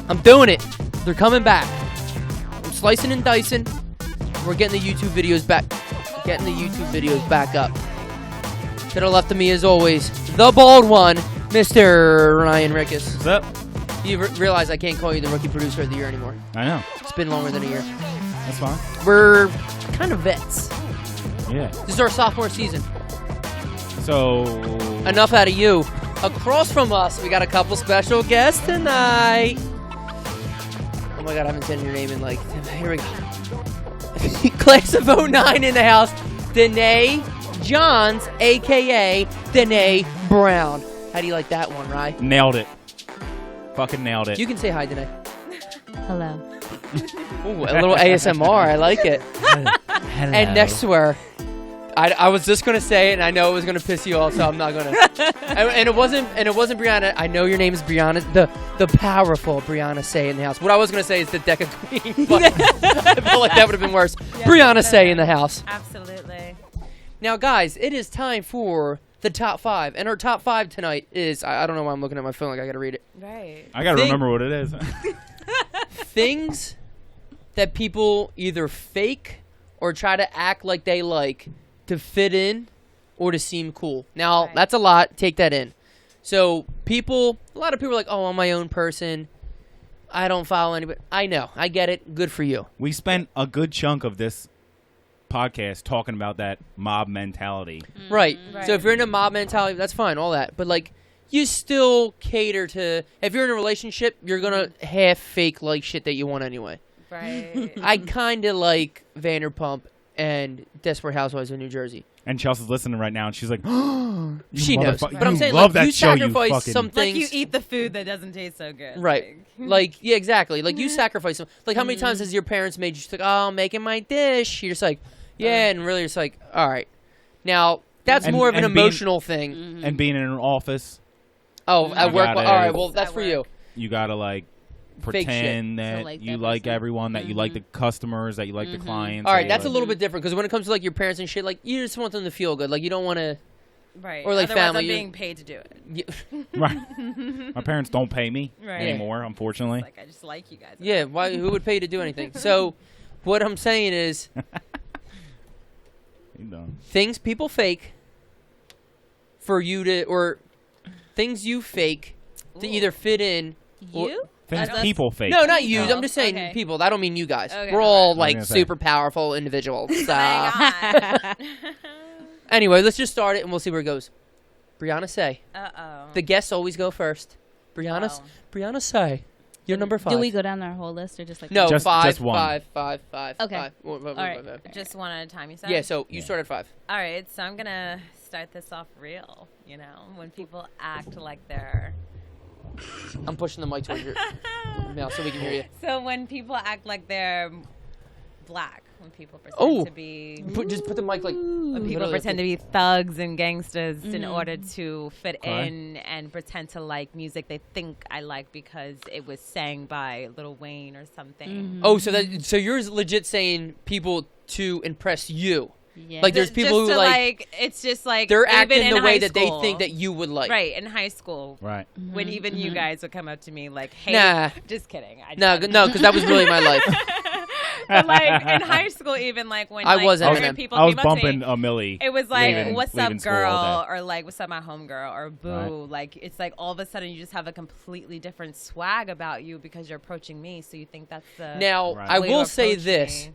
I'm doing it. They're coming back. I'm slicing and dicing. We're getting the YouTube videos back. Getting the YouTube videos back up. To the left of me, as always, the bald one, Mr. Ryan Rickus. What's up? You realize I can't call you the rookie producer of the year anymore. I know. It's been longer than a year. That's fine. We're kind of vets. Yeah. This is our sophomore season. So. Enough out of you. Across from us, we got a couple special guests tonight. Oh my god, I haven't said your name in like. Here we go. Class of 09 in the house. Danea Johns, aka Danea Brown. How do you like that one, Rye? Nailed it. Fucking nailed it. You can say hi, Danea. Hello. Ooh, a little ASMR. I like it. Hello. And next to her, I was just gonna say it, and I know it was gonna piss you off, so I'm not gonna. and it wasn't Briana. I know your name is Briana, the powerful Briana Say in the house. What I was gonna say is the DECA Queen, but I feel like that would have been worse. Yeah, Briana Say in the house. Absolutely. Now, guys, it is time for the top 5, and our top 5 tonight is I don't know why I'm looking at my phone like I gotta read it. Right. I gotta remember what it is. Things that people either fake or try to act like they like to fit in or to seem cool. Now, Right. that's a lot. Take that in. So, a lot of people are like, oh, I'm my own person. I don't follow anybody. I know. I get it. Good for you. We spent a good chunk of this podcast talking about that mob mentality. Right. Right. So, if you're in a mob mentality, that's fine. All that. But, like, you still cater to, if you're in a relationship, you're going to half fake like shit that you want anyway. Right. I kind of like Vanderpump and Desperate Housewives of New Jersey. And Chelsea's listening right now, and she's like, She knows. But I'm saying, love like, that you show, sacrifice fucking... some Like things. you eat the food that doesn't taste so good. Right. Like, yeah, exactly. Like, you sacrifice them. Like, how many times has your parents made you just like, oh, I'm making my dish? You're just like, yeah, and really just like, all right. Now, that's And- more of an and being- emotional thing. And being in an office, Oh, at You work. gotta- All right, well, that's At for you. work. you gotta, like, Fake pretend So that like you that like person. everyone, that you like the customers, that you like the clients. All right, that you that's a like- little bit different because when it comes to, like, your parents and shit, like, you just want them to feel good. Like, you don't want to... Right. Or, like, Otherwise, family, I'm you- being paid to do it. Right. My parents don't pay me Right. anymore, unfortunately. Like I just like you guys. Yeah, why? Who would pay you to do anything? So, what I'm saying is, You know. things people fake for you to, or things you fake to Ooh. either fit in. Or, You? Things That's- people fake. no, not you. Oh, I'm just saying okay. people. I don't mean you guys. Okay, We're all alright. like I was gonna say. super powerful individuals. Hang on. Anyway, let's just start it and we'll see where it goes. Briana Say. Uh-oh. The guests always go first. Oh. Briana Say. You're number 5. Do we go down our whole list or just like No, Just- five, just one. five. Okay. Five. All right. Just one at a time, you said? Yeah, so you Yeah. start at 5. All right, so I'm going to start this off real, you know, when people act like they're... I'm pushing the mic towards your mouth so we can hear you. So when people act like they're black, when people pretend Oh. to be... Just put the mic like. When people pretend to be thugs and gangsters in order to fit in and pretend to like music they think I like because it was sang by Lil Wayne or something. Oh, so you're legit saying people to impress you. Yeah. Like there's people Just who to, like it's just like they're even acting in the way high that they school. think that you would like. Right, in high school. Right. When even you guys would come up to me like, hey, Nah. just kidding. No, because that was really my life. But like in high school, even like when I like, was certain Eminem. people I was came up to bumping me, a Millie. it was like, leaving- what's leaving up, school all girl? day. Or like, what's up, my homegirl? Or boo. Right. Like, it's like all of a sudden you just have a completely different swag about you because you're approaching me. So you think that's the Now, Right. I way to will say approach this. me.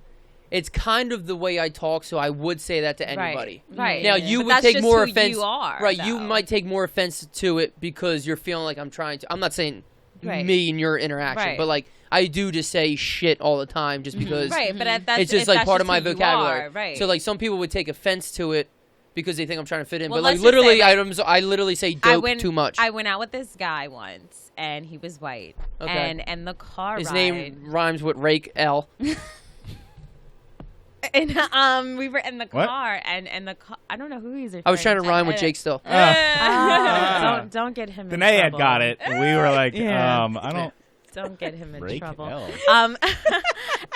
It's kind of the way I talk, so I would say that to anybody. Right. Now, Yeah. you But would that's take just more who offense. You are, right, you though. might take more offense to it because you're feeling like I'm trying to. I'm not saying Right. me and your interaction, Right. but like I do just say shit all the time just because Right, but that's it's just if like that's part of just my who you vocabulary. are, right. So like some people would take offense to it because they think I'm trying to fit in. Well, but like let's just literally, say, like, I literally say dope too much. I went out with this guy once, and he was white. Okay. And the car His ride. name rhymes with Rake L. And we were in the What? car, and the car. I don't know who he's. I was trying to rhyme with Jake still. Don't get him. in Danea had trouble. got it. We were like, Yeah. I don't. Don't get him in Break trouble. L.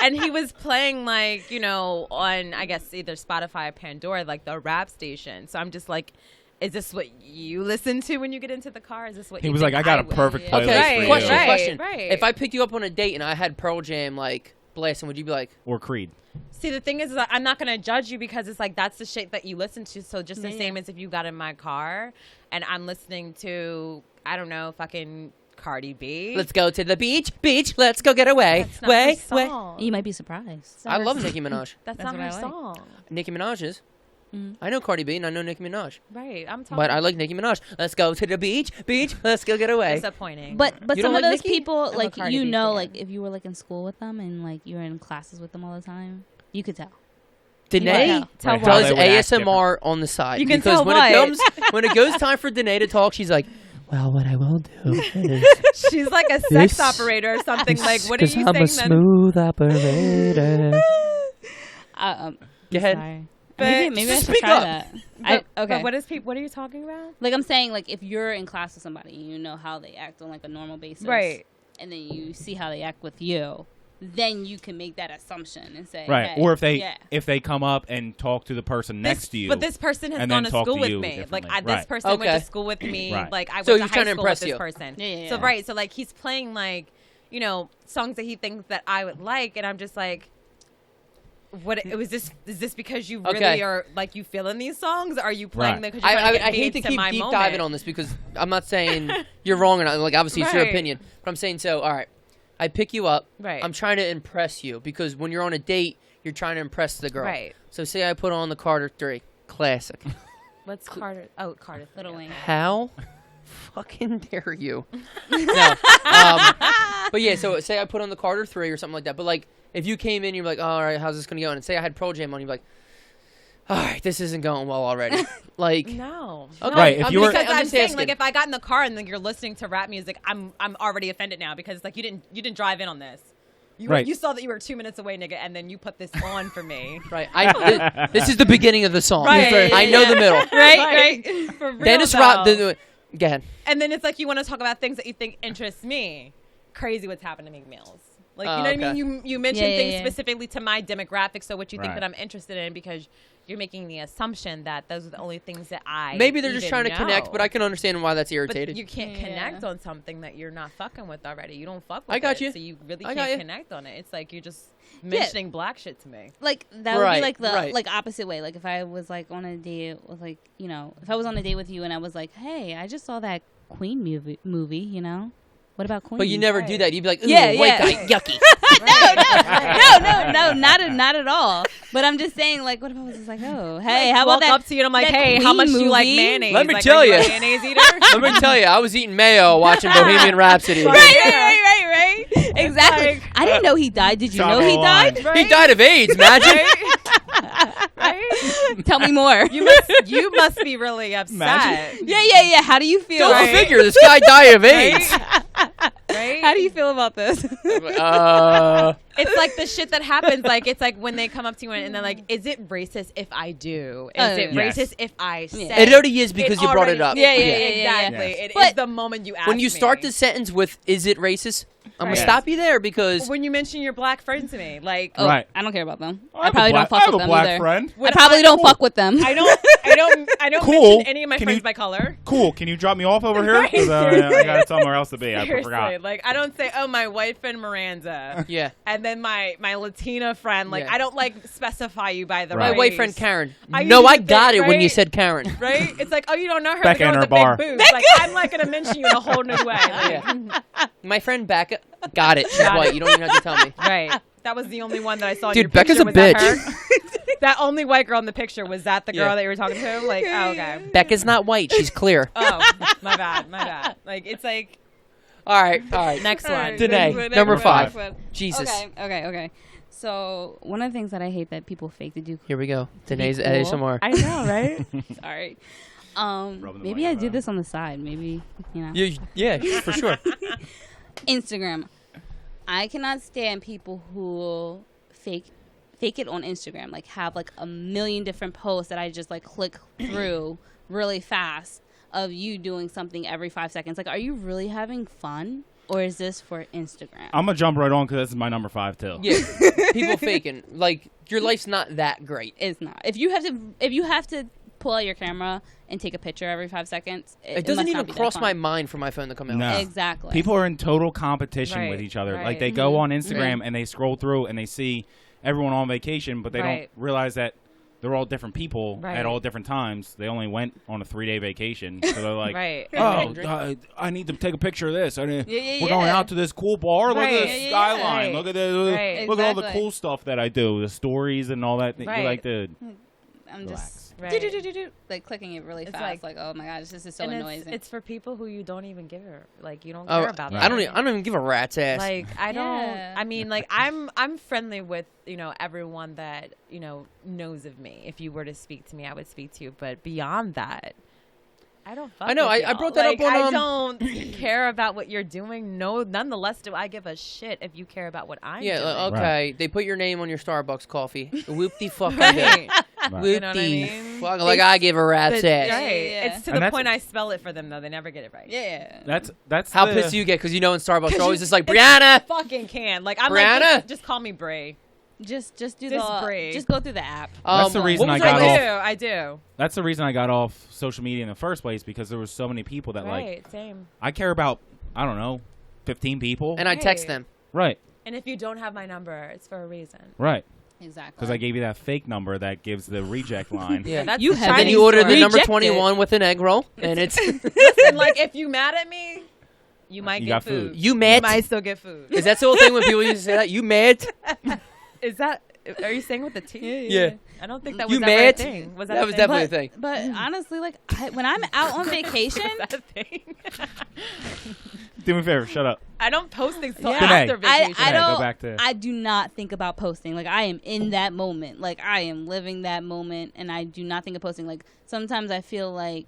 And he was playing like on I guess either Spotify or Pandora, like the rap station. So I'm just like is this what you listen to when you get into the car? Is this what He you was think like, I got a would? perfect Yeah. playlist Okay, for you. question. Right. If I picked you up on a date and I had Pearl Jam like blasting, would you be like, Or Creed. See, the thing is that I'm not going to judge you because it's like that's the shit that you listen to. So just the same as if you got in my car and I'm listening to, I don't know, fucking Cardi B. let's go to the beach, let's go get away. That's not her song. You might be surprised. I love Nicki Minaj. That's That's not what her I like. song. Nicki Minaj is. Mhm. I know Cardi B and I know Nicki Minaj. Right. I'm talking. But I like Nicki Minaj. Let's go to the beach, let's go get away. Disappointing. But You some don't of like those Nicki? people, I'm a like, Cardi you B know, fan. like, if you were, like, in school with them and, like, you were in classes with them all the time, you could tell. Danae Tell Right, what? how does they would act ASMR on the side. You can because tell when what? when it goes time for Danae to talk, she's like, well, what I will do is She's like a sex This- operator or something. Like, what are you I'm a saying then? smooth operator. Go ahead. Sorry. But Maybe I should speak try up. that. But Okay. what are you talking about? Like, I'm saying, like, if you're in class with somebody, you know how they act on, like, a normal basis. Right. And then you see how they act with you. Then you can make that assumption and say, Right. hey, Or yeah. if they come up and talk to the person next to you. But this person has and gone then to talk school to with you me. Like differently. this Right. person went Okay. to school with me. Right. Like I So went he's to trying high to school impress with this you. person. Yeah. So right. So like he's playing like, you know, songs that he thinks that I would like, and I'm just like, what? Is this because you really Okay. are like you feeling these songs? Or are you playing Right. them because you're trying to get I me hate to into keep my deep moment? diving on this because I'm not saying you're wrong or not. Like, obviously, it's your Right. opinion. But I'm saying, so, all right, I pick you up. Right. I'm trying to impress you because when you're on a date, you're trying to impress the girl. Right. So, say I put on the Carter 3. Classic. What's Carter? Oh, Carter. Little Wayne. How fucking dare you? No. But yeah, so say I put on the Carter 3 or something like that. But like, if you came in, you're like, oh, all right, how's this going to go? And say I had Pearl Jam on, you're like, all right, this isn't going well already. Like, No. okay, Right, if I'm you just- were- Because I'm just saying, asking. like, if I got in the car and then you're listening to rap music, I'm already offended now because like you didn't drive in on this. Right. You saw that you were 2 minutes away, nigga, and then you put this on for me. right, this is the beginning of the song. Right, I know the middle. right. For real, Dennis though. Rob. Go ahead. And then it's like you want to talk about things that you think interest me. Crazy what's happened to Meek Mills. Like, you know what I okay. mean? You mentioned Yeah, things yeah. specifically to my demographic, so what you think Right. that I'm interested in because you're making the assumption that those are the only things that I Maybe they're just even trying to connect, know. but I can understand why that's But irritated. you can't Yeah. connect on something that you're not fucking with already. You don't fuck with I got it, you. so you really I got can't you. connect on it. It's like you're just mentioning black shit to me. Like, that would Right, be, like, the right. like opposite way. Like, if I was, like, on a date with, like, you know, if I was on a date with you and I was like, hey, I just saw that Queen movie, you know? What about Queen? But you never do Right. that. You'd be like, ooh, Yeah, white yeah. guy, yucky. No, not at all. But I'm just saying, like, what if I was just like, oh, hey, how Walk about that? up to you and I'm like, that hey, how much Queen do you like movie? mayonnaise? Let me Like, tell are you ya. a mayonnaise eater? Let me tell you, I was eating mayo watching Bohemian Rhapsody. Right. Exactly. like- I didn't know he died. Did you Top know of he the line. died? He died of AIDS, magic. Right? Tell me more. You must be really upset. Imagine. Yeah. How do you feel? Go Right. figure. This guy died of AIDS. Right? How do you feel about this? It's like the shit that happens. Like it's like when they come up to you and they're like, "Is it racist if I do? Is it Yes. racist if I say?" It already is because you brought it up. Yeah. Exactly. Yes. It But is the moment you ask When you start me. the sentence with "Is it racist?" I'm gonna Right. stop you there because when you mention your black friend to me, like Oh, Right. I don't care about them. I I have probably a don't black, fuck I have with a them black either. friend. I probably don't fuck with them. I don't Cool. mention any of my Can friends you- by color. Cool. Can you drop me off over here? Right, 'Cause, I seriously. got somewhere else to be. I Seriously, forgot. like I don't say, "Oh, my white friend Miranda," yeah, and then my Latina friend. Like Yeah. I don't like specify you by the Right. my race. white friend Karen. I No, usually I got think, it when you right? said Karen. Right? It's like, oh, you don't know her. Becca the girl and with her the bar. big boobs. Like, I'm like going to mention you in a whole new way. Like, Yeah. My friend Becca got it. She's Got white. it. You don't even have to tell me. Right. That was the only one that I saw in Dude, your Becca's picture. a Was that bitch. her? That only white girl in the picture, was that the girl Yeah. that you were talking to? Like, oh, okay. Becca's not white. She's clear. Oh, my bad. Like, it's like, All right. next one. Danae, number 5. Jesus. Okay. So one of the things that I hate that people fake to do. Here we go. Danae's cool. ASMR. I know, right? Sorry. Rubbing the Maybe I do microphone. this on the side. Maybe, you know. Yeah, for sure. Instagram. I cannot stand people who fake it on Instagram. Like have like a million different posts that I just like click through really fast of you doing something every 5 seconds. Like, are you really having fun, or is this for Instagram? I'm gonna jump right on because this is my number 5 too. Yeah, people faking. Like, your life's not that great. It's not. If you have to pull out your camera and take a picture every 5 seconds, it doesn't even cross my mind for my phone to come out. No. Exactly. People are in total competition with each other. Right. Like they go on Instagram and they scroll through and they see everyone on vacation, but they don't realize that they're all different people at all different times. They only went on a 3-day vacation, so they're like, "Oh, I need to take a picture of this. We're going out to this cool bar. Look at this skyline. Look at this. Look at all the cool stuff that I do. The stories and all that. You like to." I'm just like clicking it really fast. Like, oh my god, this is so annoying. It's for people who you don't even give you don't care about. I don't even give a rat's ass. Like I don't. I mean, like I'm friendly with everyone that knows of me. If you were to speak to me, I would speak to you. But beyond that, I don't. I know. I brought that up on. I don't care about what you're doing. No, nonetheless, do I give a shit if you care about what I'm doing. Yeah. Okay. They put your name on your Starbucks coffee. Whoop-de fucking right. You know what I mean? Fuck, like I give a rat's ass. It's to the point I spell it for them though. They never get it right. Yeah. That's how pissed you get because in Starbucks they're always just like Briana. Fucking can. Like I'm Briana? like just call me Bray. Just go through the app. That's the reason I got off. I do. That's the reason I got off social media in the first place because there was so many people that same. I care about. I don't know, 15 people, and I text them. Right. And if you don't have my number, it's for a reason. Right. Exactly. Because I gave you that fake number that gives the reject line. Yeah, that's you have. Then you ordered the number 21 with an egg roll, and it's. Listen, like if you mad at me, you might get food. You mad? You might still get food. Is that the whole thing when people used to say that? You mad? Is that? Are you saying with the T? Yeah. I don't think that was you that mad? right thing. Was that was definitely a thing. But honestly, like when I'm out on vacation, that a thing? Do me a favor, shut up. I don't post things till Danae. after vacation. I don't. Go back to. I do not think about posting. Like I am in that moment. Like I am living that moment, and I do not think of posting. Like sometimes I feel like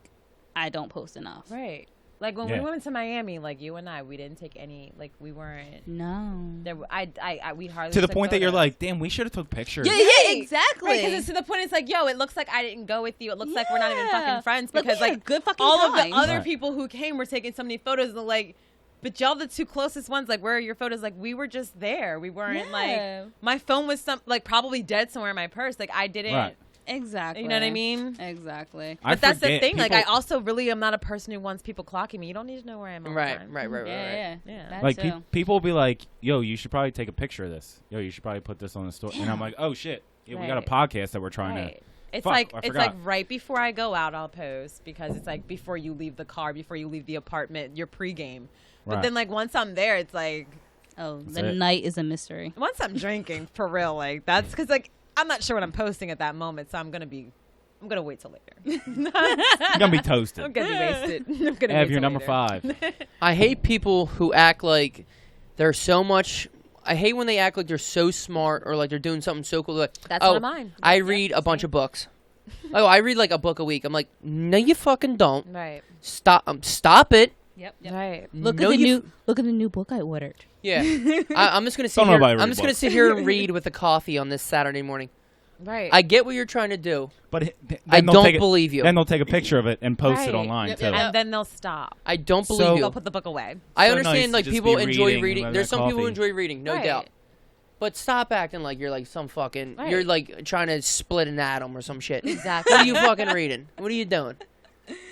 I don't post enough. Right. Like when we went to Miami, like you and I, we didn't take any. Like we weren't. No. There, we hardly. To the took point that photos. you're like, damn, we should have took pictures. Yeah, exactly. Because it's to the point. It's like, yo, it looks like I didn't go with you. It looks like we're not even fucking friends Like, because we had a good fucking all time. of the other people who came were taking so many photos. And like, but y'all the two closest ones. Like, where are your photos? Like, we were just there. We weren't like. My phone was probably dead somewhere in my purse. Like I didn't. Right. Exactly. You know what I mean? Exactly. But that's the thing. Like, I also really am not a person who wants people clocking me. You don't need to know where I am all the time. Right. Yeah. Like people will be like, "Yo, you should probably take a picture of this. Yo, you should probably put this on the story." And I'm like, "Oh shit, we got a podcast that we're trying to." It's Fuck, it's like right before I go out, I'll post because it's like before you leave the car, before you leave the apartment, your pregame. But then like once I'm there, it's like, the night is a mystery. Once I'm drinking, for real, like that's because like I'm not sure what I'm posting at that moment, so I'm gonna wait till later. You're gonna be toasted. I'm gonna be wasted. I'm gonna have your number 5. I hate people who act like they're so much. I hate when they act like they're so smart or like they're doing something so cool. Like, that's one of mine. I read a bunch of books. I read like a book a week. I'm like, no, you fucking don't. Right. Stop it. Yep. Right. Look at the new book I ordered. Yeah. I'm just gonna sit here. I'm just gonna sit here and read with a coffee on this Saturday morning. Right. I get what you're trying to do, but I don't believe you. Then they'll take a picture of it and post it online too. And then they'll stop. I don't believe you. They'll put the book away. I understand nice like people enjoy reading. There's There's some people who enjoy reading, no doubt. But stop acting like you're like some fucking. Right. You're like trying to split an atom or some shit. Exactly. What are you fucking reading? What are you doing?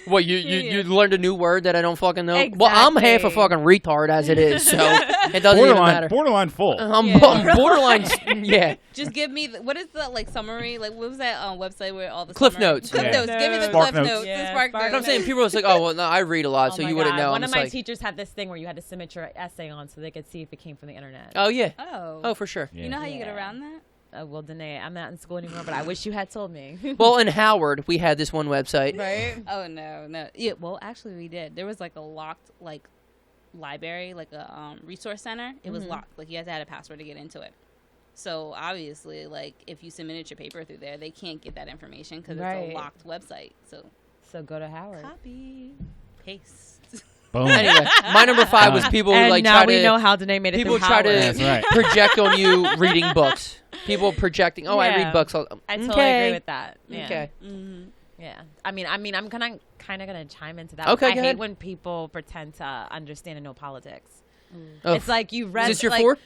What you learned a new word that I don't fucking know? Exactly. Well, I'm half a fucking retard as it is, so it doesn't even matter. Borderline full. I'm borderline. Yeah. Just give me what is the like summary? Like what was that website where all the Cliff Notes. Cliff Notes. Give me the Spark Cliff Notes. Notes. Yeah, the Spark Notes. I'm saying people are like, oh well, no, I read a lot, so you wouldn't know. One of my like, teachers had this thing where you had to submit your essay on so they could see if it came from the internet. oh yeah. Oh, For sure. Yeah. You know how you get around that? Well, Danea, I'm not in school anymore, but I wish you had told me. Well, in Howard, we had this one website. Right? Oh no. Yeah. Well, actually, we did. There was like a locked like library, like a resource center. It was locked. Like you had to have a password to get into it. So obviously, like if you submitted your paper through there, they can't get that information because it's a locked website. So go to Howard. Copy, paste. Boom. Anyway, my number 5 was people who And like now try we to. know how Danea made it People through try to Howard. That's right. project on you reading books. People projecting. Oh, I read books. I totally agree with that. Yeah. Okay. Mm-hmm. Yeah. I mean, I'm kind of gonna chime into that. Okay, I go hate ahead. when people pretend to understand and know politics. Oh. It's like you read. Is this your like, 4?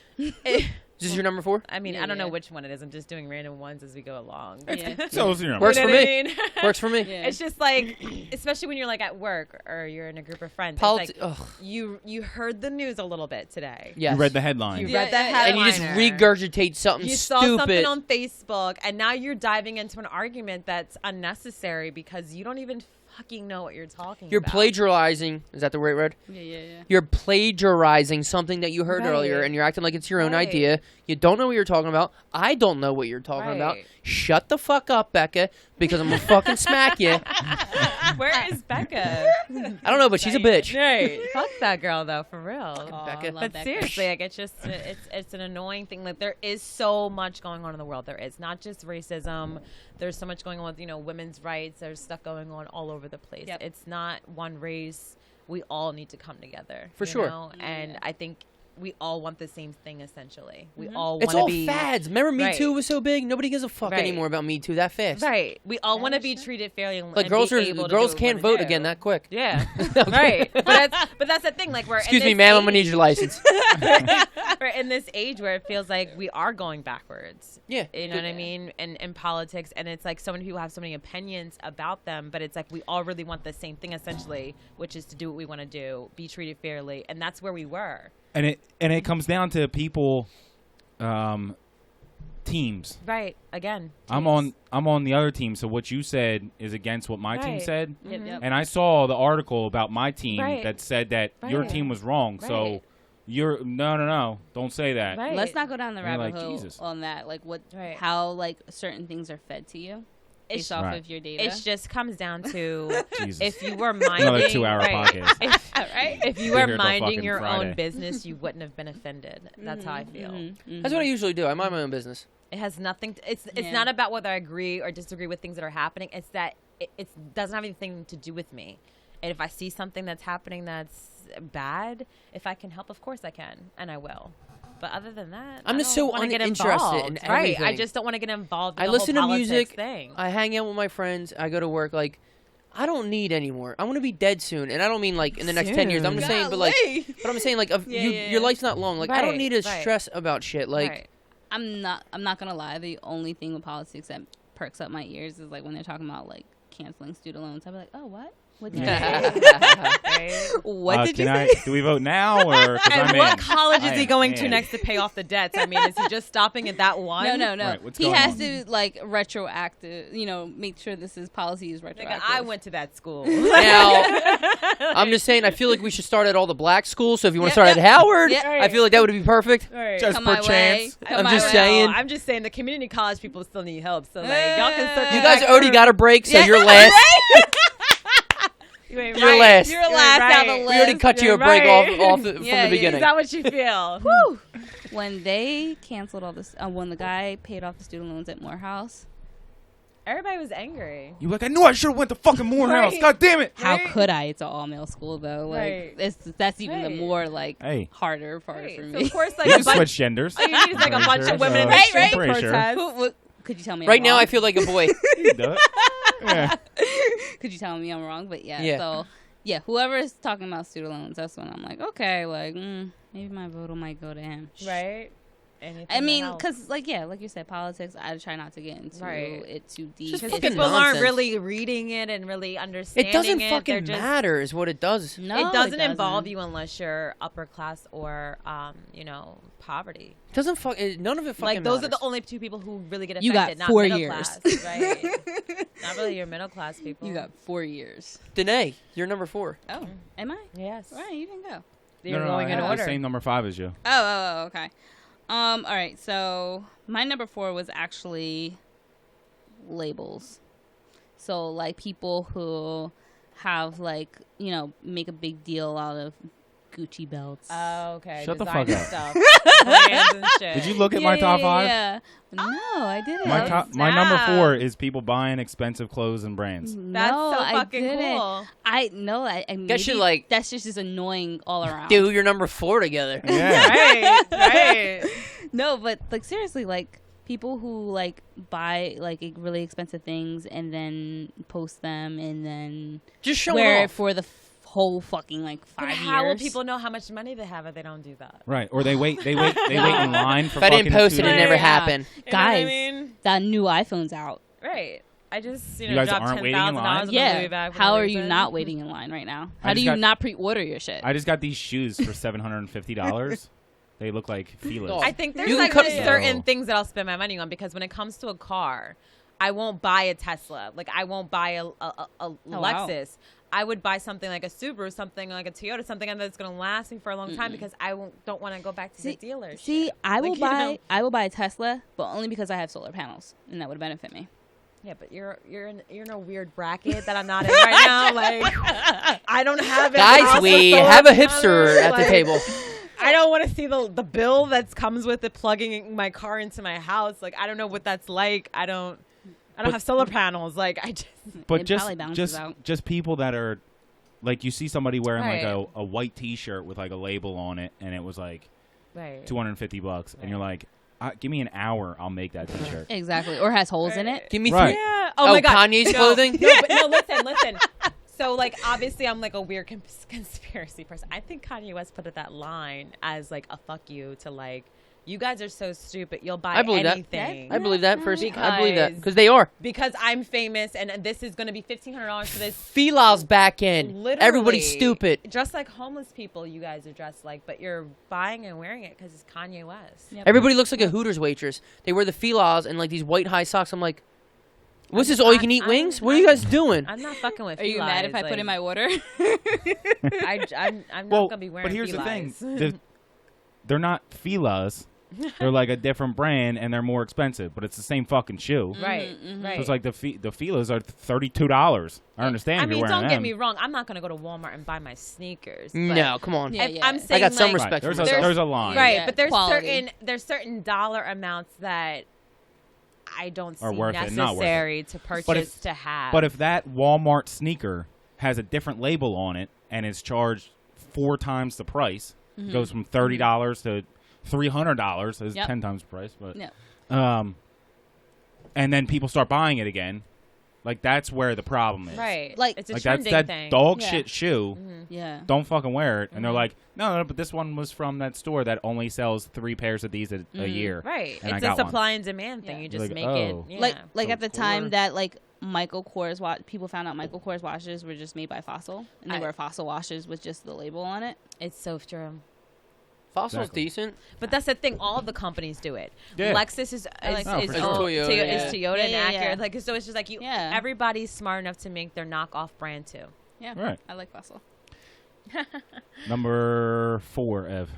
Is this your number 4? I mean, Yeah, I don't know yeah. which one it is. I'm just doing random ones as we go along. Yeah. So it's your number. Works You for know what me. I mean? Works for me. Yeah. It's just like, especially when you're like at work or you're in a group of friends. It's like you heard the news a little bit today. Yes. You read the headline. You read the And headliner. you just regurgitate something You stupid. saw something on Facebook, and now you're diving into an argument that's unnecessary because you don't even fucking know what you're talking You're about. plagiarizing. Is that the right word? Yeah. You're plagiarizing something that you heard Right. earlier, and you're acting like it's your own Right. idea. You don't know what you're talking about. I don't know what you're talking about. Right. Shut the fuck up, Becca, because I'm gonna fucking smack you. Where is Becca? I don't know, but she's a bitch. Right. Fuck that girl, though, for real. Becca. I love But Becca. seriously, like it's just it's an annoying thing. Like there is so much going on in the world. There is not just racism. There's so much going on with women's rights. There's stuff going on all over the place. Yep. It's not one race. We all need to come together For you sure. know? And I think we all want the same thing. Essentially, we Mhm. all It's want to all be fads. Remember Me Right. Too was so big? Nobody gives a fuck Right. anymore about Me Too that fast. right. We all want to That be is true. treated fairly. And Like and girls be able to do girls what we can't wanna vote do. again that quick. Yeah, Okay. right. But that's the thing. Like we're Excuse in me, this ma'am. I'm gonna age- need your license. We're in this age where it feels like we are going backwards. Yeah. You know what I mean? And in politics, and it's like so many people have so many opinions about them, but it's like we all really want the same thing essentially, which is to do what we want to do, be treated fairly, and that's where we were. And it comes down to people, teams. Right. Again. I'm on the other team, so what you said is against what my team Right. said. Yep, yep. And I saw the article about my team Right. that said that your Right. team was wrong. So Right. you're no, don't say that. Right. Let's not go down the You're rabbit like, hole Jesus. on that. Like Right. how like certain things are fed to you It's, based off Right. of your data. it just comes down to Jesus. if you were minding Another 2-hour right. podcast. If you Be were here till minding fucking your Friday. own business, you wouldn't have been offended. That's how I feel. That's what I usually do. I mind my own business. It has nothing. It's Yeah. not about whether I agree or disagree with things that are happening. It's that it doesn't have anything to do with me. And if I see something that's happening that's bad, if I can help, of course I can, and I will. But other than that, I'm I just don't so wanna get uninterested involved. in Right? I everything. just don't want to get involved. In I the listen whole to politics music. thing. I hang out with my friends. I go to work. Like, I don't need anymore. I want to be dead soon, and I don't mean like in the next 10 years. I'm just saying, but I'm saying like, your life's not long. Like, I don't Right, need to right. stress about shit. Like, Right. I'm not gonna lie. The only thing with politics that perks up my ears is like when they're talking about like canceling student loans. I'll be like, oh, what? What did you say? Right? What did you can say? do we vote now or? 'Cause And I'm what in. college is I he am going to in. next to pay off the debts? I mean, is he just stopping at that one? No. Right, what's He going has on? to like retroactive. make sure his policy is Nigga, retroactive. I went to that school. now, I'm just saying, I feel like we should start at all the black schools. So if you want to start at Howard, Yeah. I feel like that would be perfect. Right. Just Come per my way. chance. Come I'm my just way. saying. I'm just saying the community college people still need help. So like y'all can circle You guys back already through. got a break, so Yeah, you're last. You ain't You're right. last. You're You're last right. down the We list. We already cut you a You're break right. off from Yeah, the yeah. beginning. Is that what you feel? Whew. When they canceled all this, when the guy paid off the student loans at Morehouse, Everybody was angry. You like, I knew I should have went to fucking Morehouse. Right. God damn it. how Right. could I? It's an all male school though. Like Right. that's even the Right. more like Hey. harder part Right. for So me. of course, like You a can bunch, switch genders. all you need is like a Pretty bunch sure, of women in so- the street to Pretty sure. protest. Could you tell me? Right I'm now, wrong? I feel like a boy. You do it. Yeah. Could you tell me I'm wrong? But yeah, Yeah. so yeah, whoever is talking about student loans, that's when I'm like, okay, like maybe my vote might go to him. Right. Anything I to mean, help. because like you said, politics. I try not to get into Right. it too deep. Just Because fucking people nonsense. aren't really reading it and really understanding It doesn't They're fucking just, matter, is what it does. No, it doesn't involve you unless you're upper class or, poverty. It doesn't fuck. None of it fucking Like those matters. are the only two people who really get affected. You got not 4 middle years. class, right? Not really your middle class people. You got 4 years. Danae, you're number 4. Oh, am I? yes. Right, you didn't go. You're No, going I in have order. the same number 5 as you. Oh, okay. All right. So my number 4 was actually labels. So like people who have like make a big deal out of Gucci belts. Oh, okay. Shut the fuck Designer up. Stuff. Brands and shit. Did you look at my top 5? Yeah. No, I didn't. My number snap. 4 is people buying expensive clothes and brands. That's no, so I fucking didn't. cool. I know. I Guess you maybe like- that's just annoying all around. Do your number 4 together. Yeah. Right. No, but like seriously, like people who like buy like really expensive things and then post them and then Just show wear it it off. for the whole fucking like 5 But years. how will people know how much money they have if they don't do that? Right. Or they wait in line for If I didn't fucking post 2 it, it days. never Yeah. happened. You know what Guys, I mean? that new iPhone's out. Right. I just, You guys dropped aren't waiting in line? $10,000 on a Louis Yeah. bag for How no are you reason. not waiting in line right now? I How do just you got- not pre-order your shit? I just got these shoes for $750. They look like feelers. Oh. I think there's You can like cut- certain No. things that I'll spend my money on because when it comes to a car, I won't buy a Tesla. Like I won't buy a wow. Lexus. I would buy something like a Subaru, something like a Toyota, something that's going to last me for a long time because I don't want to go back to the dealer. I will Like, you know. I will buy a Tesla, but only because I have solar panels, and that would benefit me. Yeah, but you're in a weird bracket that I'm not in right now. Like I don't have it. Guys, we have a hipster at the table. I don't want to see the bill that comes with it plugging my car into my house. Like I don't know what that's like. I don't have solar panels. Like I just But It just probably balances out. just people that are like, you see somebody wearing like Right. a white T-shirt with like a label on it, and it was like right. $250, and you're like, give me an hour, I'll make that T-shirt. Exactly, or has holes in it. Give me Right. three. Yeah. Oh, my God. Kanye's clothing? No, listen. So, like, obviously, I'm like a weird conspiracy person. I think Kanye West put it that line as like a fuck you to like, you guys are so stupid. You'll buy I believe that. anything. I believe that first. I believe that Because- because they are. Because I'm famous and this is going to be $1,500 for this. Filal's back in. Literally, Everybody's stupid. Just like homeless people, you guys are dressed like, but you're buying and wearing it because it's Kanye West. Yep. Everybody looks like a Hooters waitress. They wear the Filal's and like these white high socks. I'm like, what's this? All you can eat wings? What are you guys doing? I'm not fucking with. Are you mad if I put in my order? I'm not Well, gonna be wearing. but here's the felines. thing: they're not Fila's. They're like a different brand, and they're more expensive, but it's the same fucking shoe. Right, Mm-hmm. right. So it's like the Fila's are $32. I understand. I mean, you're wearing don't get them. me wrong. I'm not gonna go to Walmart and buy my sneakers. But No, come on. Yeah, if yeah. I'm I saying I got some like, respect for There's myself. a line. right, Yeah, but there's quality. certain dollar amounts that I don't see Are worth it, not worth it. necessary to purchase to have. But if that Walmart sneaker has a different label on it and is charged 4 times the price, Mm-hmm. goes from $30 to $300, is Yep. 10 times the price. But Yeah. and then people start buying it again, like that's where the problem is. right, Like- it's a Like that's trending that thing. dog Yeah. shit shoe. Yeah. Don't fucking wear it. And they're like, no, but this one was from that store that only sells 3 pairs of these a year. Right, And I it's a got one. supply and demand thing. Yeah. You just Like, make oh. it. Yeah. Like So at the time Kors- that like Michael Kors people found out Michael Kors washes were just made by Fossil, and they were Fossil washes with just the label on it. it's so true. Fossil's Exactly. decent. But that's the thing. All of the companies do it. Yeah. Lexus is like Oh, is for sure. Toyota, yeah. Toyota Yeah, and yeah, Acura. yeah. Like so, it's just like you. Yeah. Everybody's smart enough to make their knockoff brand too. Yeah. Right. I like Fossil. Number 4, Ev.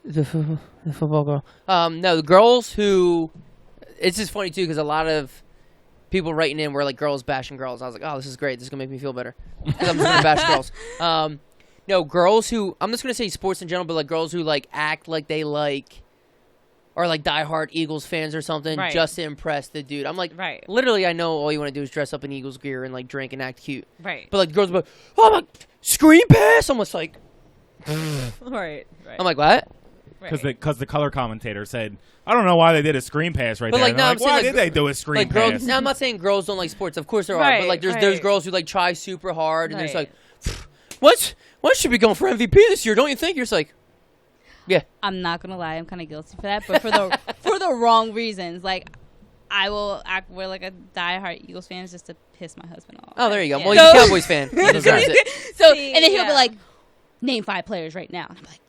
The football girl. No, the girls who. It's just funny too because a lot of people writing in were like girls bashing girls. I was like, oh, this is great. This is gonna make me feel better because I'm just gonna bash girls. No, girls who I'm just gonna say sports in general, but like girls who like act like they like. Or like diehard Eagles fans or something, Right. just to impress the dude. I'm like, Right. literally, I know all you want to do is dress up in Eagles gear and like drink and act cute. Right. But like the girls, are like, oh my, screen pass. I'm just like, right. Right. I'm like, what? Because the color commentator said, I don't know why they did a screen pass right But, there. like, And no, I'm I'm like, why saying, did like, they do a screen Like pass? girls. Now I'm not saying girls don't like sports. Of course there are. Right, But like there's right. girls who like try super hard and there's Right. like, what should be going for MVP this year? Don't you think? You're just like, yeah. I'm not gonna lie, I'm kind of guilty for that, but for the for the wrong reasons. Like, I will act we're like a diehard Eagles fan just to piss my husband off. Oh, there you go. Yeah. Well, he's a Cowboys fan. He deserves it. So See, and then he'll yeah. be like, name 5 players right now. And I'm like,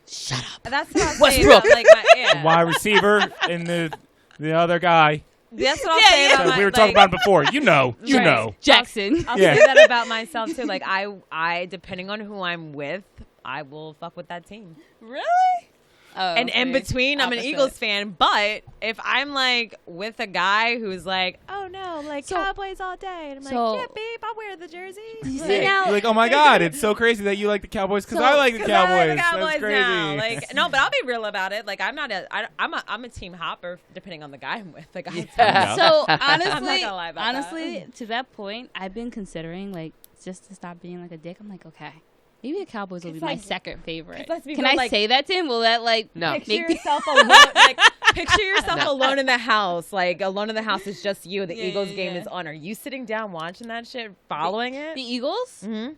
shut up. That's what I'm Westbrook. saying. About, like, yeah. Wide receiver and the other guy. That's what I'm Yeah, saying. yeah. About So my, we were like, talking about it before. You know. Right. Jackson. I'll Yeah. say that about myself too. Like I depending on who I'm with, I will fuck with that team. Really? Oh, And in okay. between, I'm an Opposite. Eagles fan. But if I'm like with a guy who's like, oh no, like So- Cowboys all day, and I'm so- like, yeah, babe, I'll wear the jersey. You see Like, now? You're like, oh my God, it's so crazy that you like the Cowboys because So- I like the 'cause Cowboys. I like the Cowboys That's crazy. now. Like, no, but I'll be real about it. Like, I'm a team hopper depending on the guy I'm with. Like, Yeah. So I'm honestly, not gonna lie about to that point, I've been considering like just to stop being like a dick. I'm like, okay, Maybe the Cowboys will be my second favorite. let's be Can real, I like- say that to him? Will that No. Picture yourself alone. Picture yourself No. alone in the house. Like alone in the house is just you. The Yeah, Eagles yeah, game yeah. is on. Are you sitting down watching that shit, following it? the Eagles? Mm-hmm.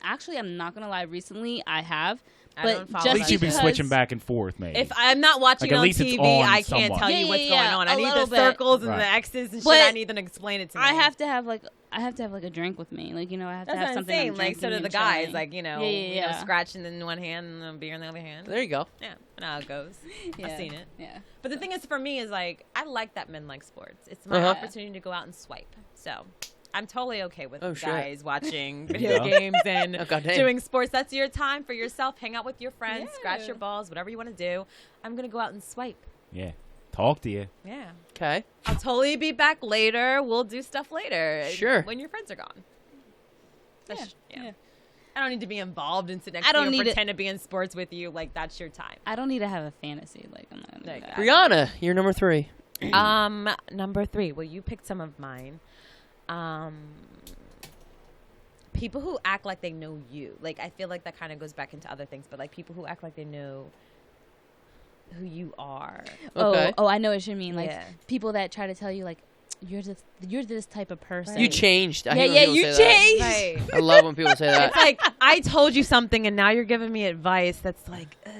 Actually, I'm not gonna lie. Recently, I have, I but don't follow At just least you've been because- switching back and forth, maybe. If I'm not watching Like, it at on least it's TV, on I can't somewhat. tell you Yeah, what's yeah, going on. I a need little the bit. circles and Right. the X's and shit. But I need them to explain it to me. I have to have like a drink with me. Like, you know, I have That's to have what I'm something. saying. Like, so do drinking the and guys. chilling. Like, you know, Yeah. scratching in one hand and then beer in the other hand. There you go. Yeah, I know how it goes. Yeah. I've seen it. Yeah. But the thing is, for me, is like I like that men like sports. It's my Uh-huh. opportunity to go out and swipe. So I'm totally okay with Oh, shit. guys watching you video go. games and Oh, goddamn. doing sports. That's your time for yourself. Hang out with your friends, Yeah. scratch your balls, whatever you want to do. I'm gonna go out and swipe. Yeah. Talk to you. Yeah, Okay. I'll totally be back later. We'll do stuff later. Sure. When your friends are gone. That's- Yeah. I don't need to be involved and sit next I to you don't and need pretend to be in sports with you. Like that's your time. I don't need to have a fantasy. Like, I'm not gonna do that. Brianna, you're number 3. Number 3. Well, you picked some of mine. People who act like they know you. Like, I feel like that kind of goes back into other things, but like people who act like they know who you are. Okay. Oh, I know what you mean. Like Yeah. people that try to tell you, like, you're this type of person. You changed. I Yeah, hate when yeah, people you say that. changed. Right. I love when people say that. It's like, I told you something and now you're giving me advice that's like, ugh,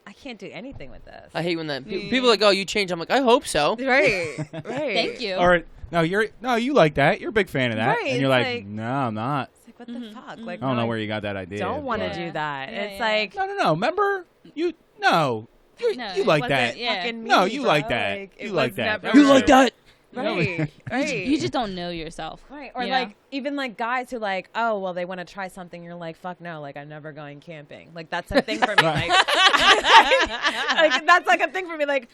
I can't do anything with this. I hate when that people are like, oh, you changed. I'm like, I hope so. Right. Right. Thank you. Or no, you like that. You're a big fan of that, Right, and you're it's like, like- no, I'm not. It's like, what the fuck? Like, I don't no, know where you got that idea. don't want to but- do that. Yeah, It's yeah. like, No. Remember, you No, you it like wasn't that. Yeah. fucking me, No, you bro. like that. Like, You it like was that. never- You like that? Right. Right. you just don't know yourself. Right. Or you like know? even like guys who like, oh well, they want to try something. You're like, fuck no, like I'm never going camping. Like that's a thing for me. Like, like that's like a thing for me. Like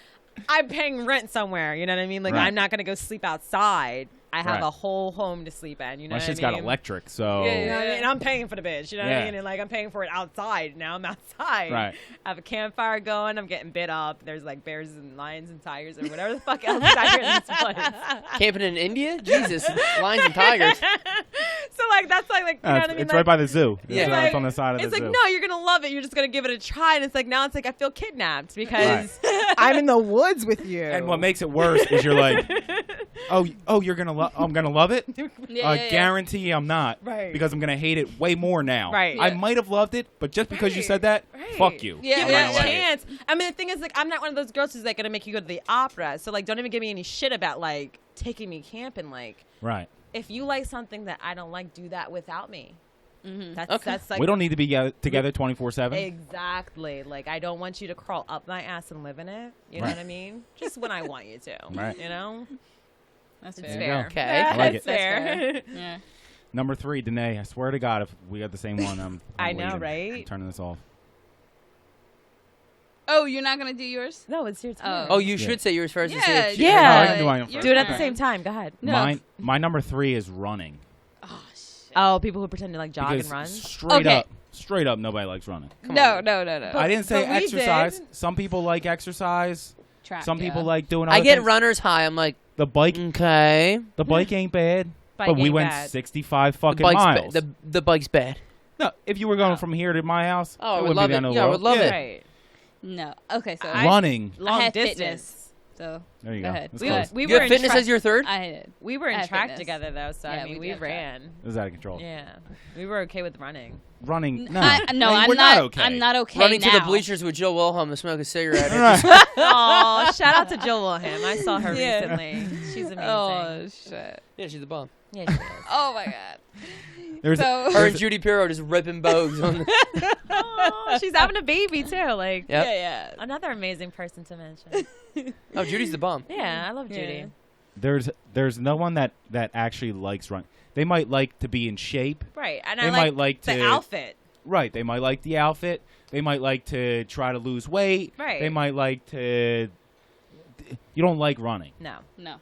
I'm paying rent somewhere. You know what I mean? Like Right. I'm not gonna go sleep outside. I have Right. a whole home to sleep in. You know My what shit's I mean? got electric, so Yeah, you know what I mean? And I'm paying for the bitch. You know what I Yeah. mean? And like I'm paying for it outside. Now I'm outside. Right. I have a campfire going. I'm getting bit up. There's like bears and lions and tigers or whatever the fuck else is out here in this place. Camping in India? Jesus. Lions and tigers. So like that's like you know what I mean? it's Like, right by the zoo. Yeah. It's, like, it's on the side of the it's like, zoo. no, you're gonna love it. You're just gonna give it a try, and it's like now it's like I feel kidnapped because I'm in the woods with you. And what makes it worse is you're like, oh, you're gonna I'm gonna love it. Guarantee I'm not, Right. Because I'm gonna hate it way more now. Right. I Yeah. might have loved it, but just because you said that, Right. fuck you. Yeah, Give I'm it not a gonna like it. chance. I mean, the thing is, like, I'm not one of those girls who's like gonna make you go to the opera. So like, don't even give me any shit about like taking me camping. Like, Right. if you like something that I don't like, do that without me. That's Okay. that's like We don't need to be together 24/7. exactly like I don't want you to crawl up my ass and live in it. You know Right. what I mean? Just when I want you to. Right. You know, That's it's fair. There you fair. go. Okay. I like It's it. fair. Yeah. Number 3, Danae. I swear to God, if we got the same one, I'm I know, leaving. right? I'm turning this off. Oh, you're not gonna do yours? No, it's your turn. Oh, you should say yours first. and see if she- Yeah. No, I can do mine first. Do it at the same time. Go ahead. No. My number 3 is running. Oh shit. Oh, people who pretend to like jog Because and run. straight up, nobody likes running. No. I didn't say but we exercise. did. Some people like exercise. Track, Some yeah. people like doing other I get things. runner's high. I'm like, The bike okay. The bike ain't bad, Bike but we ain't went bad. 65 The fucking bike's miles. the bike's bad. No, if you were going from here to my house, Oh, I it would wouldn't love be the end it. of the Yeah, I world. would love it. Right. No. Okay, so Running. Long I have distance. fitness. So There you Go go. ahead. That's We, close. we You were have in fitness track- as your third? I did. We were I in have track fitness. together though, so Yeah, I mean we we did have ran. It was out of control. Yeah, we were okay with running. Running. No, No, I mean, I'm we're not. okay. I'm not okay Running now. to the bleachers with Joe Wilhelm to smoke a cigarette. Right. Oh, shout out to Jill Wilhelm. I saw her Yeah. recently. She's amazing. Oh shit. Yeah, she's the bomb. Yeah, she is. Oh my god. There's So Her and Judy Pirro just ripping bogues on the. Oh, she's having a baby too. Like Yep. yeah. another amazing person to mention. Oh, Judy's the bomb. Yeah, I love Yeah. Judy. there's no one that actually likes run. They might like to be in shape. Right, and They I might like the to- outfit. Right. They might like the outfit. They might like to try to lose weight. Right. They might like to. You don't like running. No. No.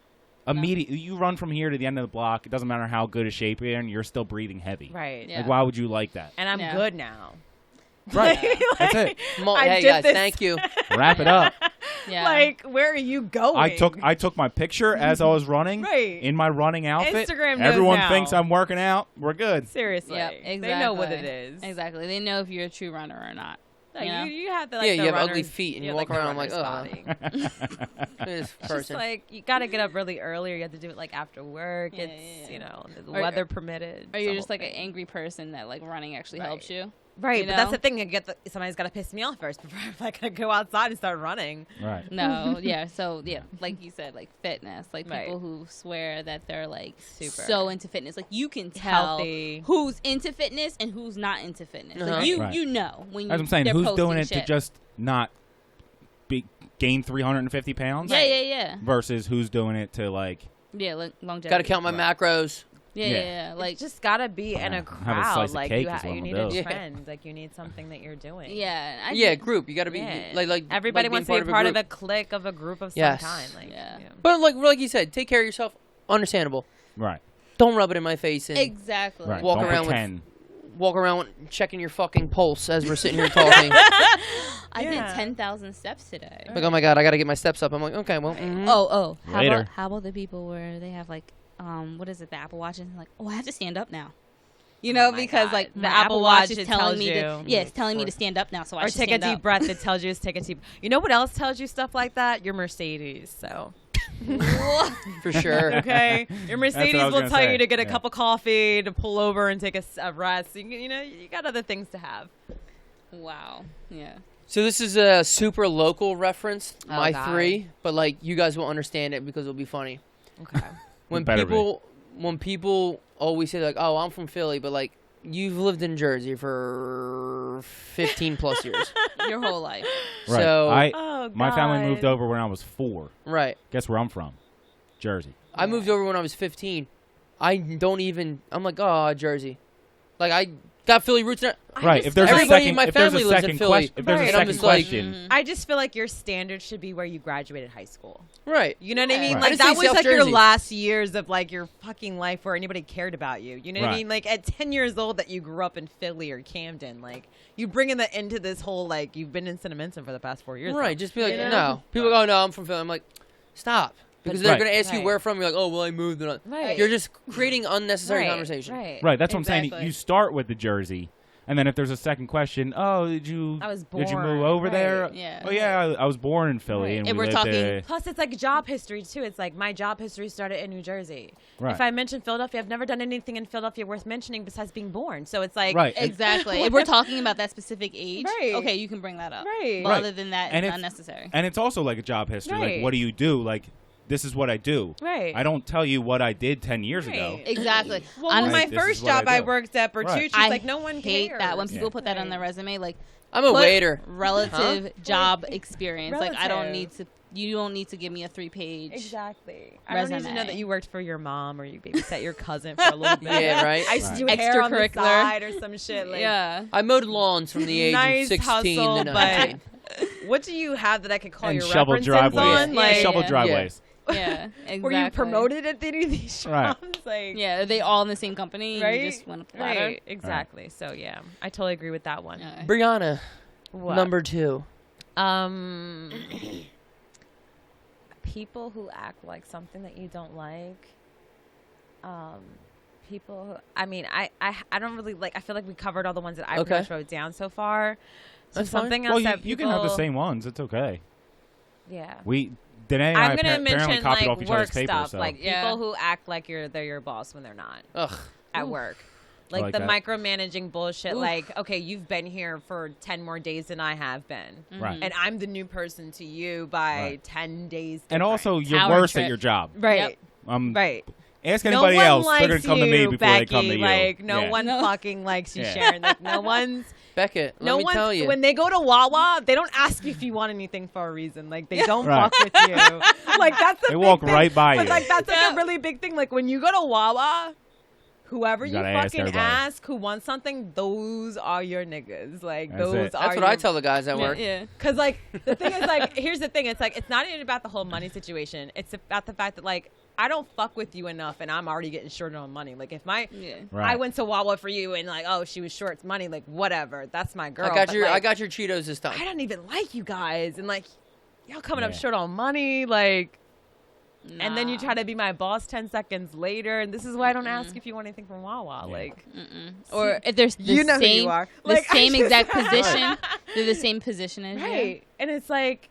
Immediately, you run from here to the end of the block. It doesn't matter how good a shape you're in. You're still breathing heavy. Right. Yeah. Like, why would you like that? And I'm Yeah. good now. Right. That's it. Mo- I hey did guys, this- thank you. Wrap it up. Yeah. Like, where are you going? I took my picture as I was running Right. in my running outfit. Instagram knows Everyone now. thinks I'm working out. We're good. Seriously. Yep, exactly. They know what it is. Exactly. They know if you're a true runner or not. No, You know? you have the, like, Yeah, the you have runners- ugly feet and you have, walk the around like, runner's ugh. body. This It's just person. like you got to get up really early, or you have to do it like after work. Yeah, It's yeah. you know the Or- weather permitted. Or It's you're a just whole like an thing. angry person that like running actually Right. helps you. Right, you but that's know? the thing. Somebody's got to piss me off first before I'm like gonna go outside and start running. Right. No, yeah. So yeah, like you said, like fitness, like Right. people who swear that they're like Super. so into fitness. Like you can tell Healthy. who's into fitness and who's not into fitness. Uh-huh. Like you, Right. you know when you. As I'm saying, they're who's doing posting it shit. to just not gain 350 pounds? Yeah. Versus who's doing it to like Yeah, longevity. Got to count my Right. macros. Yeah. Like Like just gotta be in Yeah, a have a crowd. slice of Like cake you, is what you I'm need gonna a do. Yeah. trend. Like you need something that you're doing. yeah. I Yeah, think- group. You got to be Yeah. like Everybody like wants being to be part of group. a clique of a group of Yes. some kind. Like, Yeah. But like you said, take care of yourself. Understandable. right. Don't rub it in my face and Exactly. Right. Walk Don't around with- pretend. walk around checking your fucking pulse as we're sitting here talking. I did Yeah. 10,000 steps today. Like, oh my god, I got to get my steps up. I'm like, okay, well. mhm. Oh. Later. How about the people where they have like, what is it, the Apple Watch, and like, oh, I have to stand up now. You know, Oh my because God. like The my Apple Apple Watch, Watch is it telling tells me to, you. yeah, it's telling me to stand up now, so I Or should take a stand deep up. breath. It tells you to take a deep. You know what else tells you stuff like that? Your Mercedes. So For sure. okay, your Mercedes was will gonna tell say. you to get a Yeah. cup of coffee, to pull over and take a rest. You know, you got other things to have. Wow. Yeah. So this is a super local reference, Oh, my God. 3, but like you guys will understand it because it'll be funny. Okay. When better be. people always say like, "Oh, I'm from Philly," but like you've lived in Jersey for 15 plus years. Your whole life. Right. So My family God. moved over when I was 4. right. Guess where I'm from? Jersey. I moved over when I was 15. I'm like, "Oh, Jersey." Like I got Philly roots now. Right. If there's a Everybody second, in my if there's a family lives in second Philly. question, if there's Right. a And I'm second just like, question, I just feel like your standard should be where you graduated high school. Right. You know what I mean? Right. Like I just that say was South like your Jersey. last years of like your fucking life where anybody cared about you. You know what I Right. mean? Like at 10 years old that you grew up in Philly or Camden, like you bringing that into this whole like you've been in Cinnamon for the past 4 years. Right. though. Just be like, You know? no. People go, "Oh no, I'm from Philly." I'm like, stop. Because they're Right. going to ask you Right. where from. You're like, "Oh, well, I moved." Right. You're just creating unnecessary Right. conversation. Right. right? That's what I'm saying. Exactly. You start with the Jersey, and then if there's a second question, oh, did you I was move born, over right. there? Yeah. Oh yeah, I was born in Philly, Right. and And we we're lived talking- Plus, it's like job history too. It's like my job history started in New Jersey. Right. If I mention Philadelphia, I've never done anything in Philadelphia worth mentioning besides being born. So it's like, right. Exactly. If we're talking about that specific age, Right. okay, you can bring that up. Right. But Right. other than that, And it's it's- unnecessary. And it's also like a job history. Right. Like, what do you do? Like, this is what I do. Right. I don't tell you what I did 10 years ago. Right. Exactly. Well, Honestly, my This is first what I job I do. worked at Bertucci's, Right. I like no one hate cares. that when people Yeah. put that on their resume. Like, I'm a put waiter. relative job experience. Like, I don't Relative. need to. You don't need to give me a 3-page. Exactly. I don't need to know resume. that you worked for your mom or you babysat your cousin for a little bit. Yeah, right? I used to do Right. hair on the Extracurricular. side or some shit. Like, Yeah. I mowed lawns from the age Nice of 16 hustle, to but 19. what do you have that I could call And your shovel references driveways. on? Yeah. Like, Shovel Yeah. driveways. Yeah. Exactly. were you promoted at any of these Right. jobs? Like, Yeah. Are they all in the same company? And right? You just went up the ladder. Right. Exactly. So yeah, I totally agree with that one. Yeah. Brianna, What? number 2. People who act like something that you don't like. People who, I mean, I don't really like, I feel like we covered all the ones that I Okay. pretty much wrote down so far. So That's fine. something else Well, that you can have the people- same ones. It's okay. Yeah. Danae and I'm I gonna apparently mention copied like off each work other's papers. stuff, So. like Yeah. people who act like they're your boss when they're not Ugh. at work. Like, like the that. micromanaging bullshit. Oof. Like, okay, you've been here for 10 more days than I have been. Right. And I'm the new person to you by Right. 10 days. And also, difference. you're Power worse trip. at your job. Right. Um, Right. Ask No anybody one else. They're likes going to come to me you, before Becky. they come to you. Like, no Yeah. one No. fucking likes you, Yeah. Sharon. Like, no one's... Beckett, No let me one's, tell you. when they go to Wawa, they don't ask you if you want anything for a reason. Like, they don't Right. fuck with you. Like, that's the They big walk thing. right by But, you. like, that's like Yeah. a really big thing. Like, when you go to Wawa, whoever You you gotta ask fucking everybody. ask who wants something, those are your niggas. Like, That's those it. are That's what your... I tell the guys at work. Yeah. Because, like, the thing is, like, here's the thing. It's, like, it's not even about the whole money situation. It's about the fact that, like, I don't fuck with you enough and I'm already getting short on money. Like, if my... Yeah. Right. I went to Wawa for you and, like, oh, she was short money. Like, whatever. That's my girl. I got But, your like, I got your Cheetos this I time. don't even like you guys. And, like, y'all coming up Yeah. short on money, like. And then you try to be my boss 10 seconds later, and this is why I don't ask if you want anything from Wawa. Yeah. Like, Or if there's the you know who same, you are. the Like, I same just- exact position, they're the same position as you. right? And it's like,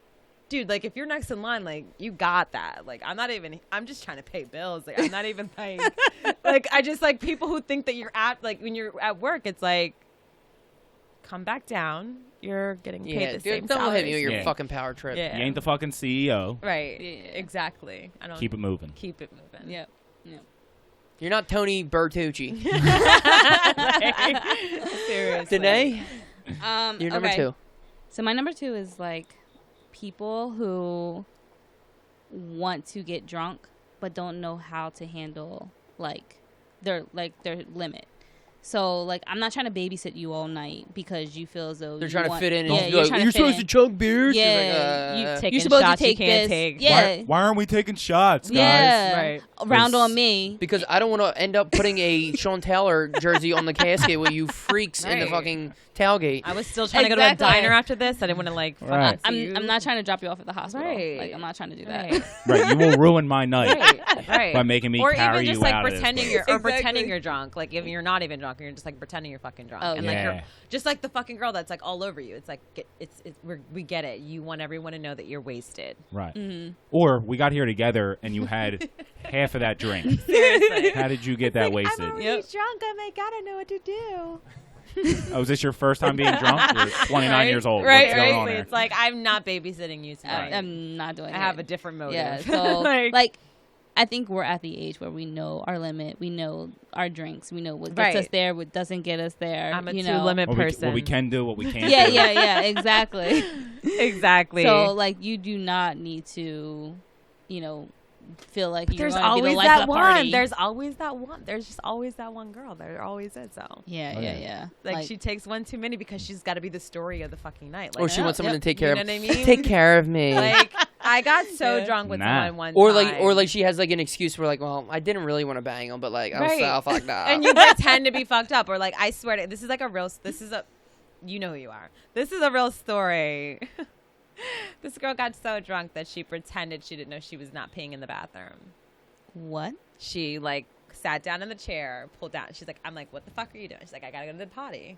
dude, like if you're next in line, like you got that. Like I'm just trying to pay bills. Like I'm not even like, like I just like people who think that you're at like when you're at work, it's like, come back down. You're getting paid Yeah, the dude, same don't hit me salary. with your Yeah. fucking power trip. Yeah. You ain't the fucking CEO. Right. Yeah. Exactly. I don't Keep it moving. keep it moving. Yep. You're not Tony Bertucci. Seriously. Danae, you're number okay. 2. So my number 2 is like people who want to get drunk but don't know how to handle their limit. So like I'm not trying to babysit you all night because you feel as though They're you trying to want, fit in. Yeah, and you're like, trying you're to fit supposed in. to chug beers. Yeah, She's like, Taking you're supposed shots to take you can't this. take. Yeah, Why aren't we taking shots, guys? yeah. Right. Round There's- on me. because I don't want to end up putting a Sean Taylor jersey on the casket with you freaks in the Right. fucking tailgate. I was still trying to go to a Exactly. diner after this. I didn't want to like. fucking Right. see you. I'm not trying to drop you off at the hospital. Right. Like I'm not trying to do that. Right. Right, you will ruin my night right. by making me or carry even just you like out pretending of you're this or place. pretending you're drunk. Like if you're not even drunk, you're just like pretending you're fucking drunk. Oh, and like yeah. you're just like the fucking girl that's like all over you. It's like we get it. You want everyone to know that you're wasted. Right. Mm-hmm. Or we got here together and you had half of that drink. Seriously. How did you get that wasted? I'm already drunk. Oh my god, I know what to do. Oh, is this your first time being drunk? You're 29 Right? years old. Right, What's going on right. here? It's like I'm not babysitting you tonight. I'm not doing I it. have a different motive. Yeah, so like I think we're at the age where we know our limit, we know our drinks, we know what gets us Right. there, what doesn't get us there. I'm a you two know. limit What person. we can do, what we can't Yeah, do. yeah, exactly. exactly. So like you do not need to, feel like you're there's going to be the always life that of the one. party. There's always that one. There's just always that one girl. There always is. So yeah, Oh, yeah, yeah. yeah. like she takes one too many because she's got to be the story of the fucking night. Like, or she wants someone to take care you of. know what I mean? Take care of me. Like I got so Yeah. drunk with Nah. someone one or time. like she has like an excuse for like, well, I didn't really want to bang him, but like I was Right. so fucked up. and you pretend to be fucked up, or like I swear to this is like a real. This is a, you know who you are. This is a real story. This girl got so drunk that she pretended she didn't know she was not peeing in the bathroom. What? She like sat down in the chair, pulled down. She's like, I'm like, what the fuck are you doing? She's like, I gotta go to the potty.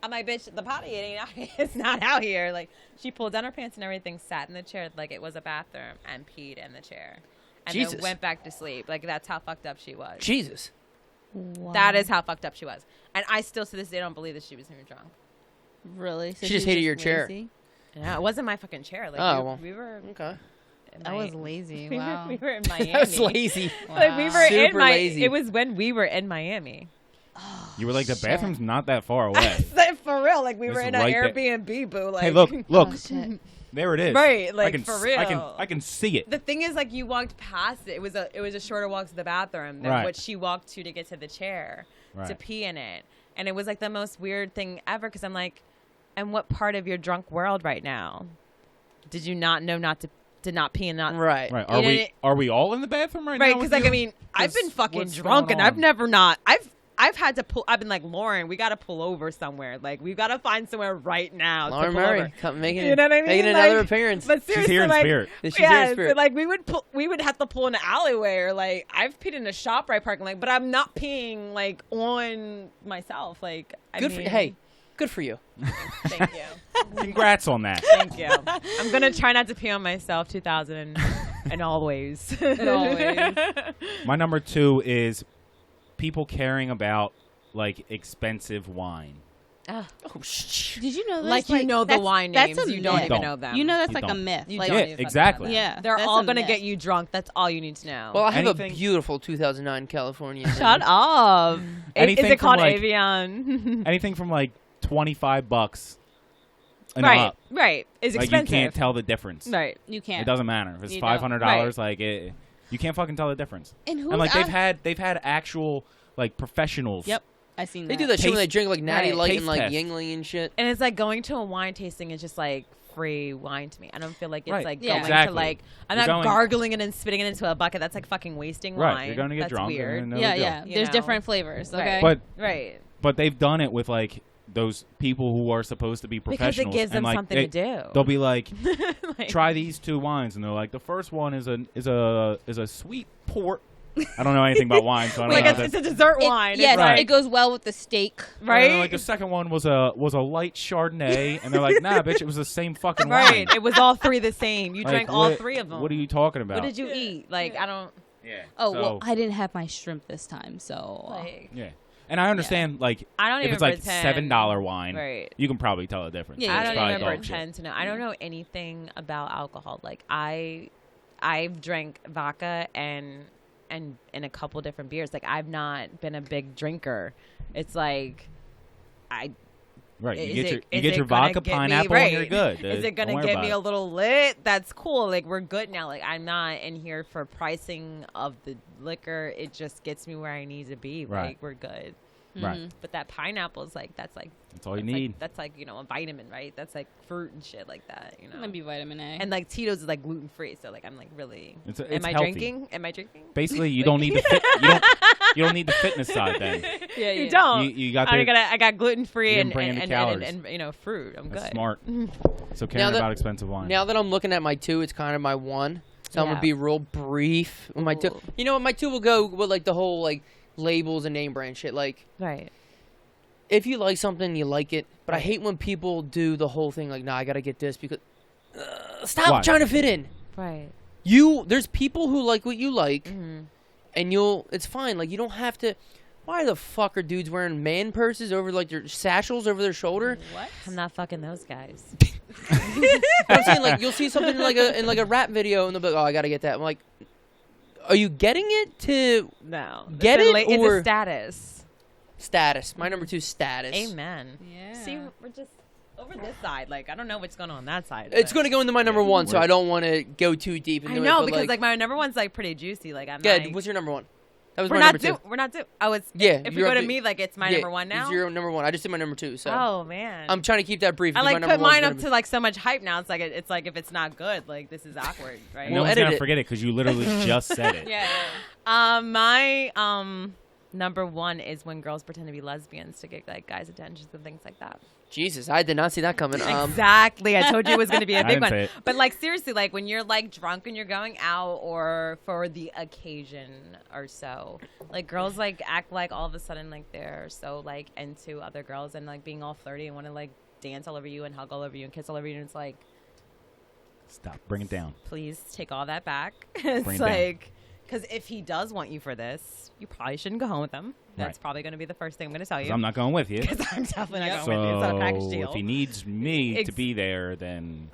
I'm like, bitch, the potty ain't out here. It's not out here. Like she pulled down her pants and everything, sat in the chair like it was a bathroom, and peed in the chair, and Jesus. then went back to sleep. Like that's how fucked up she was. Jesus. Wow. That is how fucked up she was. And I still to this day don't believe that she was even drunk. really. So She just was hated your chair. lazy? Yeah, it wasn't my fucking chair. Like Oh, we, well. we were. Okay. in I was Mi- lazy. We Wow. were in Miami. That was lazy. Like we were in Super my. lazy. It was when we were in Miami. You were like, the Shit. bathroom's not that far away. Like, for real, like we It's were in right an there. Airbnb, boo. Like, Hey, look, Oh, shit. there it is. Right, like, I can, for I can real. see it. The thing is, like, you walked past it. It was a shorter walk to the bathroom than Right. what she walked to get to the chair to Right. pee in it. And it was like the most weird thing ever because I'm like, and what part of your drunk world right now did you not know not to not pee and not Right. Right. You know, Are we all in the bathroom right now? right? with Because like you? I mean, I've been 'Cause fucking what's drunk going and I've on? never not I've had to pull. I've been like, Lauren, we got to pull over somewhere. Like, we've got to find somewhere right now. Lauren to pull Murray over. come making, You know what I mean? making another Like, appearance. But seriously, She's here in like, spirit. She's here in yeah, spirit. so, like we would have to pull in an alleyway or like I've peed in a ShopRite parking lot, but I'm not peeing like on myself. Like, Good for hey, good for you. Thank you, Congrats on that. thank you. I'm gonna try not to pee on myself. 2000 and always. always. My number 2 is people caring about like expensive wine. Oh shit. Did you know this? Like, you know the that's- wine that's names, a you don't myth. even Don't. know them. You know that's You like a don't. myth. You Like, don't Yeah, even fucking exactly. know them. Yeah, They're that's all a gonna myth. get you drunk. That's all you need to know. Well, I have Anything- a beautiful 2009 California. Shut up. Anything Is it from, called like- Avion? Anything from like $25 and right, up. right. It's Like expensive. you can't tell the difference. Right. you can't. It doesn't matter. If it's You don't. $500, like it, you can't fucking tell the difference. And who? And like they've had actual like professionals. Yep, I seen They that. do that shit when they Taste- drink like Natty Right. Light Taste and like test. Yingling and shit. And it's like going to a wine tasting is just like free wine to me. I don't feel like it's Right. like Yeah. going Exactly. to like I'm You're not going- gargling it and spitting it into a bucket. That's like fucking wasting Right. wine. You're going to get That's drunk. weird. And no Yeah, big deal. yeah. You There's know? different flavors. Okay. Right. But Right. but they've done it with like those people who are supposed to be professionals. Because it gives them and, something to do. They'll be like, try these 2 wines, and they're like, the first one is a sweet port. I don't know anything about wine, so I don't know. It's a dessert wine. Yes, right. it goes well with the steak. Right? Like the second one was a light Chardonnay, and they're like, nah, bitch, it was the same fucking wine. Right. It was all 3 the same. You drank all 3 of them. What are you talking about? What did you eat? Like, I don't. Yeah. Oh, so, well, I didn't have my shrimp this time, so. Like, yeah. And I understand, like, I don't if even it's like pretend. $7 wine, Right. you can probably tell the difference. Yeah, I It's don't probably even dog shit. pretend to know. I don't know anything about alcohol. Like, I've drank vodka and a couple different beers. Like, I've not been a big drinker. It's like, Right. Is You it get your gonna vodka, get me pineapple, right? and you're good. Is it Don't gonna worry get about me it. a little lit? That's cool. Like, we're good now. Like, I'm not in here for pricing of the liquor. It just gets me where I need to be. Right. Like, we're good. Right. But that pineapple is like, that's all you need. That's like, you know, a vitamin, right? That's like fruit and shit like that, you know. That'd be vitamin A. And like Tito's is like gluten free, so like I'm like really. It's am I healthy. drinking? Am I drinking? Basically, you don't need the you don't need the fitness side then. yeah, You don't. You got I got gluten free you and didn't bring any calories. and you know fruit. I'm That's good. smart. So caring that- about expensive wine. Now that I'm looking at my 2, it's kind of my 1. So I'm Yeah. gonna be real brief with my 2. Ooh. You know what? My 2 will go with like the whole like labels and name brand shit. Like, Right. if you like something, you like it. But I hate when people do the whole thing like, nah, I gotta get this because stop Why? trying to fit in. Right. There's people who like what you like, Mm-hmm. and it's fine. Like, you don't have to. Why the fuck are dudes wearing man purses over like their satchels over their shoulder? What? I'm not fucking those guys. I'm saying, like, you'll see something in like a rap video and they'll be like, oh, I gotta get that. I'm like, are you getting it to No. Get it's it, it's or- a status. status? My number 2 is status. Amen. Yeah. See, we're just over this side. Like, I don't know what's going on that side. It's but- going to go into my number 1, so we're- I don't want to go too deep into I it. know but, because like my number 1's like pretty juicy. Like I'm yeah, like, what's your number 1? That was we're my not number 2. We're not due. Oh, it's Yeah, If we you're go up to to- me, like it's my Yeah, number 1 now. It's your number 1. I just did my number 2, so Oh man. I'm trying to keep that brief. I because like my number put one's mine gonna up be- to like so much hype now. It's like if it's not good, like this is awkward, right? And no We'll one's edit gonna it. forget it because you literally just said it. Yeah. My number 1 is when girls pretend to be lesbians to get like guys' attention and things like that. Jesus, I did not see that coming. Exactly. I told you it was going to be a I big didn't one. say it. But like seriously, like when you're like drunk and you're going out or for the occasion or so, like girls like act like all of a sudden like they're so like into other girls and like being all flirty and want to like dance all over you and hug all over you and kiss all over you. And it's like, Stop. Bring it down. please take all that back. It's Bring it down. like, because if he does want you for this, you probably shouldn't go home with him. That's Right. probably going to be the first thing I'm going to tell 'Cause you. I'm not going with you. Because I'm definitely not So going with you. It's not a package deal. if he needs me Ex- to be there, then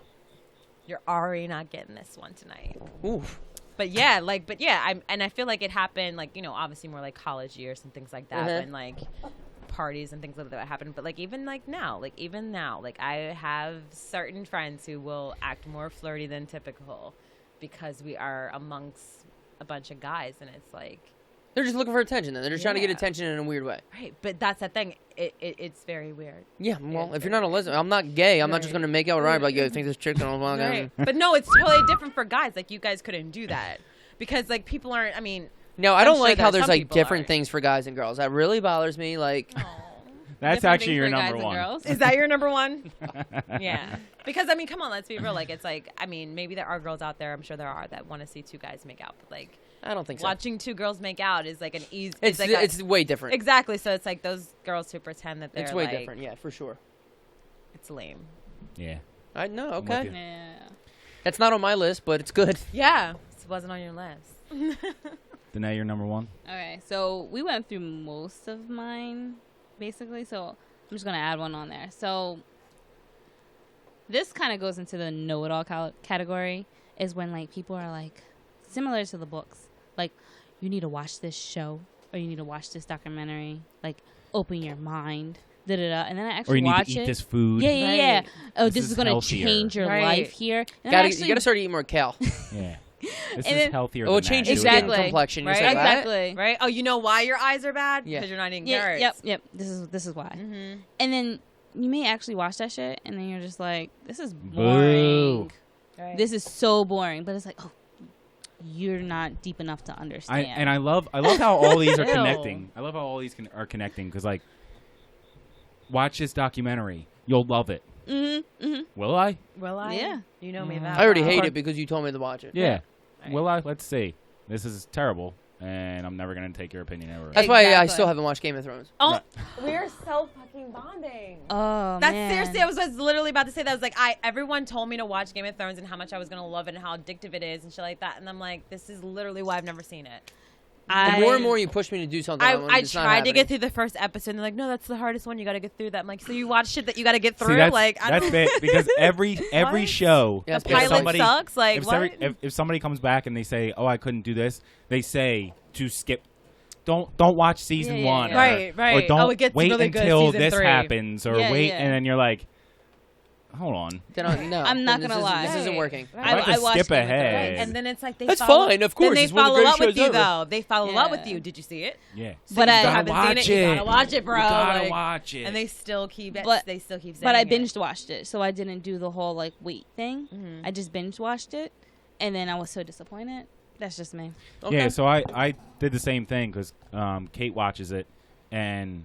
You're already not getting this one tonight. Oof. But I feel like it happened like, you know, obviously more like college years and things like that, Uh-huh. and like parties and things like that happen. But like even now, like I have certain friends who will act more flirty than typical because we are amongst a bunch of guys, and it's like, They're just looking for attention. Then they're just trying to get Yeah. attention in a weird way. right, but that's the thing. It's very weird. Yeah, well, Yeah, if you're not a lesbian, I'm not gay. I'm not just Right. gonna make out with Ryan. Like, yo, I think this chick's gonna want Right. But no, it's totally different for guys. Like you guys couldn't do that because like people aren't. I mean, No, I I'm don't sure like how that there's some like people different are. things for guys and girls. That really bothers me. Like, that's Different actually things your for guys number and one. girls. is that your number 1? Yeah. Because I mean, come on, let's be real. Like it's like, I mean, maybe there are girls out there. I'm sure there are that want to see 2 guys make out. But like I don't think so. watching 2 girls make out is like an easy. It's like it's way different. exactly. So it's like those girls who pretend that they're It's way like, different. Yeah, for sure. It's lame. Yeah. I know. with Okay, you. Yeah. that's not on my list, but it's good. Yeah, it wasn't on your list. Danae, you're number 1. Okay, so we went through most of mine, basically. So I'm just gonna add one on there. So this kind of goes into the know-it-all category. Is when like people are like similar to the books, like you need to watch this show or you need to watch this documentary. Like open your mind, da da da. And then I Or actually you need watch to eat it. this food. Yeah, yeah, yeah. Right. Oh, This this is is gonna healthier. change your Right. life here. And I You actually, gotta start eating more kale. Yeah. This And is then- healthier Oh, it than that. changes Do it. skin Exactly. complexion. You Right. say what? exactly. Right? Oh, you know why your eyes are bad? Yeah. Because you're not eating Yeah, carrots. yep. This is why. Mm-hmm. And then you may actually watch that shit, and then you're just like, this is Boo. boring. Right. This is so boring. But it's like, oh, you're not deep enough to understand. I love how all these are Ew. connecting. I love how all these are connecting because like watch this documentary. You'll love it. Will I? Will I? Yeah. You know me that I already well. hate it because you told me to watch it. Yeah. Right. Will I? Let's see. This is terrible, and I'm never gonna take your opinion ever. That's why I Exactly. still haven't watched Game of Thrones. Oh, we're so fucking bonding. Oh, That's man. seriously, I was literally about to say that. I was like, everyone told me to watch Game of Thrones and how much I was gonna love it and how addictive it is and shit like that. And I'm like, this is literally why I've never seen it. The more and more you push me to do something, I it's not tried to get happening. through the first episode and they're like, no, that's the hardest one. You got to get through that. I'm like, so you watch shit that you got to get through? See, that's, like, I that's don't. bit because every What? show, Yeah, The if pilot somebody- sucks. Like, if, what? if somebody comes back and they say, "Oh, I couldn't do this," they say to skip. Don't watch season Yeah, yeah, one. yeah. Right, right. Or don't Oh, it gets wait really good until season this 3. happens, or Yeah, wait, yeah. and then you're like, hold on. No, I'm not then gonna lie. This isn't Right. working. I have to I watched skip Game of Thrones. ahead. And then it's like they That's follow, fine, of course, Then they it's one of the follow great up with shows you, ever. though. They follow up with Yeah. you. Did you see it? Yeah. But you I haven't watch seen it. You it. gotta watch it, bro. You gotta Like, watch it. And they still keep it. But- They still keep saying But I it. binge watched it, so I didn't do the whole like wait thing. Mhm. I just binge watched it, and then I was so disappointed. That's just me. Okay. Yeah, so I did the same thing because Kate watches it, and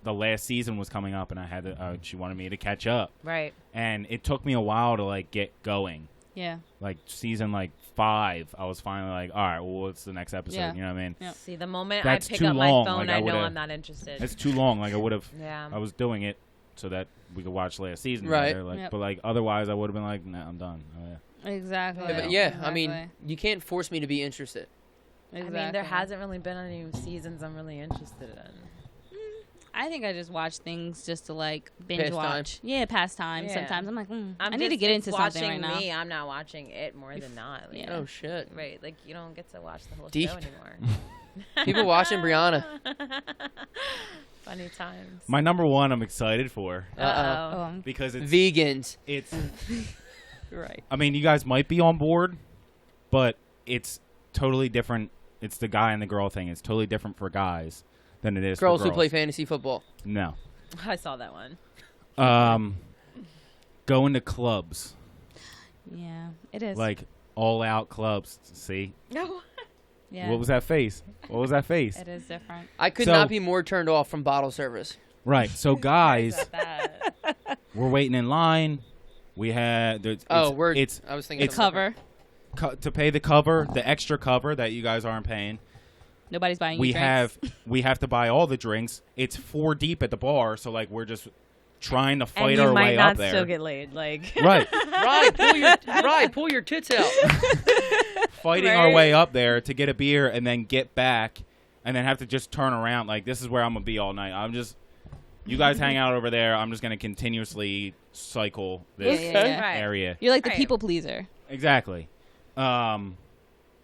the last season was coming up, and I had to, she wanted me to catch up, Right. and it took me a while to like get going. Yeah. Like season 5, I was finally like, all right, well, what's the next episode? Yeah. You know what I mean? Yeah. See, the moment That's I pick too up my long, phone, like, I I know would've- I'm not interested. It's too long. Like I would have, Yeah. I was doing it so that we could watch last season. Right. together, like, Yep. But like otherwise, I would have been like, nah, I'm done. Oh, yeah. Exactly. Yeah, but yeah, I mean, Exactly. you can't force me to be interested. Exactly. I mean, there hasn't really been any seasons I'm really interested in. I think I just watch things just to like binge Pass time. watch. Yeah, pass time. Yeah. Sometimes I'm like, I I'm need to just- get it's into something watching right now. me. I'm not watching it more than not. Like, Yeah. Oh shit! Right. Like, you don't get to watch the whole Deep. show anymore. People watching Briana. Funny times. My number one, I'm excited for Uh-oh. Oh, because it's Vegans. it's. Right. I mean, you guys might be on board, but it's totally different. It's the guy and the girl thing. It's totally different for guys than it is Girls for who play fantasy football. No. I saw that one. Going to clubs, yeah, it is. like all out clubs. See, No. yeah, what was that face? What was that face? it is different. I could So- not be more turned off from bottle service. Right. So guys, That. we're waiting in line. We had. It's, Oh, it's I was thinking it's of Cover. to pay the cover, the extra cover that you guys aren't paying. Nobody's buying. We you drinks. have to buy all the drinks. It's 4 deep at the bar, so like we're just trying to And fight you our might way not up there. still get laid. Like. Right. pull your tits out. Fighting our Right. way up there to get a beer and then get back and then have to just turn around. Like, this is where I'm going to be all night. You guys hang out over there. I'm just going to continuously cycle this Yeah. Right. area. You're like the Right. people pleaser. Exactly.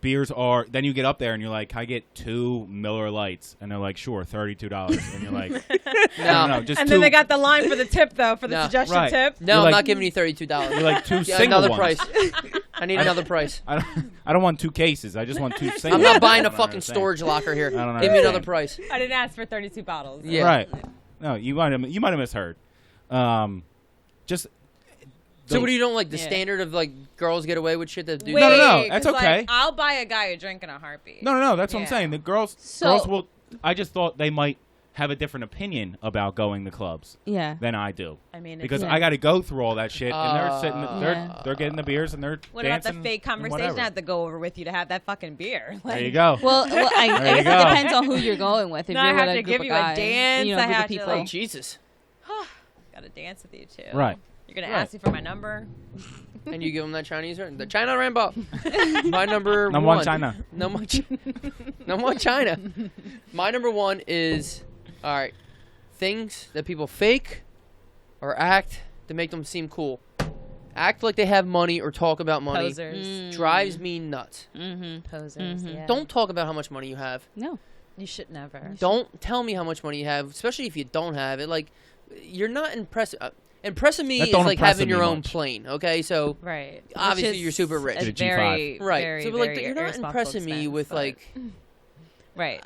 Beers are, then you get up there and you're like, can I get 2 Miller Lights? And they're like, sure, $32. And you're like, no, just And 2. then they got the line for the tip, though, for the No. suggestion Right. tip. No, You're I'm like- not giving you $32. You're like 2 Yeah, single another ones. price. I need another price. I don't want 2 cases. I just want 2 singles. I'm not buying I a don't fucking understand. storage locker here. I don't Give me another understand. price. I didn't ask for 32 bottles. Yeah. Right. No, you might have misheard. Just So what do you don't like? The Yeah. standard of like girls get away with shit that dudes Wait, No, no, no, 'cause, that's like, okay. I'll buy a guy a drink in a heartbeat. No, that's what I'm Yeah. saying. The girls So- will. I just thought they might have a different opinion about going to clubs Yeah. than I do, I mean, because Yeah. I got to go through all that shit, and they're sitting, Yeah. they're getting the beers, and they're what about dancing the fake and conversation whatever. I have to go over with you to have that fucking beer? There you go. Well, I There you guess it go. depends on who you're going with. If No, you're I with have a to group give of you a guys, dance, you know, I a group have of to, people. Oh like- Jesus! Gotta dance with you too. Right. You're gonna Right. ask me for my number. And you give them that Chinese, the China Rambo. My number Number one, China. Number one, China. My number one is, all right, things that people fake or act to make them seem cool. Act like they have money or talk about money. Posers. Drives me nuts. Mm-hmm. Posers. Mhm. Yeah. Don't talk about how much money you have. No. You should never. Don't tell me how much money you have, especially if you don't have it. Like, you're not impressive. Impressing me That is don't like impress having me your own much. plane. Okay, so Right. Obviously, Which is you're super rich. a Get a G5. very, right. Very, So, but, like, very you're not irresponsible impressing me expense, with but- like. Right.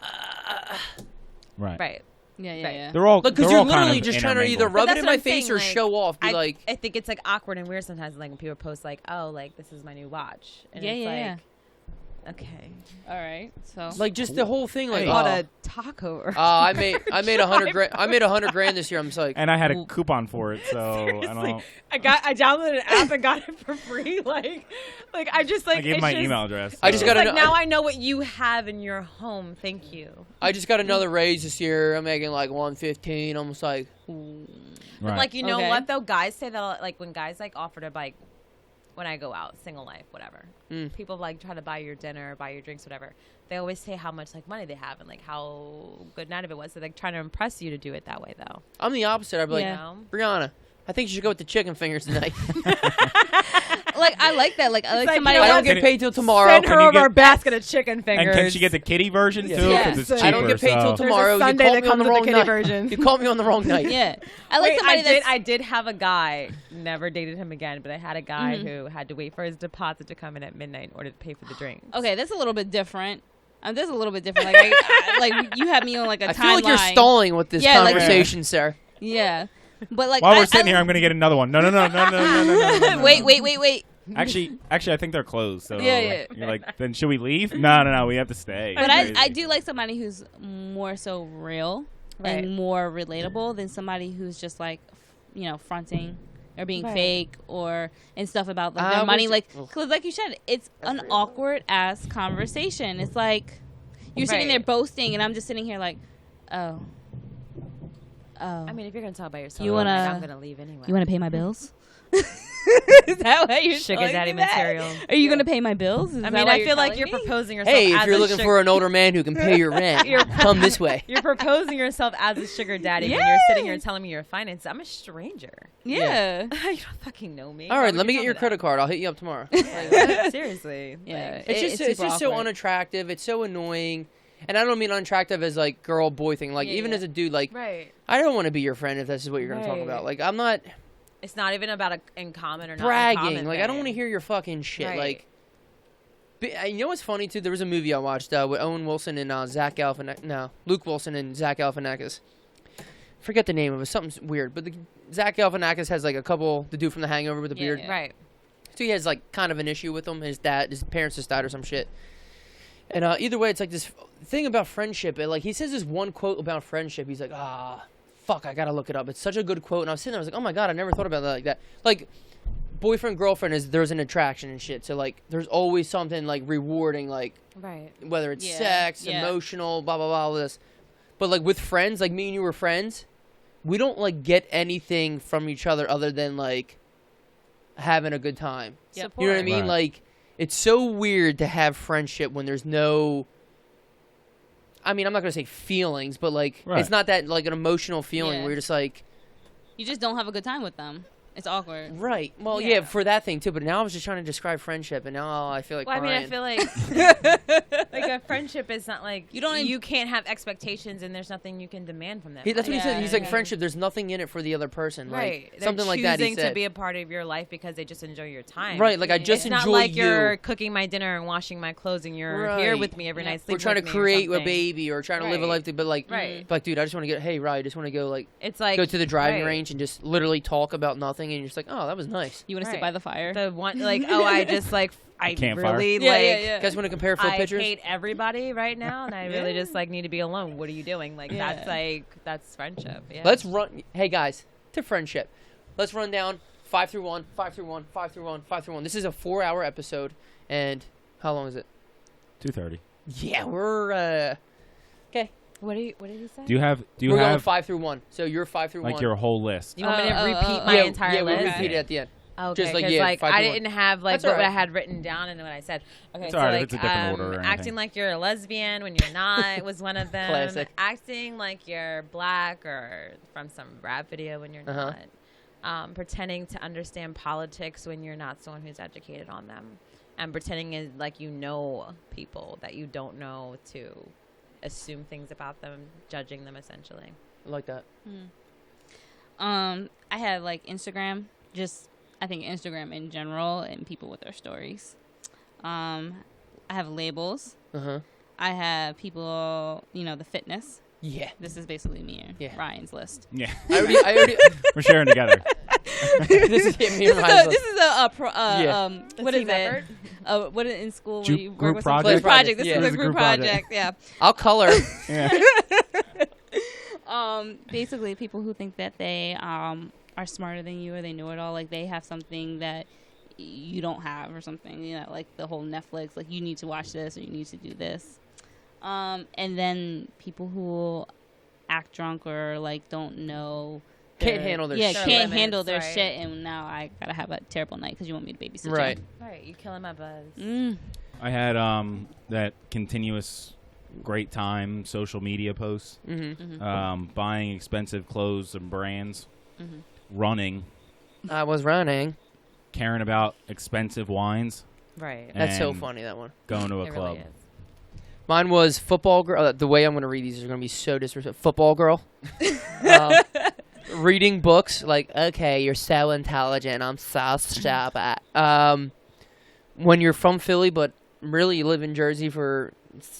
Right. Right. Yeah, yeah, Right. yeah. They're all. Look, because they're you're all kind literally of just trying to either intermingled. rub But it that's in what my I'm face saying, or like, show off. Be I like, think it's like awkward and weird sometimes, like when people post like, "Oh, like this is my new watch." And Yeah, it's yeah, like, yeah. Okay. All right. So Like just the whole thing. Like, Hey. Bought oh, a taco. Or I made $100 grand. I made $100 this year. I'm just like, And I had a coupon for it, so Seriously. I don't. I downloaded an app and got it for free. Like I just like I gave it's my just, email address. I just so- got Like to now I know what you have in your home. Thank you. I just got another raise this year. I'm making like 115. I'm just like, Right. Like you know Okay. what though, guys say that like when guys like offer to buy, when I go out, single life, whatever. People like try to buy your dinner, buy your drinks, whatever. They always say how much like money they have and like how good night of it was. So they're trying to impress you to do it that way though. I'm the opposite. I'd be like, Yeah. Brianna, I think you should go with the chicken fingers tonight. like I like that. Like I like like, somebody. you know I don't what? get paid till tomorrow. Send her you over get- a basket of chicken and fingers. can she get the kitty version too? Yeah. Because it's cheaper. I don't get paid till so- tomorrow. There's a You Sunday caught that me on the comes with wrong the kitty night. version. You caught me on the wrong night. Yeah, I like Wait, somebody that's. I did have a guy. Never dated him again, but I had a guy who had to wait for his deposit to come in at midnight in order to pay for the drink. Okay, that's a little bit different. That's a little bit different. Like, like you have me on like a I timeline. feel like you're stalling with this Yeah, like- conversation, sir. Yeah, but like While we're sitting here, I'm going to get another one. No. Wait. Actually, I think they're closed. So Yeah. you're like, then should we leave? No, we have to stay. But Crazy. I do like somebody who's more so real Right. and more relatable than somebody who's just like, fronting or being Right. fake and stuff about like, I their would money. ju- Like, Ugh. cause like you said, it's an real. awkward ass conversation. It's like you're sitting there Right. boasting, and I'm just sitting here like, oh. I mean, if you're gonna talk about yourself, You wanna- I'm gonna leave anyway. You want to pay my bills? Is that what you're Sugar telling daddy me that? material. Are you going to pay my bills? Is I that mean, what I you're feel like telling you're me? proposing yourself. Hey, as if you're a looking sugar- for an older man who can pay your rent, come this way. You're proposing yourself as a sugar daddy when Yes. you're sitting here telling me your finances. I'm a stranger. Yeah. You don't fucking know me. All Why right, would let me you get tell your that? credit card. I'll hit you up tomorrow. Like, seriously. Yeah. Like, It's just super so awkward. unattractive. It's so annoying. And I don't mean unattractive as like girl boy thing. Like Yeah, even yeah. as a dude, like right. I don't want to be your friend if this is what you're going to talk Right. about. Like I'm not It's not even about a in common or not in bragging. common Like I don't want to thing. hear your fucking shit. Right. Like, you know what's funny too? There was a movie I watched with Owen Wilson and Luke Wilson and Zach Galifianakis. Forget the name of it. Something weird. But Zach Galifianakis has like a couple. The dude from The Hangover with the Yeah, beard. yeah. Right. So he has like kind of an issue with him. His parents just died or some shit. And either way, it's like this thing about friendship. And like he says this one quote about friendship. He's like, fuck, I gotta look it up. It's such a good quote. And I was sitting there, I was like, oh my god, I never thought about that like that. Like boyfriend girlfriend there's an attraction and shit. So like there's always something like rewarding, like Right. whether it's Yeah, sex, yeah. emotional, blah blah blah, all this. But like with friends, like me and you were friends, we don't like get anything from each other other than like having a good time. Yep. You know what I mean? Right. Like, it's so weird to have friendship when there's no. I mean, I'm not gonna say feelings, but like, Right. it's not that like an emotional feeling Yeah. where you're just like, You just don't have a good time with them. It's awkward. right. Well, Yeah. yeah, for that thing too. But now I was just trying to describe friendship, and now I feel like. Well, I mean, I crying. feel like like a friendship is not like you can't have expectations and there's nothing you can demand from them. That's what he said. Yeah, He's like yeah. friendship. There's nothing in it for the other person. Right. Like They're something like that. He choosing said. to be a part of your life because they just enjoy your time. Right. Like I just It's enjoy not like you. you're cooking my dinner and washing my clothes and you're here Right. with me every Yeah. night. We're sleeping trying to with me or create a something. baby or trying to live a Right. life, but like, Right. like, dude, I just want to get. Hey, Rye, I just want to go like It's like go to the driving right. range and just literally talk about nothing, and you're just like, oh, that was nice. You want to sit Right. by the fire? The one like I just like I Campfire. really Yeah, like yeah, yeah. You guys want to compare full I pictures? hate everybody right now and I really just like need to be alone. What are you doing? Like Yeah. that's friendship. Yeah. Let's run. Hey guys, to friendship. Let's run down 5 through 1, 5 through 1, 5 through 1, 5 through 1. This is a 4-hour episode, and how long is it? 2:30. Yeah, we're okay. What did he say? Do you We're going have 5 through 1. So you're 5 through like 1. your whole list? You want me to repeat my yeah, entire yeah, list? we'll repeat it at the end. Okay, Just like, 'cause, yeah, like 5 I to 1. didn't have like That's what all right. I had written down and what I said. Okay, It's so all right if like it's a different order or anything. acting like you're a lesbian when you're not was one of them. Classic. Acting like you're black or from some rap video when you're Uh-huh. not. Pretending to understand politics when you're not someone who's educated on them, and pretending is like you know people that you don't know to assume things about them, judging them essentially. I like that. I have like Instagram, just I think Instagram in general and people with their stories. I have labels. Uh-huh. I have people, the fitness. Yeah. This is basically me and Yeah. Ryan's list. Yeah, I already we're sharing together. This is me and Ryan's this is what is team it? effort? What in school? Group when you work with project? Group project. This Yeah. is a group project. Yeah. I'll color. Yeah. Basically, people who think that they are smarter than you or they know it all, like they have something that you don't have or something. You know, like the whole Netflix, like you need to watch this or you need to do this. And then people who act drunk or like don't know. Can't handle their shit. can't Limits, handle their right. shit, and now I gotta have a terrible night because you want me to babysit Right. Right, you killing my buzz. you. I had that continuous great time social media posts, buying expensive clothes and brands, running, I was running. caring about expensive wines, Right. That's so and funny, that one. going to a It club. really is. Mine was football girl. The way I'm going to read these is going to be so disrespectful. Football girl. Reading books. Like, okay, you're so intelligent. I'm so stupid. When you're from Philly, but really you live in Jersey for...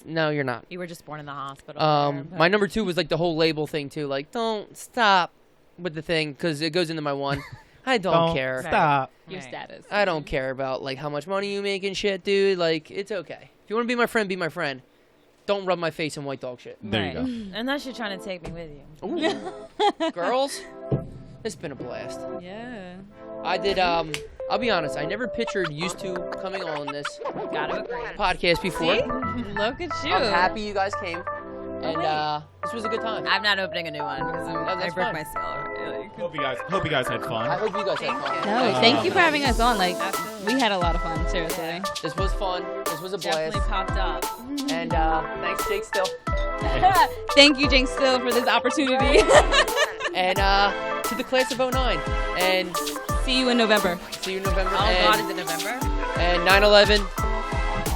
No, you're not. You were just born in the hospital. there, but- My number 2 was like the whole label thing, too. Like, don't stop with the thing, because it goes into my 1. I don't care. Stop. Your Right. status. I don't care about like how much money you make and shit, dude. Like, it's okay. If you want to be my friend, be my friend. Don't rub my face in white dog shit. There you Right. go. Unless you're trying to take me with you. Girls, it's been a blast. Yeah. I did. I'll be honest. I never pictured used to coming on this Gotta agree. podcast before. See? Look at you. I'm happy you guys came, and this was a good time. I'm not opening a new one because I that's broke fine. my skull already. Like, Hope you guys had I fun. hope you guys had fun. No, thank you for having us on. Like, we had a lot of fun. Seriously. This was fun. This was a blast. definitely popped up. And thanks, Jake. Still. Thank you, Jinx, still for this opportunity. And to the class of 09. And See you in November. see you in November. Oh, and, God, is it November? and 9/11.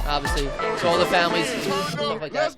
Obviously, to all the families, stuff like that.